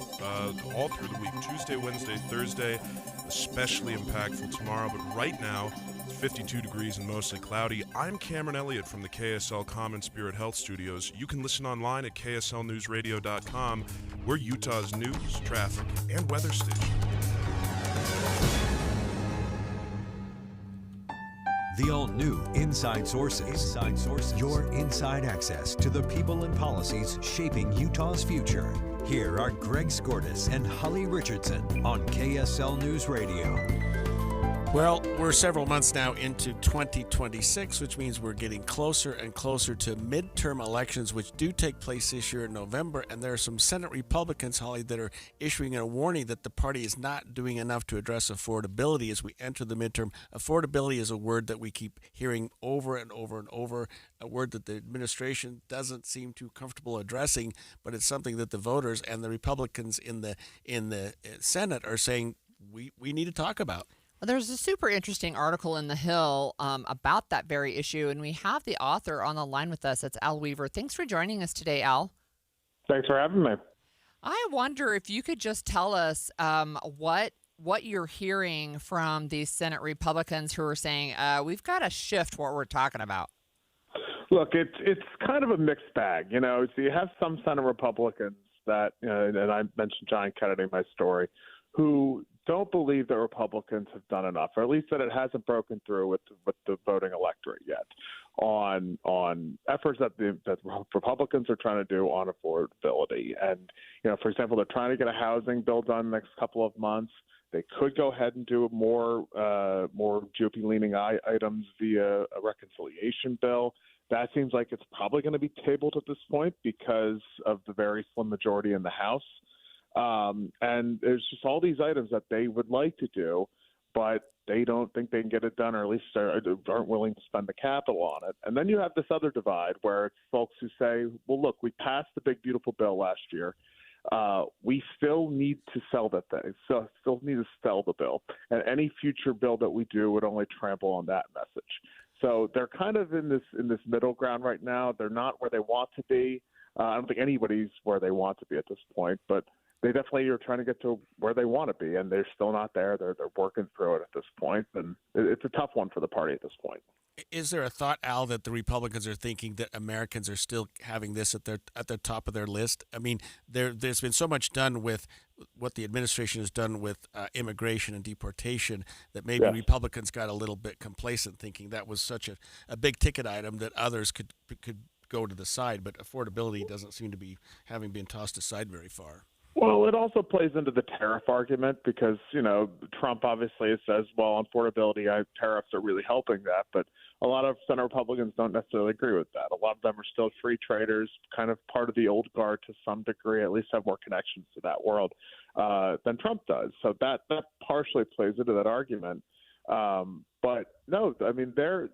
all through the week. Tuesday, Wednesday, Thursday, especially impactful tomorrow, but right now it's 52 degrees and mostly cloudy. I'm Cameron Elliott from the KSL Common Spirit Health Studios. You can listen online at kslnewsradio.com. We're Utah's news, traffic, and weather station. The all-new Inside Sources. Inside Sources. Your inside access to the people and policies shaping Utah's future. Here are Greg Skordas and Holly Richardson on KSL News Radio. Well, we're several months now into 2026, which means we're getting closer and closer to midterm elections, which do take place this year in November. And there are some Senate Republicans, Holly, that are issuing a warning that the party is not doing enough to address affordability as we enter the midterm. Affordability is a word that we keep hearing over and over and over, a word that the administration doesn't seem too comfortable addressing, but it's something that the voters and the Republicans in the Senate are saying we need to talk about. Well, there's a super interesting article in The Hill about that very issue, and we have the author on the line with us. It's Al Weaver. Thanks for joining us today, Al. Thanks for having me. I wonder if you could just tell us what you're hearing from these Senate Republicans who are saying, we've got to shift what we're talking about. Look, it's kind of a mixed bag. So you have some Senate Republicans that, and I mentioned John Kennedy in my story, who don't believe that Republicans have done enough, or at least that it hasn't broken through with the voting electorate yet on efforts that Republicans are trying to do on affordability. And, for example, they're trying to get a housing bill done the next couple of months. They could go ahead and do more GOP-leaning items via a reconciliation bill. That seems like it's probably going to be tabled at this point because of the very slim majority in the House. And there's just all these items that they would like to do, but they don't think they can get it done, or at least aren't willing to spend the capital on it. And then you have this other divide where it's folks who say, well, look, we passed the big, beautiful bill last year. We still need to sell that thing. So still need to sell the bill. And any future bill that we do would only trample on that message. So they're kind of in this middle ground right now. They're not where they want to be. I don't think anybody's where they want to be at this point, but they definitely are trying to get to where they want to be, and they're still not there. They're working through it at this point, and it's a tough one for the party at this point. Is there a thought, Al, that the Republicans are thinking that Americans are still having this at the top of their list? I mean, there's been so much done with what the administration has done with immigration and deportation that maybe Republicans got a little bit complacent, thinking that was such a big ticket item that others could go to the side, but affordability doesn't seem to be having been tossed aside very far. Well, it also plays into the tariff argument because, Trump obviously says, well, on affordability, tariffs are really helping that. But a lot of Senate Republicans don't necessarily agree with that. A lot of them are still free traders, kind of part of the old guard to some degree, at least have more connections to that world than Trump does. So that partially plays into that argument. But no, I mean, they're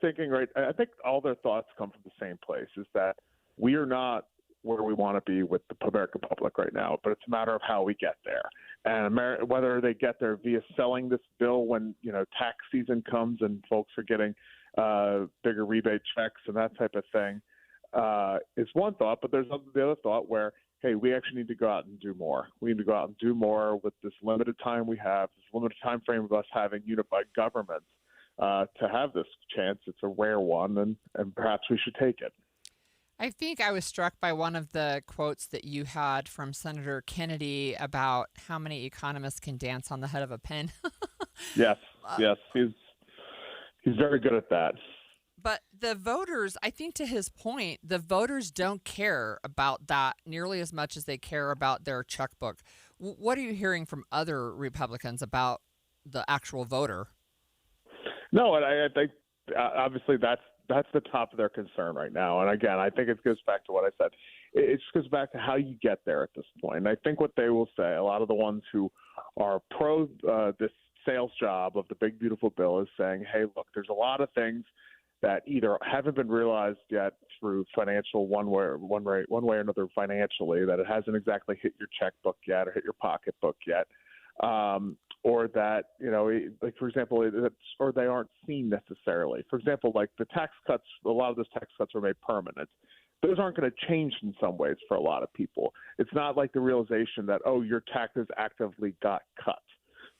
thinking, right, I think all their thoughts come from the same place, is that we are not where we want to be with the American public right now, but it's a matter of how we get there. And whether they get there via selling this bill when, tax season comes and folks are getting bigger rebate checks and that type of thing is one thought, but there's the other thought where, hey, we actually need to go out and do more. We need to go out and do more with this limited time we have, this limited time frame of us having unified governments to have this chance. It's a rare one, and perhaps we should take it. I think I was struck by one of the quotes that you had from Senator Kennedy about how many economists can dance on the head of a pin. Yes. He's very good at that. But the voters, I think to his point, the voters don't care about that nearly as much as they care about their checkbook. What are you hearing from other Republicans about the actual voter? No, and I think obviously that's the top of their concern right now. And again, I think it goes back to what I said. It just goes back to how you get there at this point. And I think what they will say, a lot of the ones who are pro this sales job of the big, beautiful bill is saying, hey, look, there's a lot of things that either haven't been realized yet through financial one way or another financially, that it hasn't exactly hit your checkbook yet or hit your pocketbook yet, or that, like, for example, or they aren't seen necessarily. For example, like the tax cuts, a lot of those tax cuts are made permanent. Those aren't going to change in some ways for a lot of people. It's not like the realization that, oh, your taxes actively got cut.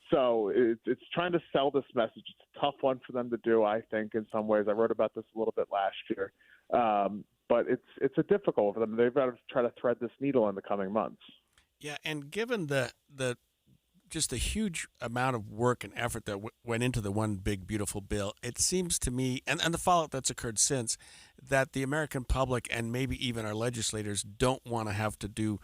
So it's trying to sell this message. It's a tough one for them to do, I think, in some ways. I wrote about this a little bit last year. But it's a difficult for them. They've got to try to thread this needle in the coming months. Yeah, and given the just the huge amount of work and effort that went into the one big, beautiful bill, it seems to me, and the fallout that's occurred since, that the American public and maybe even our legislators don't want to have to do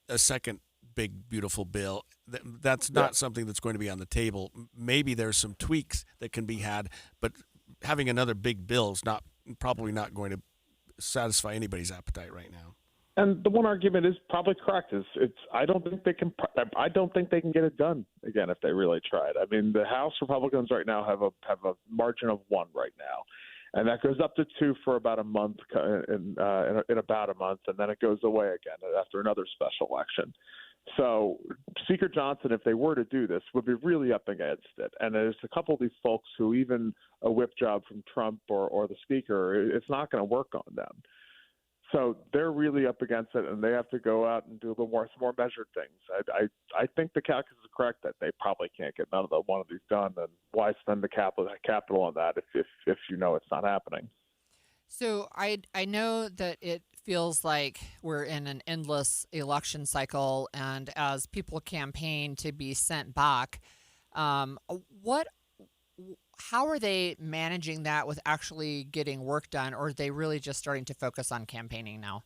a second big, beautiful bill. That's not something that's going to be on the table. Maybe there's some tweaks that can be had, but having another big bill is probably not going to satisfy anybody's appetite right now. And the one argument is probably correct. I don't think they can get it done again if they really tried. I mean, the House Republicans right now have a margin of 1 right now, and that goes up to 2 for about a month, in about a month, and then it goes away again after another special election. So Speaker Johnson, if they were to do this, would be really up against it. And there's a couple of these folks who even a whip job from Trump or the Speaker, it's not going to work on them. So they're really up against it, and they have to go out and do some more measured things. I think the calculus is correct that they probably can't get one of these done, and why spend the capital on that if you know it's not happening? So I know that it feels like we're in an endless election cycle, and as people campaign to be sent back, how are they managing that with actually getting work done, or are they really just starting to focus on campaigning now?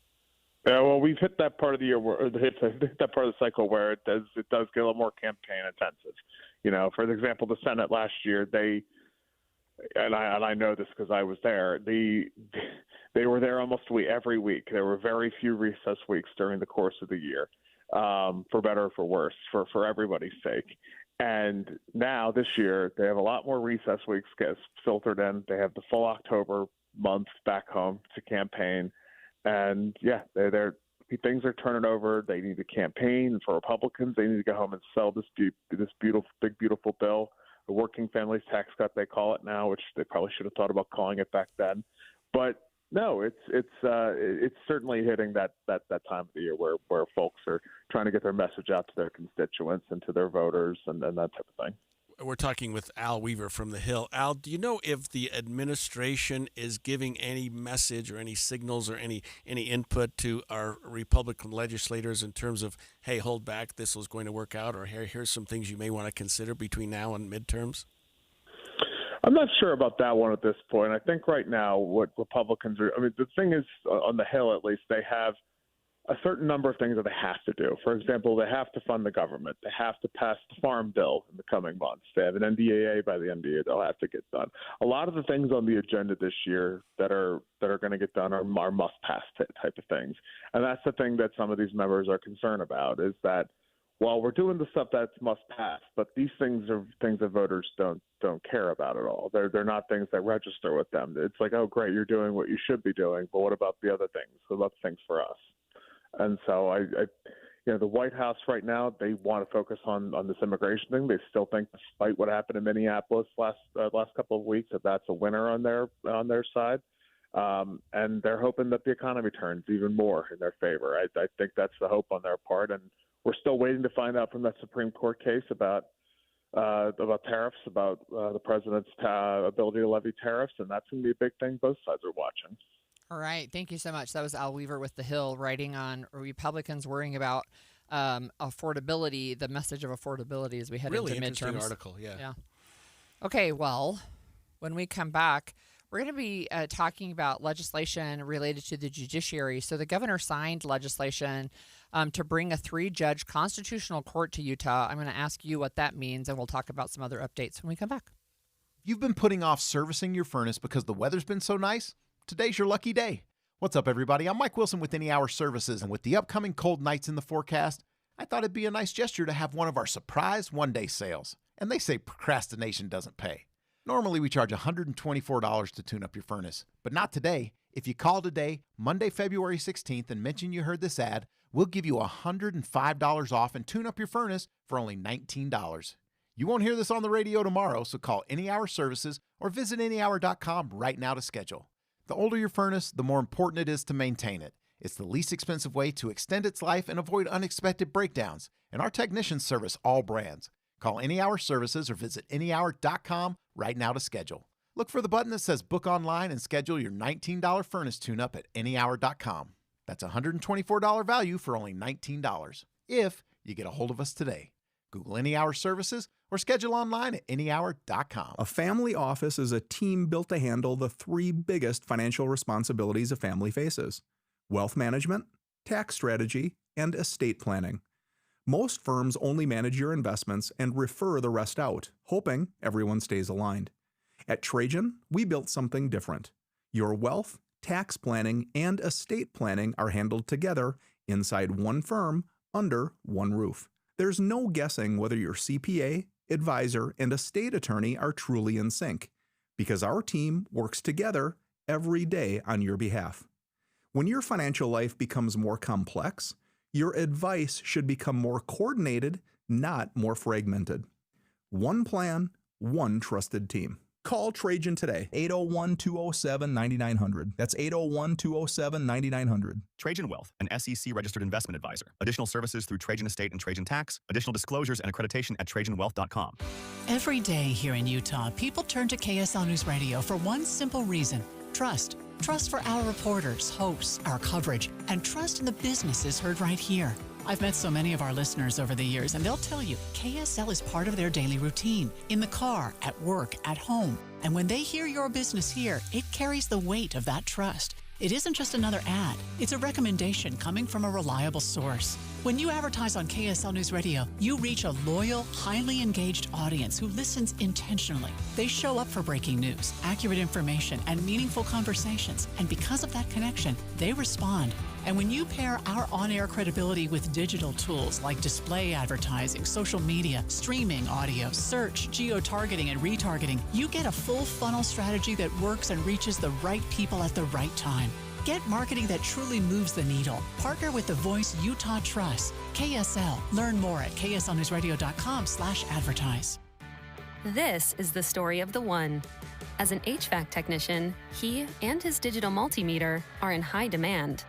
Yeah, well, we've hit that part of the year hit that part of the cycle where it does get a little more campaign intensive. For example, the Senate last year, and I know this because I was there. They were there almost every week. There were very few recess weeks during the course of the year, for better or for worse, for everybody's sake. And now this year they have a lot more recess weeks get filtered in. They have the full October month back home to campaign, and things are turning over. They need to campaign. For Republicans, they need to go home and sell this beautiful bill. The working families tax cut, they call it now, which they probably should have thought about calling it back then. But no, it's certainly hitting that time of the year where folks are trying to get their message out to their constituents and to their voters and that type of thing. We're talking with Al Weaver from The Hill. Al, do you know if the administration is giving any message or any signals or any input to our Republican legislators in terms of, hey, hold back, this was going to work out, or here's some things you may want to consider between now and midterms? I'm not sure about that one at this point. I think right now what Republicans are – I mean, the thing is, on the Hill at least, they have a certain number of things that they have to do. For example, they have to fund the government. They have to pass the farm bill in the coming months. They have an NDAA by the end of the year they'll have to get done. A lot of the things on the agenda this year that are going to get done are must-pass type of things. And that's the thing that some of these members are concerned about, is that while we're doing the stuff that's must pass, but these things are things that voters don't care about at all. They're not things that register with them. It's like, oh, great, you're doing what you should be doing, but what about the other things? What about the things for us? And so the White House right now, they want to focus on this immigration thing. They still think, despite what happened in Minneapolis last couple of weeks, that's a winner on their side. And they're hoping that the economy turns even more in their favor. I think that's the hope on their part, and we're still waiting to find out from that Supreme Court case about tariffs, about the president's ability to levy tariffs, and that's going to be a big thing both sides are watching. All right. Thank you so much. That was Al Weaver with The Hill, writing on Republicans worrying about affordability, the message of affordability as we head really into midterms. Really interesting article, yeah. Okay, well, when we come back, we're going to be talking about legislation related to the judiciary. So the governor signed legislation to bring a 3-judge constitutional court to Utah. I'm going to ask you what that means, and we'll talk about some other updates when we come back. You've been putting off servicing your furnace because the weather's been so nice? Today's your lucky day. What's up, everybody? I'm Mike Wilson with Any Hour Services, and with the upcoming cold nights in the forecast, I thought it'd be a nice gesture to have one of our surprise one-day sales. And they say procrastination doesn't pay. Normally, we charge $124 to tune up your furnace, but not today. If you call today, Monday, February 16th, and mention you heard this ad, we'll give you $105 off and tune up your furnace for only $19. You won't hear this on the radio tomorrow, so call Any Hour Services or visit anyhour.com right now to schedule. The older your furnace, the more important it is to maintain it. It's the least expensive way to extend its life and avoid unexpected breakdowns, and our technicians service all brands. Call Any Hour Services or visit anyhour.com right now to schedule. Look for the button that says Book Online and schedule your $19 furnace tune-up at anyhour.com. That's a $124 value for only $19, if you get a hold of us today. Google Any Hour Services or schedule online at anyhour.com. A family office is a team built to handle the three biggest financial responsibilities a family faces: wealth management, tax strategy, and estate planning. Most firms only manage your investments and refer the rest out, hoping everyone stays aligned. At Trajan, we built something different. Your wealth, tax planning, and estate planning are handled together inside one firm under one roof. There's no guessing whether your CPA, advisor, and estate attorney are truly in sync, because our team works together every day on your behalf. When your financial life becomes more complex, your advice should become more coordinated, not more fragmented. One plan, one trusted team. Call Trajan today, 801-207-9900. That's 801-207-9900. Trajan Wealth, an SEC-registered investment advisor. Additional services through Trajan Estate and Trajan Tax. Additional disclosures and accreditation at TrajanWealth.com. Every day here in Utah, people turn to KSL News Radio for one simple reason: trust. Trust for our reporters, hosts, our coverage, and trust in the businesses heard right here. I've met so many of our listeners over the years, and they'll tell you KSL is part of their daily routine, in the car, at work, at home. And when they hear your business here, it carries the weight of that trust. It isn't just another ad. It's a recommendation coming from a reliable source. When you advertise on KSL News Radio, you reach a loyal, highly engaged audience who listens intentionally. They show up for breaking news, accurate information, and meaningful conversations. And because of that connection, they respond. And when you pair our on-air credibility with digital tools like display advertising, social media, streaming audio, search, geo-targeting, and retargeting, you get a full funnel strategy that works and reaches the right people at the right time. Get marketing that truly moves the needle. Partner with the voice Utah trusts. KSL. Learn more at kslnewsradio.com/advertise. This is the story of the One. As an HVAC technician, he and his digital multimeter are in high demand.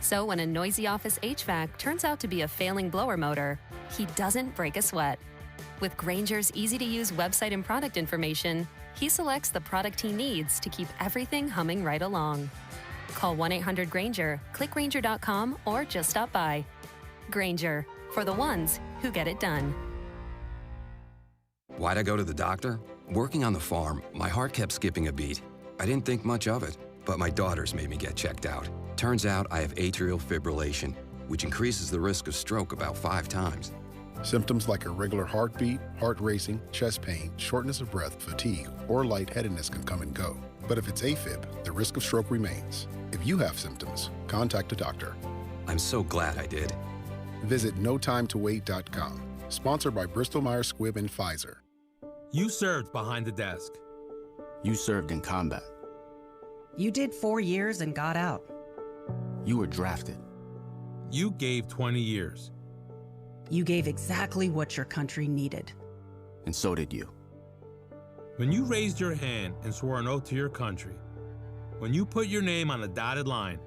So when a noisy office HVAC turns out to be a failing blower motor, he doesn't break a sweat. With Grainger's easy-to-use website and product information, he selects the product he needs to keep everything humming right along. Call 1-800-GRAINGER, click Grainger.com, or just stop by. Grainger, for the ones who get it done. Why'd I go to the doctor? Working on the farm, my heart kept skipping a beat. I didn't think much of it, but my daughters made me get checked out. Turns out I have atrial fibrillation, which increases the risk of stroke about 5 times. Symptoms like irregular heartbeat, heart racing, chest pain, shortness of breath, fatigue, or lightheadedness can come and go. But if it's AFib, the risk of stroke remains. If you have symptoms, contact a doctor. I'm so glad I did. Visit notimetowait.com. Sponsored by Bristol-Myers Squibb and Pfizer. You served behind the desk. You served in combat. You did 4 years and got out. You were drafted. You gave 20 years. You gave exactly what your country needed. And so did you. When you raised your hand and swore an oath to your country, when you put your name on a dotted line,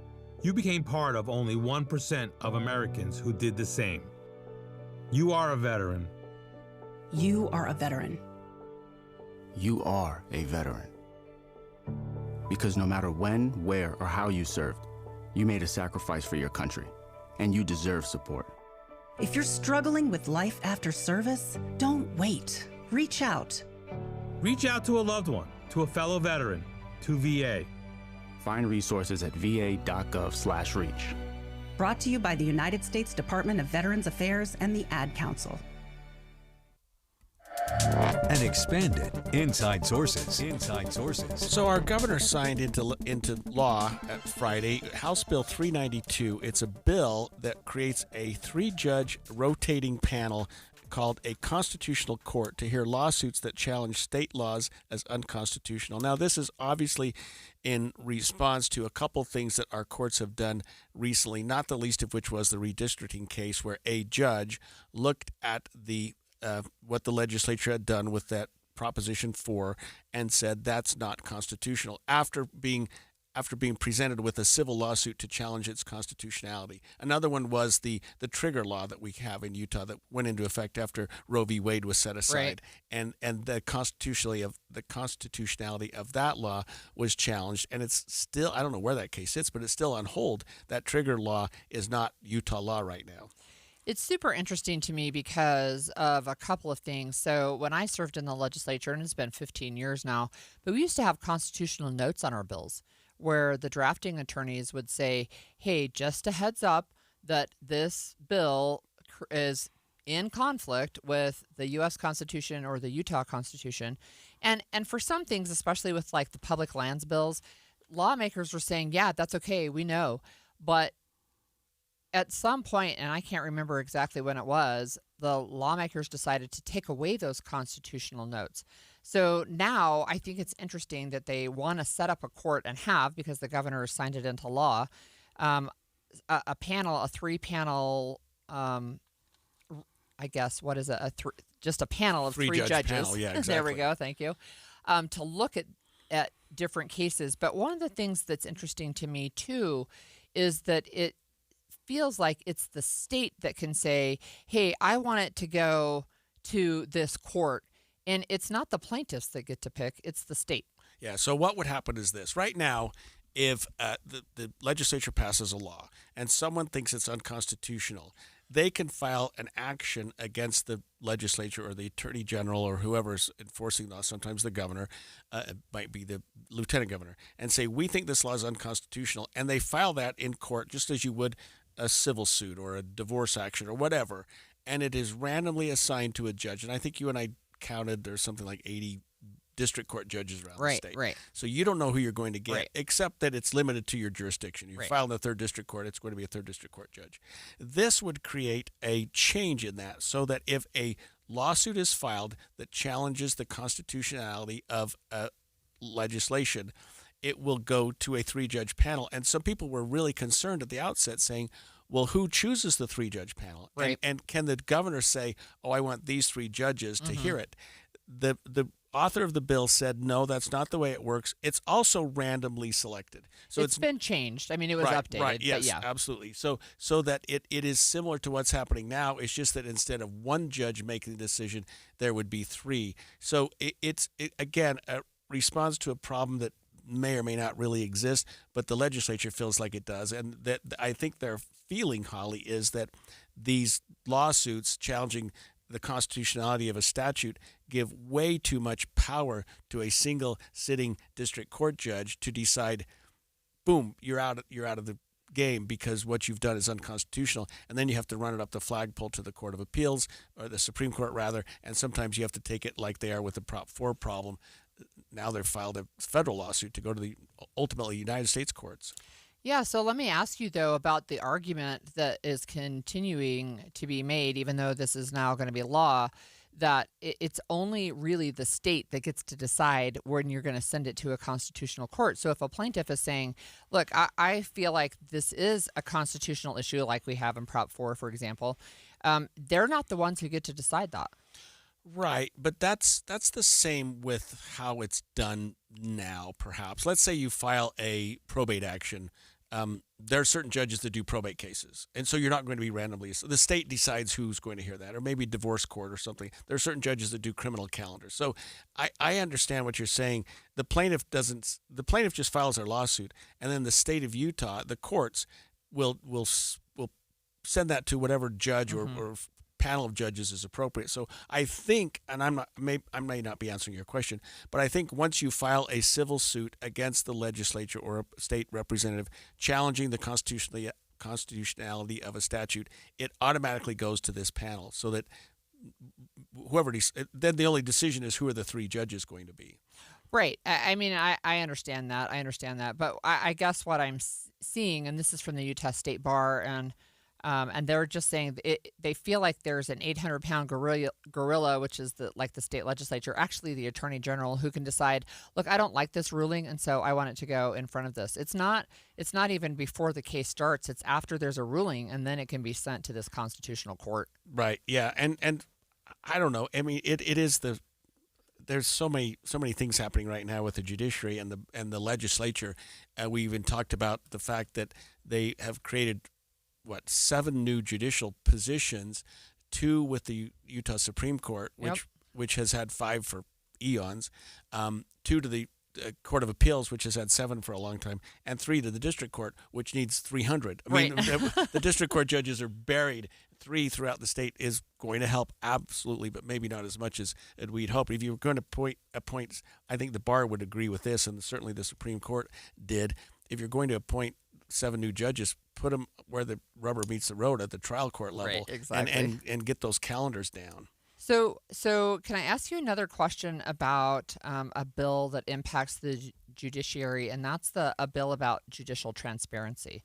you became part of only 1% of Americans who did the same. You are a veteran. You are a veteran. You are a veteran. Because no matter when, where, or how you served, you made a sacrifice for your country, and you deserve support. If you're struggling with life after service, don't wait. Reach out. Reach out to a loved one, to a fellow veteran, to VA. Find resources at va.gov/reach. Brought to you by the United States Department of Veterans Affairs and the Ad Council. And expanded Inside Sources. Inside Sources. So our governor signed into law Friday House Bill 392. It's a bill that creates a 3-judge rotating panel called a constitutional court to hear lawsuits that challenge state laws as unconstitutional. Now, this is obviously in response to a couple things that our courts have done recently, not the least of which was the redistricting case where a judge looked at the what the legislature had done with that Proposition 4 and said that's not constitutional after being presented with a civil lawsuit to challenge its constitutionality. Another one was the trigger law that we have in Utah that went into effect after Roe v. Wade was set aside. Right. And the constitutionality of that law was challenged, and it's still, I don't know where that case sits, but it's still on hold. That trigger law is not Utah law right now. It's super interesting to me because of a couple of things. So when I served in the legislature, and it's been 15 years now, but we used to have constitutional notes on our bills where the drafting attorneys would say, hey, just a heads up that this bill is in conflict with the U.S. Constitution or the Utah Constitution. And for some things, especially with like the public lands bills, lawmakers were saying, yeah, that's okay, we know. But at some point, and I can't remember exactly when it was, the lawmakers decided to take away those constitutional notes. So now I think it's interesting that they want to set up a court and have, because the governor signed it into law, a panel, a three-panel, I guess, what is it? Just a panel of three judges. Panel. Yeah, exactly. There we go. Thank you. To look at different cases. But one of the things that's interesting to me, too, is that it feels like it's the state that can say, hey, I want it to go to this court. And it's not the plaintiffs that get to pick, it's the state. Yeah, so what would happen is this. Right now, if the legislature passes a law and someone thinks it's unconstitutional, they can file an action against the legislature or the attorney general or whoever's enforcing the law, sometimes the governor, it might be the lieutenant governor, and say, we think this law is unconstitutional. And they file that in court just as you would a civil suit or a divorce action or whatever. And it is randomly assigned to a judge. And I think you and I counted there's something like 80 district court judges around the state. Right. So you don't know who you're going to get, except that it's limited to your jurisdiction. You file in the 3rd District Court, it's going to be a 3rd District Court judge. This would create a change in that so that if a lawsuit is filed that challenges the constitutionality of legislation, it will go to a 3-judge panel. And some people were really concerned at the outset saying, well, who chooses the 3-judge panel? Right. And can the governor say, oh, I want these 3 judges to hear it? The author of the bill said, no, that's not the way it works. It's also randomly selected. So it's been changed. I mean, it was updated. Right, yes, but yeah. Absolutely. So that it is similar to what's happening now. It's just that instead of 1 judge making the decision, there would be 3. So it's again, a response to a problem that may or may not really exist, but the legislature feels like it does. And that I think their feeling, Holly, is that these lawsuits challenging the constitutionality of a statute give way too much power to a single sitting district court judge to decide, boom, you're out of the game because what you've done is unconstitutional, and then you have to run it up the flagpole to the Court of Appeals, or the Supreme Court rather, and sometimes you have to take it like they are with the Prop 4 problem. Now they've filed a federal lawsuit to go to the ultimately United States courts. Yeah, so let me ask you, though, about the argument that is continuing to be made, even though this is now going to be law, that it's only really the state that gets to decide when you're going to send it to a constitutional court. So if a plaintiff is saying, look, I feel like this is a constitutional issue like we have in Prop 4, for example, they're not the ones who get to decide that. Right, but that's the same with how it's done now, perhaps. Let's say you file a probate action. There are certain judges that do probate cases, and so you're not going to be randomly. So the state decides who's going to hear that, or maybe divorce court or something. There are certain judges that do criminal calendars. So I understand what you're saying. The plaintiff doesn't. The plaintiff just files their lawsuit, and then the state of Utah, the courts, will send that to whatever judge or panel of judges is appropriate. So I think, and I may not be answering your question, but I think once you file a civil suit against the legislature or a state representative challenging the constitutionality of a statute, it automatically goes to this panel, so that then the only decision is who are the 3 judges going to be. Right. I mean, I understand that. But I guess what I'm seeing, and this is from the Utah State Bar, and And they're just saying they feel like there's an 800-pound gorilla, which is the state legislature, actually the attorney general, who can decide, look, I don't like this ruling, and so I want it to go in front of this. It's not even before the case starts. It's after there's a ruling, and then it can be sent to this constitutional court. Right. Yeah. And I don't know. I mean, it is there's so many things happening right now with the judiciary and the legislature. We even talked about the fact that they have created 7 new judicial positions, 2 with the Utah Supreme Court, which has had 5 for eons, 2 to the Court of Appeals, which has had 7 for a long time, and 3 to the District Court, which needs 300. I mean, the District Court judges are buried. 3 throughout the state is going to help, absolutely, but maybe not as much as we'd hope. If you were going to appoint, I think the bar would agree with this, and certainly the Supreme Court did. If you're going to appoint 7 new judges, put them where the rubber meets the road at the trial court level, right, exactly. and get those calendars down. So can I ask you another question about a bill that impacts the judiciary, and that's a bill about judicial transparency?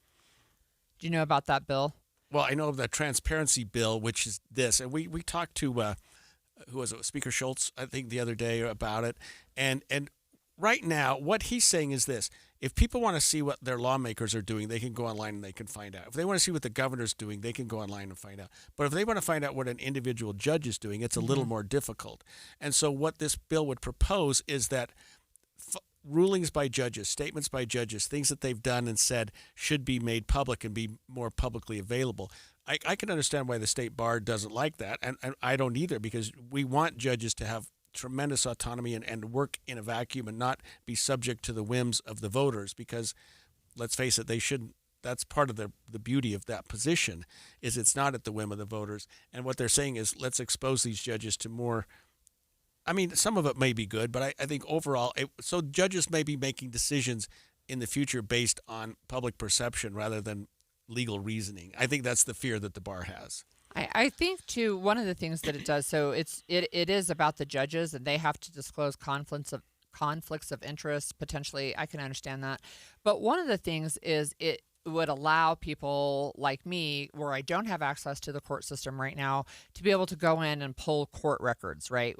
Do you know about that bill? Well, I know of the transparency bill, which is this, and we talked to who was it, Speaker Schultz, I think, the other day about it, and right now what he's saying is this: if people want to see what their lawmakers are doing, they can go online and they can find out. If they want to see what the governor's doing, they can go online and find out. But if they want to find out what an individual judge is doing, it's a little more difficult. And so what this bill would propose is that rulings by judges, statements by judges, things that they've done and said should be made public and be more publicly available. I can understand why the state bar doesn't like that, and I don't either, because we want judges to have tremendous autonomy and work in a vacuum and not be subject to the whims of the voters, because let's face it, they shouldn't. That's part of the beauty of that position, is it's not at the whim of the voters. And what they're saying is, let's expose these judges to more. I mean, some of it may be good, but I think overall, so judges may be making decisions in the future based on public perception rather than legal reasoning. I think that's the fear that the bar has. I think too, one of the things that it does, so it is about the judges, and they have to disclose conflicts of interest potentially. I can understand that, but one of the things is it would allow people like me, where I don't have access to the court system right now, to be able to go in and pull court records, right?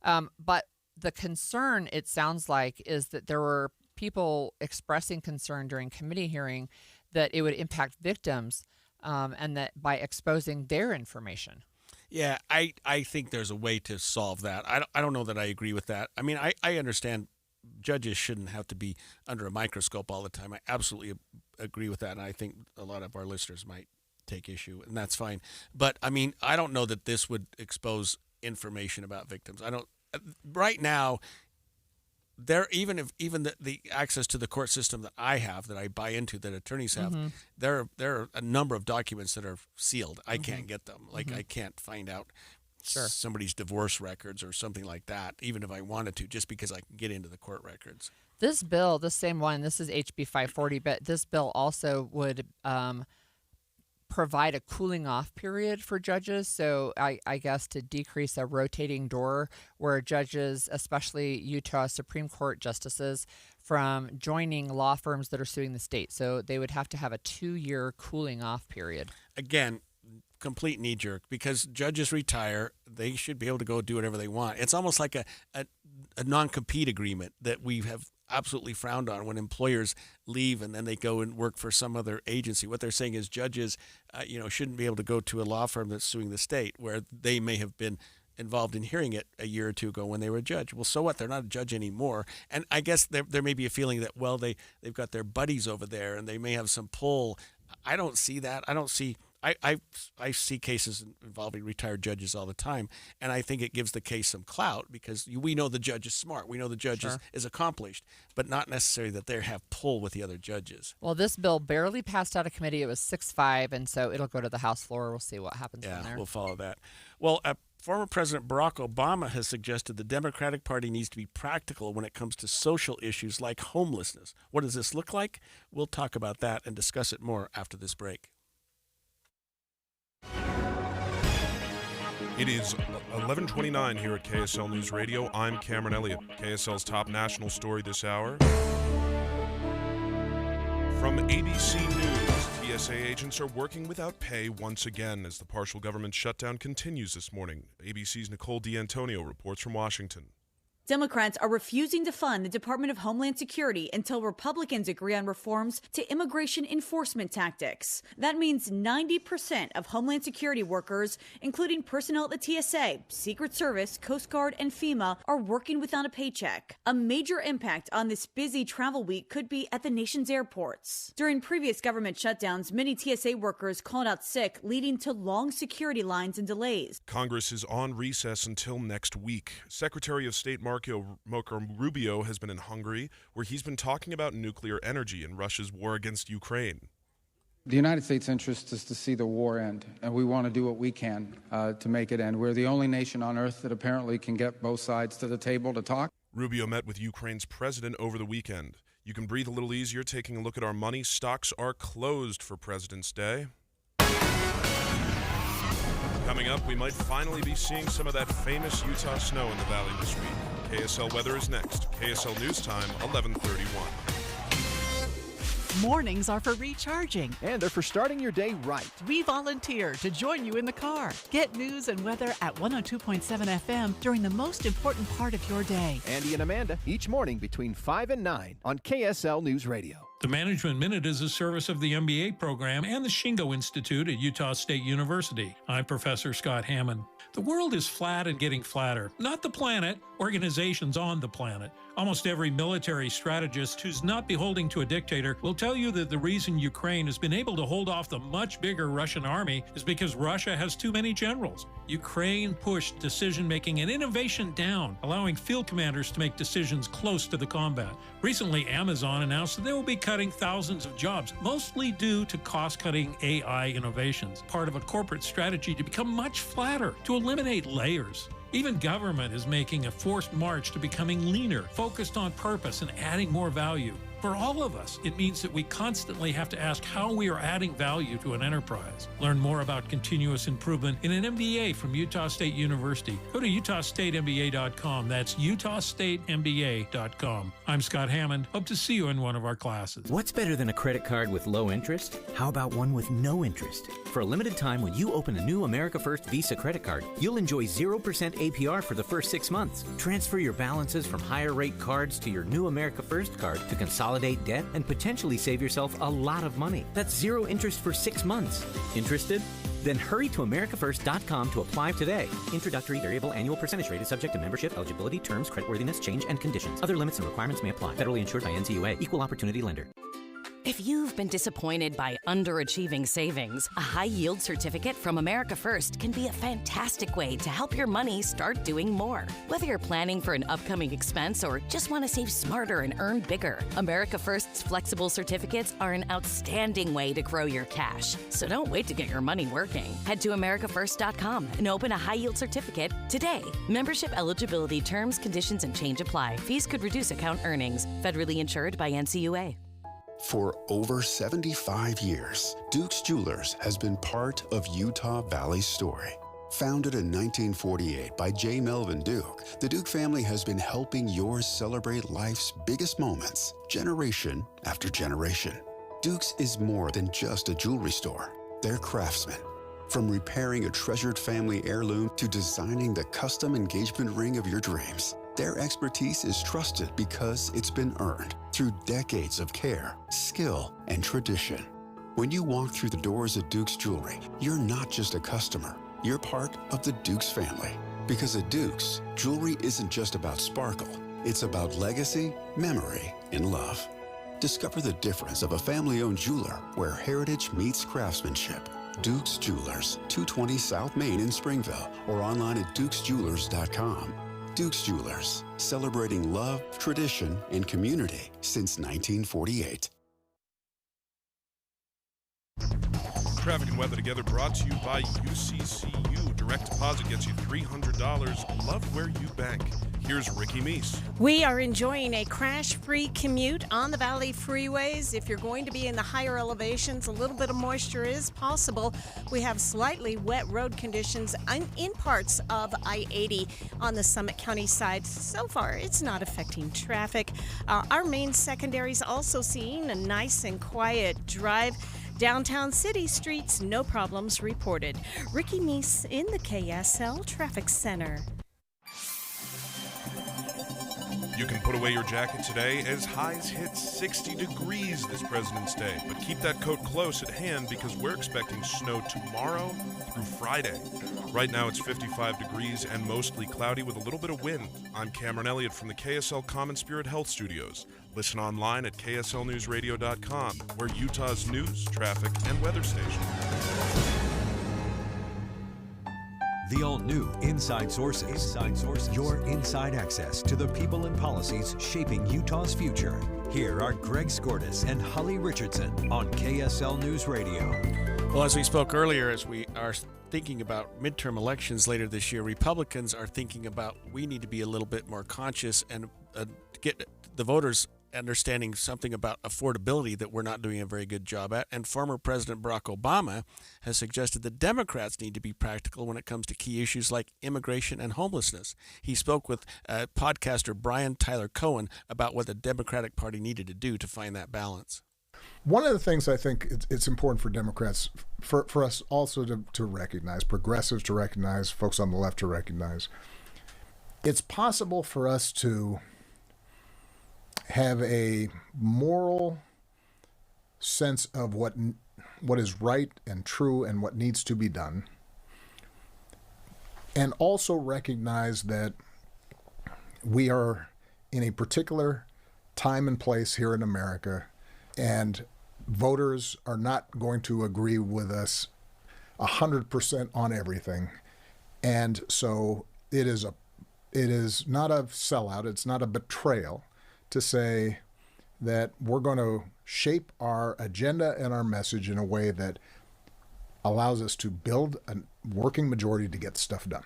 But the concern, it sounds like, is that there were people expressing concern during committee hearing that it would impact victims, and that by exposing their information. Yeah, I think there's a way to solve that. I don't know that I agree with that. I mean, I understand judges shouldn't have to be under a microscope all the time. I absolutely agree with that, and I think a lot of our listeners might take issue, and that's fine. But, I mean, I don't know that this would expose information about victims. Right now, even the access to the court system that I have, that I buy into, that attorneys have, there are a number of documents that are sealed. I can't get them. Like I can't find out somebody's divorce records or something like that, even if I wanted to, just because I can get into the court records. This bill, the same one, this is HB 540, but this bill also would provide a cooling off period for judges. So I guess to decrease a rotating door where judges, especially Utah Supreme Court justices, from joining law firms that are suing the state. So they would have to have a 2-year cooling off period. Again, complete knee jerk, because judges retire. They should be able to go do whatever they want. It's almost like a non-compete agreement that we have absolutely frowned on when employers leave and then they go and work for some other agency. What they're saying is judges, shouldn't be able to go to a law firm that's suing the state where they may have been involved in hearing it a year or two ago when they were a judge. Well, so what? They're not a judge anymore. And I guess there may be a feeling that, well, they've got their buddies over there and they may have some pull. I don't see that. I see cases involving retired judges all the time, and I think it gives the case some clout because we know the judge is smart. We know the judge is accomplished, but not necessarily that they have pull with the other judges. Well, this bill barely passed out of committee. It was 6-5, and so it'll go to the House floor. We'll see what happens from there. Yeah, we'll follow that. Well, former President Barack Obama has suggested the Democratic Party needs to be practical when it comes to social issues like homelessness. What does this look like? We'll talk about that and discuss it more after this break. It is 11:29 here at KSL News Radio. I'm Cameron Elliott. KSL's top national story this hour. From ABC News, TSA agents are working without pay once again as the partial government shutdown continues this morning. ABC's Nicole D'Antonio reports from Washington. Democrats are refusing to fund the Department of Homeland Security until Republicans agree on reforms to immigration enforcement tactics. That means 90% of Homeland Security workers, including personnel at the TSA, Secret Service, Coast Guard, and FEMA, are working without a paycheck. A major impact on this busy travel week could be at the nation's airports. During previous government shutdowns, many TSA workers called out sick, leading to long security lines and delays. Congress is on recess until next week. Secretary of State Marco Rubio has been in Hungary, where he's been talking about nuclear energy and Russia's war against Ukraine. The United States' interest is to see the war end, and we want to do what we can to make it end. We're the only nation on earth that apparently can get both sides to the table to talk. Rubio met with Ukraine's president over the weekend. You can breathe a little easier taking a look at our money. Stocks are closed for President's Day. Coming up, we might finally be seeing some of that famous Utah snow in the valley this week. KSL weather is next. KSL News Time, 11:31. Mornings are for recharging. And they're for starting your day right. We volunteer to join you in the car. Get news and weather at 102.7 FM during the most important part of your day. Andy and Amanda, each morning between 5 and 9 on KSL News Radio. The Management Minute is a service of the MBA program and the Shingo Institute at Utah State University. I'm Professor Scott Hammond. The world is flat and getting flatter. Not the planet, organizations on the planet. Almost every military strategist who's not beholden to a dictator will tell you that the reason Ukraine has been able to hold off the much bigger Russian army is because Russia has too many generals. Ukraine pushed decision-making and innovation down, allowing field commanders to make decisions close to the combat. Recently, Amazon announced that they will be cutting thousands of jobs, mostly due to cost-cutting AI innovations, part of a corporate strategy to become much flatter, to eliminate layers. Even government is making a forced march to becoming leaner, focused on purpose and adding more value. For all of us, it means that we constantly have to ask how we are adding value to an enterprise. Learn more about continuous improvement in an MBA from Utah State University. Go to utahstatemba.com. That's utahstatemba.com. I'm Scott Hammond. Hope to see you in one of our classes. What's better than a credit card with low interest? How about one with no interest? For a limited time, when you open a new America First Visa credit card, you'll enjoy 0% APR for the first 6 months. Transfer your balances from higher rate cards to your new America First card to consolidate debt and potentially save yourself a lot of money. That's zero interest for 6 months. Interested? Then hurry to americafirst.com to apply today. Introductory variable annual percentage rate is subject to membership, eligibility, terms, creditworthiness, change, and conditions. Other limits and requirements may apply. Federally insured by NCUA. Equal opportunity lender. If you've been disappointed by underachieving savings, a high-yield certificate from America First can be a fantastic way to help your money start doing more. Whether you're planning for an upcoming expense or just want to save smarter and earn bigger, America First's flexible certificates are an outstanding way to grow your cash. So don't wait to get your money working. Head to americafirst.com and open a high-yield certificate today. Membership eligibility, terms, conditions, and change apply. Fees could reduce account earnings. Federally insured by NCUA. For over 75 years, Duke's Jewelers has been part of Utah Valley's story. Founded in 1948 by J. Melvin Duke, the Duke family has been helping yours celebrate life's biggest moments, generation after generation. Duke's is more than just a jewelry store. They're craftsmen. From repairing a treasured family heirloom to designing the custom engagement ring of your dreams, their expertise is trusted because it's been earned through decades of care, skill, and tradition. When you walk through the doors of Duke's Jewelry, you're not just a customer, you're part of the Duke's family. Because at Duke's, jewelry isn't just about sparkle, it's about legacy, memory, and love. Discover the difference of a family-owned jeweler where heritage meets craftsmanship. Duke's Jewelers, 220 South Main in Springville, or online at dukesjewelers.com. Duke's Jewelers, celebrating love, tradition, and community since 1948. Traffic and weather together brought to you by UCCU. Direct deposit gets you $300. Love where you bank. Here's Ricky Meese. We are enjoying a crash-free commute on the Valley freeways. If you're going to be in the higher elevations, a little bit of moisture is possible. We have slightly wet road conditions in parts of I-80 on the Summit County side. So far, it's not affecting traffic. Our main secondary is also seeing a nice and quiet drive. Downtown city streets, no problems reported. Ricky Meese in the KSL Traffic Center. You can put away your jacket today as highs hit 60 degrees this President's Day. But keep that coat close at hand because we're expecting snow tomorrow through Friday. Right now it's 55 degrees and mostly cloudy with a little bit of wind. I'm Cameron Elliott from the KSL Common Spirit Health Studios. Listen online at kslnewsradio.com, where Utah's news, traffic, and weather station. The all-new Inside Sources. Inside Sources. Your inside access to the people and policies shaping Utah's future. Here are Greg Skordas and Holly Richardson on KSL News Radio. Well, as we spoke earlier, as we are thinking about midterm elections later this year, Republicans are thinking about we need to be a little bit more conscious and get the voters understanding something about affordability that we're not doing a very good job at. And former President Barack Obama has suggested that Democrats need to be practical when it comes to key issues like immigration and homelessness. He spoke with podcaster Brian Tyler Cohen about what the Democratic Party needed to do to find that balance. One of the things I think it's important for Democrats, for us also to recognize, progressives to recognize, folks on the left to recognize, it's possible for us to have a moral sense of what is right and true and what needs to be done, and also recognize that we are in a particular time and place here in America, and voters are not going to agree with us 100% on everything. And so it is not a sellout, it's not a betrayal to say that we're going to shape our agenda and our message in a way that allows us to build a working majority to get stuff done.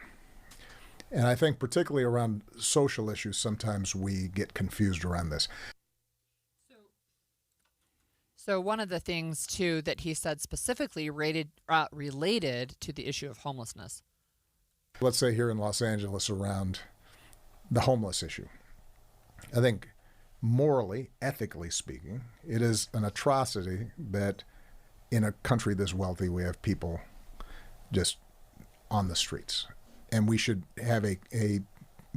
And I think particularly around social issues, sometimes we get confused around this. So one of the things, too, that he said specifically related to the issue of homelessness. Let's say here in Los Angeles around the homeless issue. I think morally, ethically speaking, it is an atrocity that in a country this wealthy we have people just on the streets. And we should have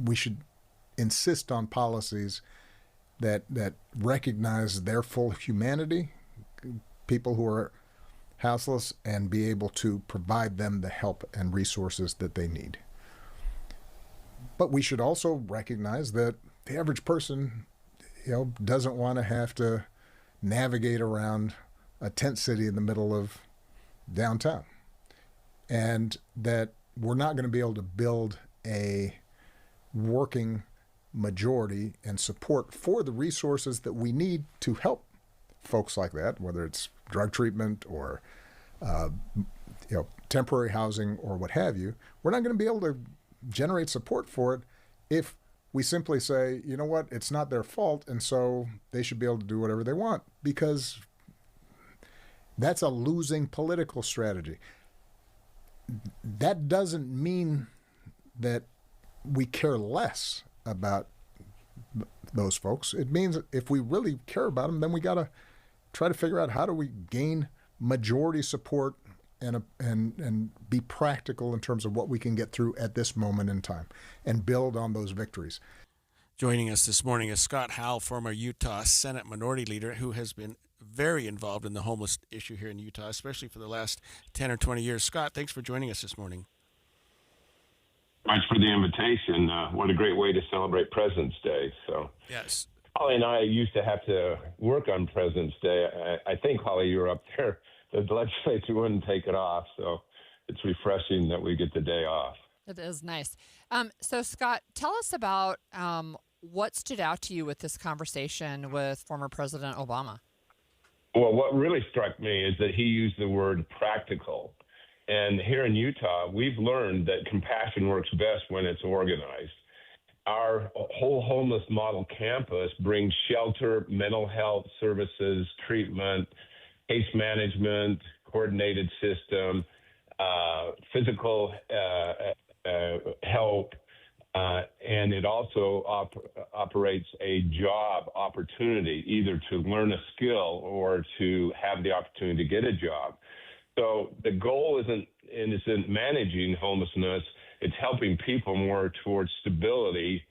we should insist on policies that recognize their full humanity, people who are houseless, and be able to provide them the help and resources that they need. But we should also recognize that the average person, doesn't want to have to navigate around a tent city in the middle of downtown. And that we're not going to be able to build a working majority and support for the resources that we need to help folks like that, whether it's drug treatment or temporary housing or what have you. We're not going to be able to generate support for it if we simply say, you know what, it's not their fault, and so they should be able to do whatever they want, because that's a losing political strategy. That doesn't mean that we care less about those folks. It means if we really care about them, then we got to try to figure out how do we gain majority support and be practical in terms of what we can get through at this moment in time and build on those victories. Joining us this morning is Scott Howell, former Utah Senate Minority Leader, who has been very involved in the homeless issue here in Utah, especially for the last 10 or 20 years. Scott, thanks for joining us this morning. Thanks for the invitation. What a great way to celebrate President's Day. So, yes. Holly and I used to have to work on President's Day. I think, Holly, you were up there. The legislature wouldn't take it off, so it's refreshing that we get the day off. It is nice. So, Scott, tell us about what stood out to you with this conversation with former President Obama. Well, what really struck me is that he used the word practical. And here in Utah, we've learned that compassion works best when it's organized. Our whole homeless model campus brings shelter, mental health services, treatment, case management, coordinated system, physical help, and and it also operates a job opportunity, either to learn a skill or to have the opportunity to get a job. So the goal isn't managing homelessness. It's helping people more towards stability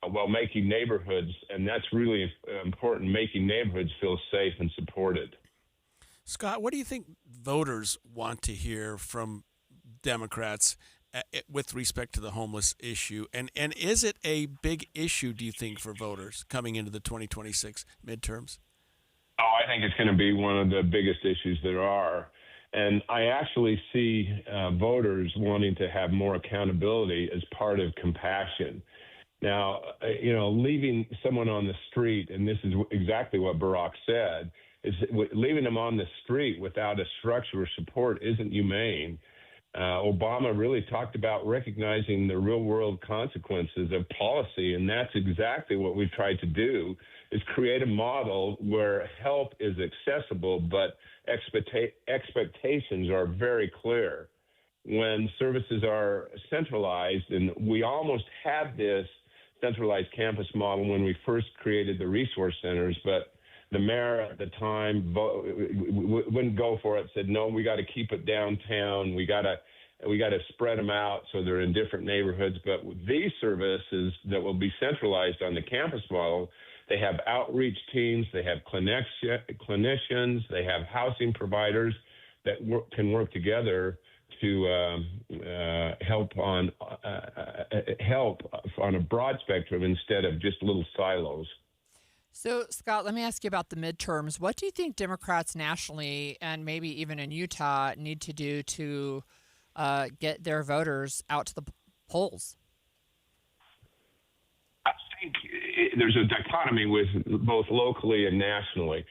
while making neighborhoods, and that's really important, making neighborhoods feel safe and supported. Scott, what do you think voters want to hear from Democrats with respect to the homeless issue? And is it a big issue, do you think, for voters coming into the 2026 midterms? Oh, I think it's going to be one of the biggest issues there are. And I actually see voters wanting to have more accountability as part of compassion. Now, leaving someone on the street, and this is exactly what Barack said, is leaving them on the street without a structure or support isn't humane. Obama really talked about recognizing the real-world consequences of policy, and that's exactly what we've tried to do, is create a model where help is accessible, but expectations are very clear. When services are centralized, and we almost had this centralized campus model when we first created the resource centers, but the mayor at the time wouldn't go for it, said, no, we got to keep it downtown. We got to spread them out so they're in different neighborhoods. But these services that will be centralized on the campus model, they have outreach teams, they have clinicians, they have housing providers that can work together to help on a broad spectrum instead of just little silos. So, Scott, let me ask you about the midterms. What do you think Democrats nationally and maybe even in Utah need to do to get their voters out to the polls? I think there's a dichotomy with both locally and nationally.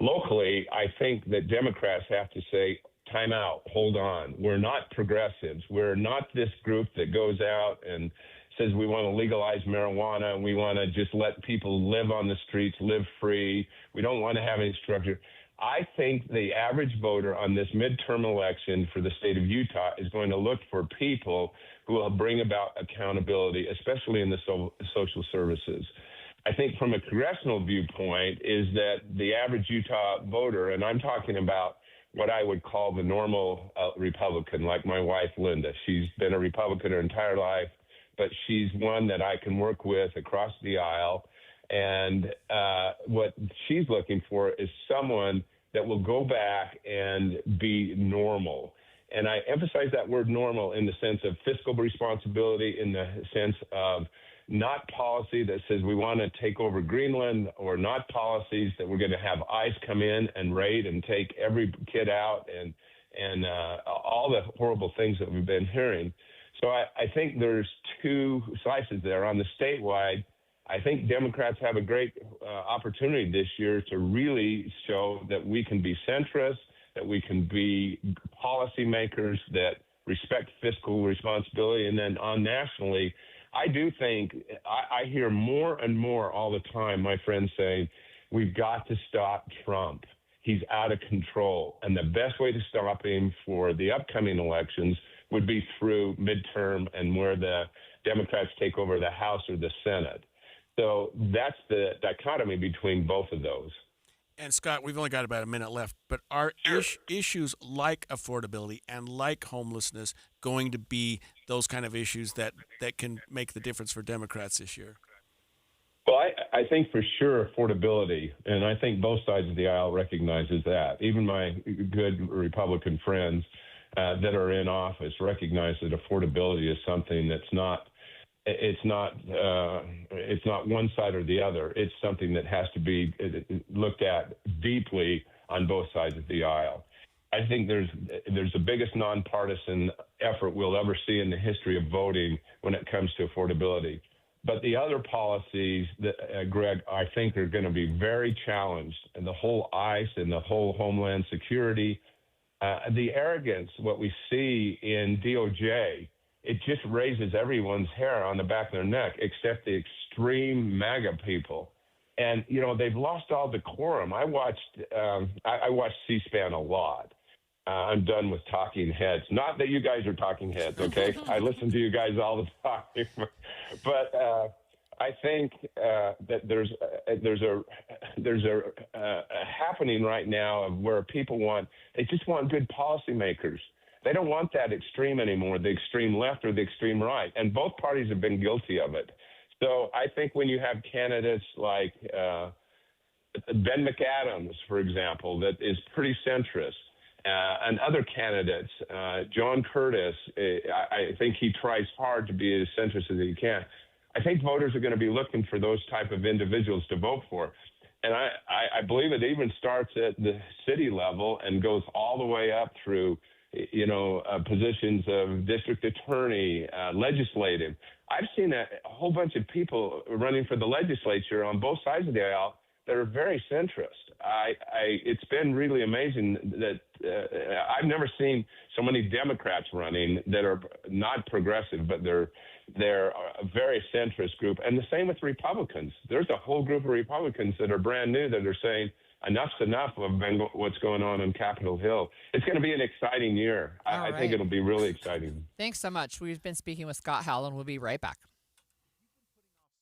Locally, I think that Democrats have to say, time out, hold on. We're not progressives. We're not this group that goes out and says we want to legalize marijuana and we want to just let people live on the streets, live free. We don't want to have any structure. I think the average voter on this midterm election for the state of Utah is going to look for people who will bring about accountability, especially in the social services. I think from a congressional viewpoint is that the average Utah voter, and I'm talking about what I would call the normal Republican, like my wife, Linda. She's been a Republican her entire life, but she's one that I can work with across the aisle. And what she's looking for is someone that will go back and be normal. And I emphasize that word normal in the sense of fiscal responsibility, in the sense of not policy that says we want to take over Greenland, or not policies that we're going to have ICE come in and raid and take every kid out and all the horrible things that we've been hearing. So I think there's two slices there. On the statewide, I think Democrats have a great opportunity this year to really show that we can be centrist, that we can be policymakers that respect fiscal responsibility. And then on nationally, I do think I hear more and more all the time my friends saying, we've got to stop Trump. He's out of control. And the best way to stop him for the upcoming elections would be through midterm and where the Democrats take over the House or the Senate. So that's the dichotomy between both of those. And Scott, we've only got about a minute left, but are issues like affordability and like homelessness going to be those kind of issues that can make the difference for Democrats this year? Well, I think for sure affordability, and I think both sides of the aisle recognizes that. Even my good Republican friends that are in office recognize that affordability is something that's not one side or the other. It's something that has to be looked at deeply on both sides of the aisle. I think there's the biggest nonpartisan effort we'll ever see in the history of voting when it comes to affordability. But the other policies that, Greg, I think are going to be very challenged, and the whole ICE and the whole Homeland Security, the arrogance, what we see in DOJ, it just raises everyone's hair on the back of their neck, except the extreme MAGA people. And, they've lost all decorum. I watched C-SPAN a lot. I'm done with talking heads. Not that you guys are talking heads, okay? I listen to you guys all the time. But I think that there's a happening right now of where people they just want good policymakers. They don't want that extreme anymore, the extreme left or the extreme right. And both parties have been guilty of it. So I think when you have candidates like Ben McAdams, for example, that is pretty centrist, and other candidates, John Curtis, I think he tries hard to be as centrist as he can. I think voters are going to be looking for those type of individuals to vote for. And I believe it even starts at the city level and goes all the way up through, positions of district attorney, legislative. I've seen a whole bunch of people running for the legislature on both sides of the aisle that are very centrist. It's been really amazing that I've never seen so many Democrats running that are not progressive, but they're a very centrist group. And the same with Republicans. There's a whole group of Republicans that are brand new that are saying enough's enough of what's going on Capitol Hill. It's going to be an exciting year. I think it'll be really exciting. Thanks so much. We've been speaking with Scott Howland. We'll be right back.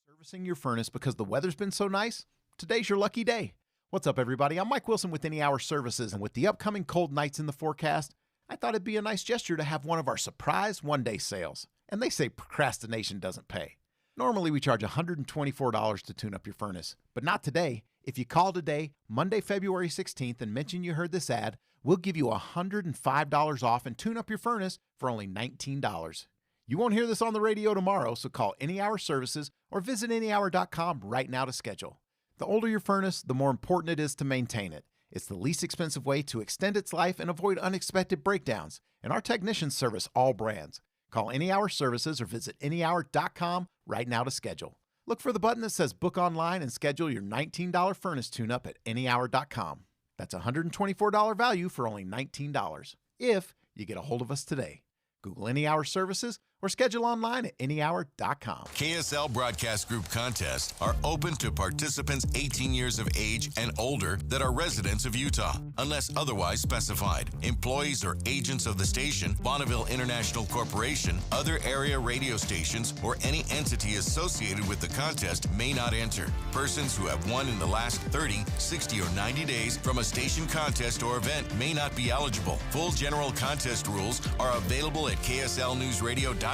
Servicing your furnace because the weather's been so nice? Today's your lucky day. What's up, everybody? I'm Mike Wilson with Any Hour Services, and with the upcoming cold nights in the forecast, I thought it'd be a nice gesture to have one of our surprise one-day sales. And they say procrastination doesn't pay. Normally, we charge $124 to tune up your furnace, but not today. If you call today, Monday, February 16th, and mention you heard this ad, we'll give you $105 off and tune up your furnace for only $19. You won't hear this on the radio tomorrow, so call Any Hour Services or visit anyhour.com right now to schedule. The older your furnace, the more important it is to maintain it. It's the least expensive way to extend its life and avoid unexpected breakdowns, and our technicians service all brands. Call Any Hour Services or visit anyhour.com right now to schedule. Look for the button that says Book Online and schedule your $19 furnace tune-up at anyhour.com. That's a $124 value for only $19, if you get a hold of us today. Google Any Hour Services or schedule online at anyhour.com. KSL Broadcast Group contests are open to participants 18 years of age and older that are residents of Utah, unless otherwise specified. Employees or agents of the station, Bonneville International Corporation, other area radio stations, or any entity associated with the contest may not enter. Persons who have won in the last 30, 60, or 90 days from a station contest or event may not be eligible. Full general contest rules are available at kslnewsradio.com/contests.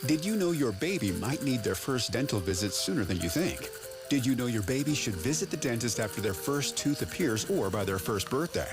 Did you know your baby might need their first dental visit sooner than you think? Did you know your baby should visit the dentist after their first tooth appears or by their first birthday?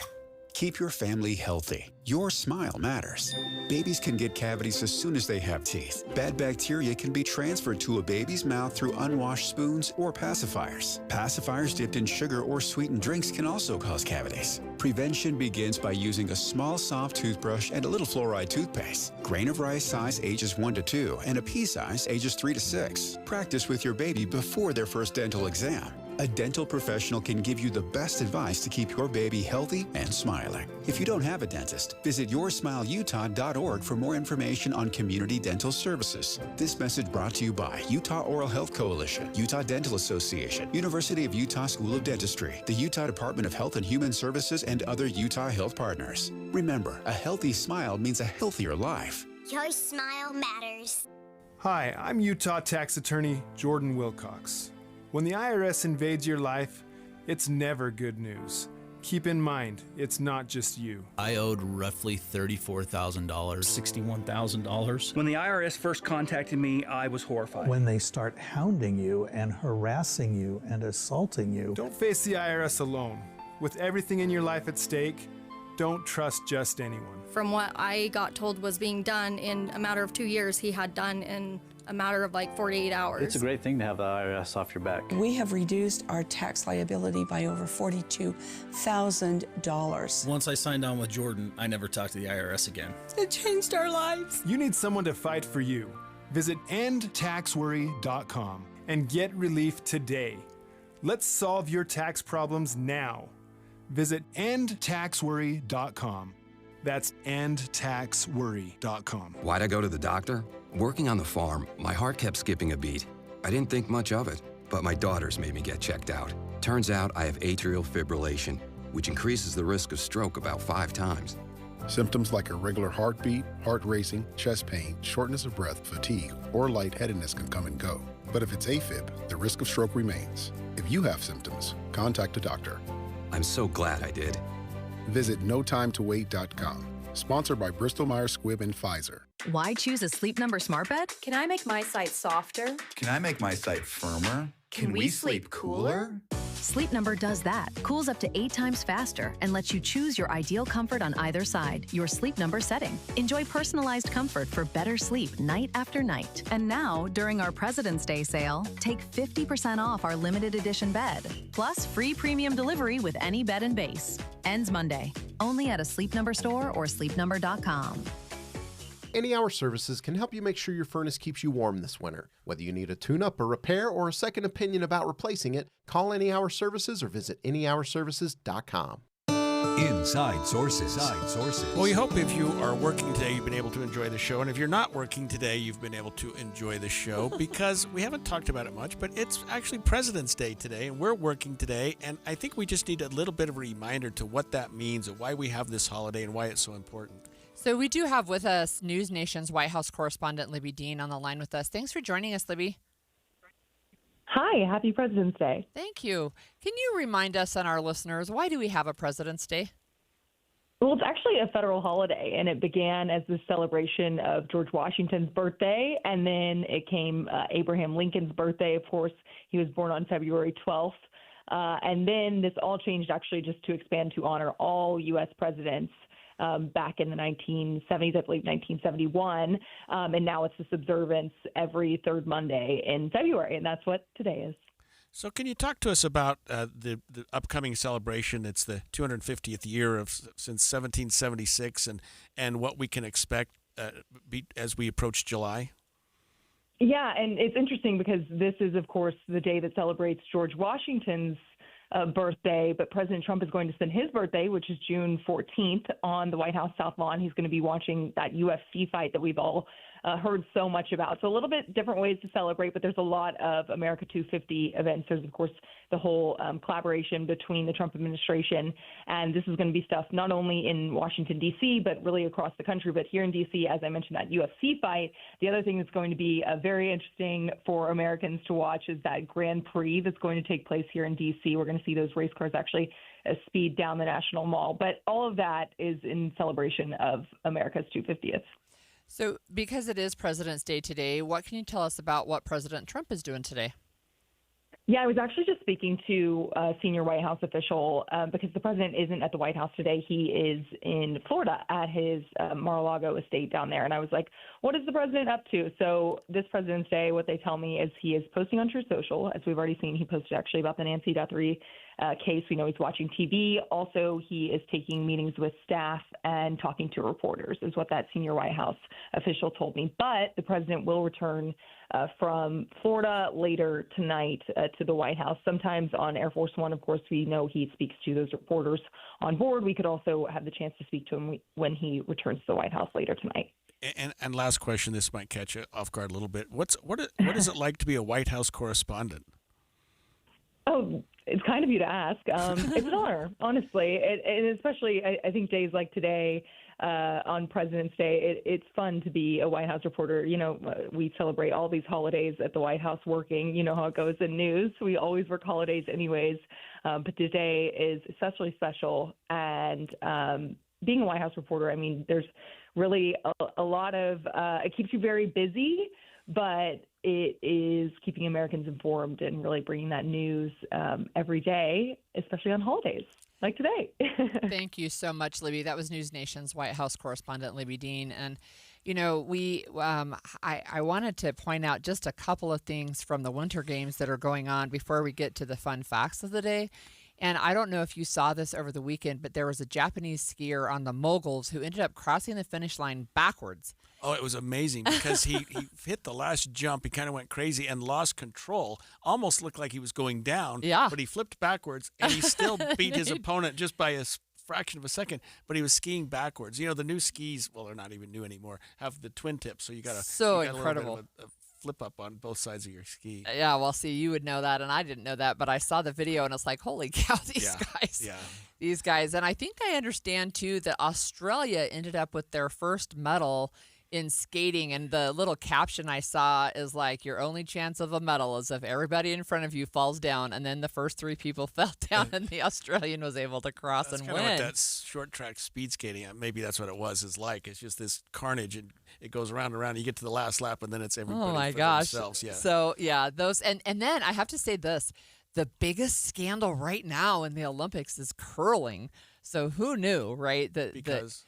Keep your family healthy. Your smile matters. Babies can get cavities as soon as they have teeth. Bad bacteria can be transferred to a baby's mouth through unwashed spoons or pacifiers. Pacifiers dipped in sugar or sweetened drinks can also cause cavities. Prevention begins by using a small, soft toothbrush and a little fluoride toothpaste. Grain of rice size ages 1 to 2 and a pea size ages 3 to 6. Practice with your baby before their first dental exam. A dental professional can give you the best advice to keep your baby healthy and smiling. If you don't have a dentist, visit yoursmileutah.org for more information on community dental services. This message brought to you by Utah Oral Health Coalition, Utah Dental Association, University of Utah School of Dentistry, the Utah Department of Health and Human Services, and other Utah health partners. Remember, a healthy smile means a healthier life. Your smile matters. Hi, I'm Utah tax attorney Jordan Wilcox. When the IRS invades your life, it's never good news. Keep in mind, it's not just you. I owed roughly $34,000. $61,000. When the IRS first contacted me, I was horrified. When they start hounding you and harassing you and assaulting you. Don't face the IRS alone. With everything in your life at stake, don't trust just anyone. From what I got told was being done in a matter of 2 years, he had done in a matter of like 48 hours. It's a great thing to have the IRS off your back. We have reduced our tax liability by over $42,000. Once I signed on with Jordan, I never talked to the IRS again. It changed our lives. You need someone to fight for you. Visit endtaxworry.com and get relief today. Let's solve your tax problems now. Visit endtaxworry.com. That's endtaxworry.com. Why'd I go to the doctor? Working on the farm, my heart kept skipping a beat. I didn't think much of it, but my daughters made me get checked out. Turns out I have atrial fibrillation, which increases the risk of stroke about 5 times. Symptoms like irregular heartbeat, heart racing, chest pain, shortness of breath, fatigue, or lightheadedness can come and go. But if it's AFib, the risk of stroke remains. If you have symptoms, contact a doctor. I'm so glad I did. Visit notimetowait.com. Sponsored by Bristol Myers Squibb and Pfizer. Why choose a Sleep Number smart bed? Can I make my site softer? Can I make my site firmer? Can we sleep cooler? Sleep Number does that. Cools up to 8 times faster and lets you choose your ideal comfort on either side, your Sleep Number setting. Enjoy personalized comfort for better sleep night after night. And now, during our President's Day sale, take 50% off our limited edition bed, plus free premium delivery with any bed and base. Ends Monday. Only at a Sleep Number store or sleepnumber.com. Any Hour Services can help you make sure your furnace keeps you warm this winter. Whether you need a tune-up, a repair, or a second opinion about replacing it, call Any Hour Services or visit anyhourservices.com. Inside Sources. Well, we hope if you are working today, you've been able to enjoy the show. And if you're not working today, you've been able to enjoy the show because we haven't talked about it much, but it's actually President's Day today, and we're working today. And I think we just need a little bit of a reminder to what that means and why we have this holiday and why it's so important. So we do have with us News Nation's White House correspondent Libby Dean on the line with us. Thanks for joining us, Libby. Hi, happy President's Day. Thank you. Can you remind us and our listeners, why do we have a President's Day? Well, it's actually a federal holiday, and it began as the celebration of George Washington's birthday, and then it came Abraham Lincoln's birthday. Of course, he was born on February 12th. And then this all changed actually just to expand to honor all U.S. presidents back in the 1970s, I believe 1971. And now it's this observance every third Monday in February, and that's what today is. So can you talk to us about the upcoming celebration? It's the 250th year of since 1776 and what we can expect as we approach July? Yeah, and it's interesting because this is, of course, the day that celebrates George Washington's birthday, but President Trump is going to spend his birthday, which is June 14th, on the White House South Lawn. He's going to be watching that UFC fight that we've all heard so much about. So a little bit different ways to celebrate, but there's a lot of America 250 events. There's, of course, the whole collaboration between the Trump administration, and this is going to be stuff not only in Washington, D.C., but really across the country. But here in D.C., as I mentioned, that UFC fight, the other thing that's going to be very interesting for Americans to watch is that Grand Prix that's going to take place here in D.C. We're going to see those race cars actually speed down the National Mall. But all of that is in celebration of America's 250th. So because it is President's Day today, what can you tell us about what President Trump is doing today? Yeah, I was actually just speaking to a senior White House official because the president isn't at the White House today. He is in Florida at his Mar-a-Lago estate down there. And I was like, what is the president up to? So this President's Day, what they tell me is he is posting on Truth Social. As we've already seen, he posted actually about the Nancy Guthrie case. We know he's watching TV. Also, he is taking meetings with staff and talking to reporters, is what that senior White House official told me. But the president will return from Florida later tonight to the White House. Sometimes on Air Force One, of course, we know he speaks to those reporters on board. We could also have the chance to speak to him when he returns to the White House later tonight. And last question, this might catch you off guard a little bit. What is it like to be a White House correspondent? Oh, it's kind of you to ask. It's an honor, honestly, and especially I think days like today on President's Day, it's fun to be a White House reporter. You know, we celebrate all these holidays at the White House working. You know how it goes in news. We always work holidays anyways, but today is especially special. And being a White House reporter, I mean, there's really a lot of it keeps you very busy, but it is keeping Americans informed and really bringing that news every day, especially on holidays like today. Thank you so much, Libby. That was News Nation's White House correspondent, Libby Dean. And, you know, I wanted to point out just a couple of things from the Winter Games that are going on before we get to the fun facts of the day. And I don't know if you saw this over the weekend, but there was a Japanese skier on the moguls who ended up crossing the finish line backwards. Oh, it was amazing because he hit the last jump. He kind of went crazy and lost control. Almost looked like he was going down. Yeah. But he flipped backwards, and he still beat his opponent just by a fraction of a second. But he was skiing backwards. You know, the new skis, well, they're not even new anymore, have the twin tips. So you got incredible. A little bit of a flip up on both sides of your ski. Yeah, well, see, you would know that, and I didn't know that, but I saw the video, and it's like, holy cow, these guys. Yeah. These guys. And I think I understand, too, that Australia ended up with their first medal in skating, and the little caption I saw is like, your only chance of a medal is if everybody in front of you falls down, and then the first 3 people fell down, and the Australian was able to cross That's and kind win. of what that short track speed skating, maybe that's what it was, is like. It's just this carnage, and it goes around and around. You get to the last lap, and then it's everybody Oh my for gosh. themselves. Yeah. So, yeah, those, and then I have to say this, the biggest scandal right now in the Olympics is curling. So who knew, right? Because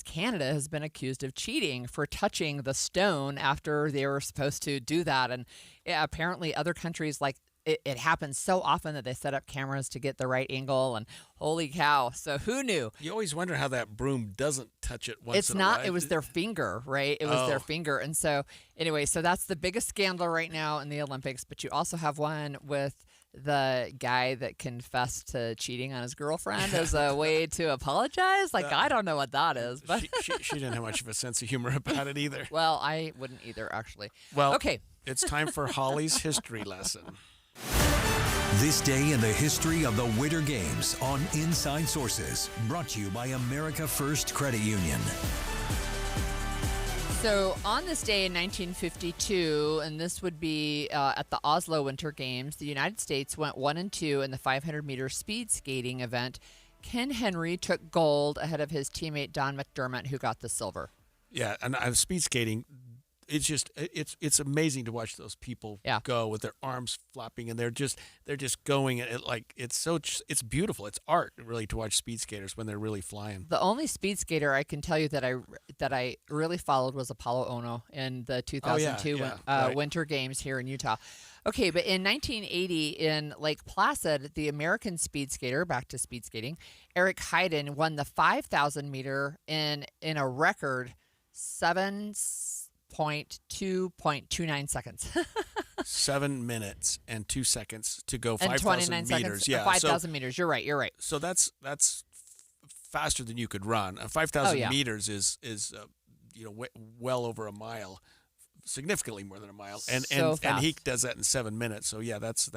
Canada has been accused of cheating for touching the stone after they were supposed to do that. And apparently other countries, like, it happens so often that they set up cameras to get the right angle, and holy cow. So who knew? You always wonder how that broom doesn't touch it once It's in a not, while. it was their finger, right? It was their finger. And so anyway, so that's the biggest scandal right now in the Olympics. But you also have one with the guy that confessed to cheating on his girlfriend as a way to apologize. Like, I don't know what that is. But she didn't have much of a sense of humor about it either. Well, I wouldn't either, actually. Well, okay. It's time for Holly's history lesson. This day in the history of the Winter Games on Inside Sources, brought to you by America First Credit Union. So on this day in 1952, and this would be at the Oslo Winter Games, the United States went 1 and 2 in the 500-meter speed skating event. Ken Henry took gold ahead of his teammate Don McDermott, who got the silver. Yeah, and speed skating, it's just it's amazing to watch those people go with their arms flopping, and they're just going at it like it's beautiful. It's art really to watch speed skaters when they're really flying. The only speed skater I can tell you that I really followed was Apollo Ono in the 2002 Winter Games here in Utah. Okay, but in 1980 in Lake Placid, the American speed skater, back to speed skating, Eric Heiden won the 5,000 meter in a record 7.29 seconds. 7 minutes and 2 seconds to go 5,000 meters. Yeah, 5,000 meters. You're right. So that's faster than you could run. 5,000 meters is well over a mile, significantly more than a mile, and he does that in 7 minutes. So yeah, that's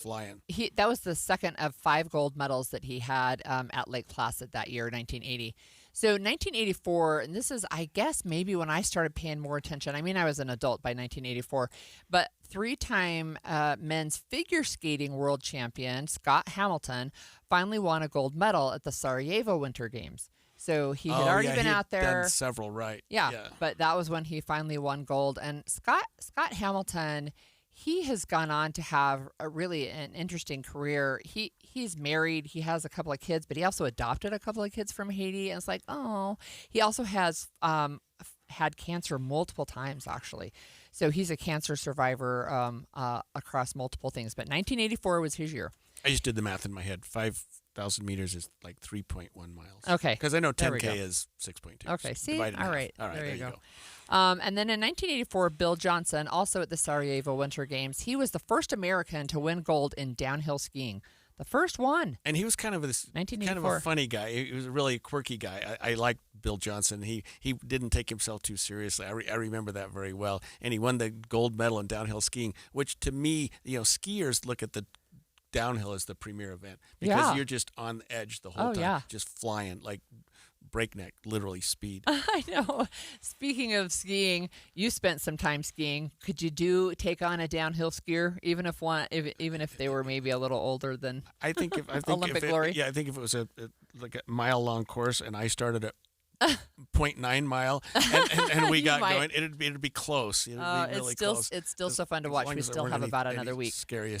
flying. That was the second of 5 gold medals that he had at Lake Placid that year, 1980. So 1984, and this is, I guess, maybe when I started paying more attention. I mean, I was an adult by 1984, but 3-time men's figure skating world champion Scott Hamilton finally won a gold medal at the Sarajevo Winter Games. So he had already been out there. Done several, right? Yeah, but that was when he finally won gold. And Scott Hamilton, he has gone on to have an interesting career. He's married. He has a couple of kids, but he also adopted a couple of kids from Haiti. And it's like, oh, he also has had cancer multiple times, actually. So he's a cancer survivor across multiple things. But 1984 was his year. I just did the math in my head. 5,000 meters is like 3.1 miles. Okay. Because I know 10K is 6.2. Okay, see? All right. There you go. go. And then in 1984, Bill Johnson, also at the Sarajevo Winter Games, he was the first American to win gold in downhill skiing. The first one. And he was kind of a funny guy. He was a really quirky guy. I liked Bill Johnson. He didn't take himself too seriously. I remember that very well. And he won the gold medal in downhill skiing, which to me, skiers look at the downhill as the premier event because you're just on the edge the whole time, just flying like breakneck, literally speed. I know. Speaking of skiing, you spent some time skiing. Could you take on a downhill skier, even if they were maybe a little older than Olympic glory? Yeah, I think if it was a mile long course and I started at 0.9 mile and we got going, it'd be close. It'd be really close. It's still so fun to watch. We still have about another week. Scary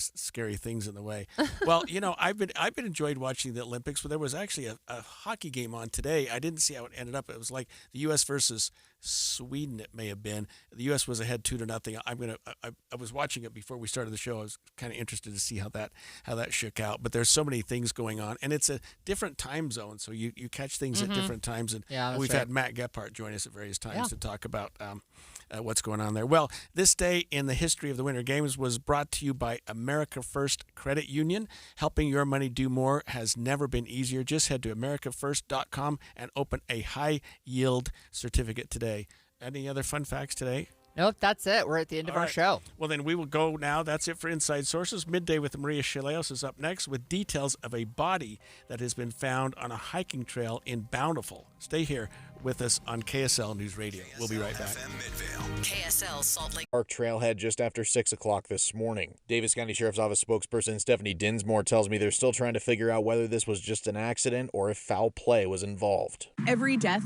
things in the way. Well, I've been enjoyed watching the Olympics, but there was actually a hockey game on today. I didn't see how it ended up. It was like the U.S. versus Sweden. It may have been. The U.S. was ahead 2-0. I was watching it before we started the show. I was kind of interested to see how that shook out. But there's so many things going on, and it's a different time zone, so you catch things at different times. And we've had Matt Gephardt join us at various times to talk about what's going on there. Well, this day in the history of the Winter Games was brought to you by America First Credit Union. Helping your money do more has never been easier. Just head to americafirst.com and open a high-yield certificate today. Any other fun facts today? Nope, that's it. We're at the end of our show. Well, then we will go now. That's it for Inside Sources. Midday with Maria Shileos is up next with details of a body that has been found on a hiking trail in Bountiful. Stay here with us on KSL News Radio. We'll be right back. KSL Salt Lake Park trailhead just after 6 o'clock this morning. Davis County Sheriff's Office spokesperson Stephanie Dinsmore tells me they're still trying to figure out whether this was just an accident or if foul play was involved. Every death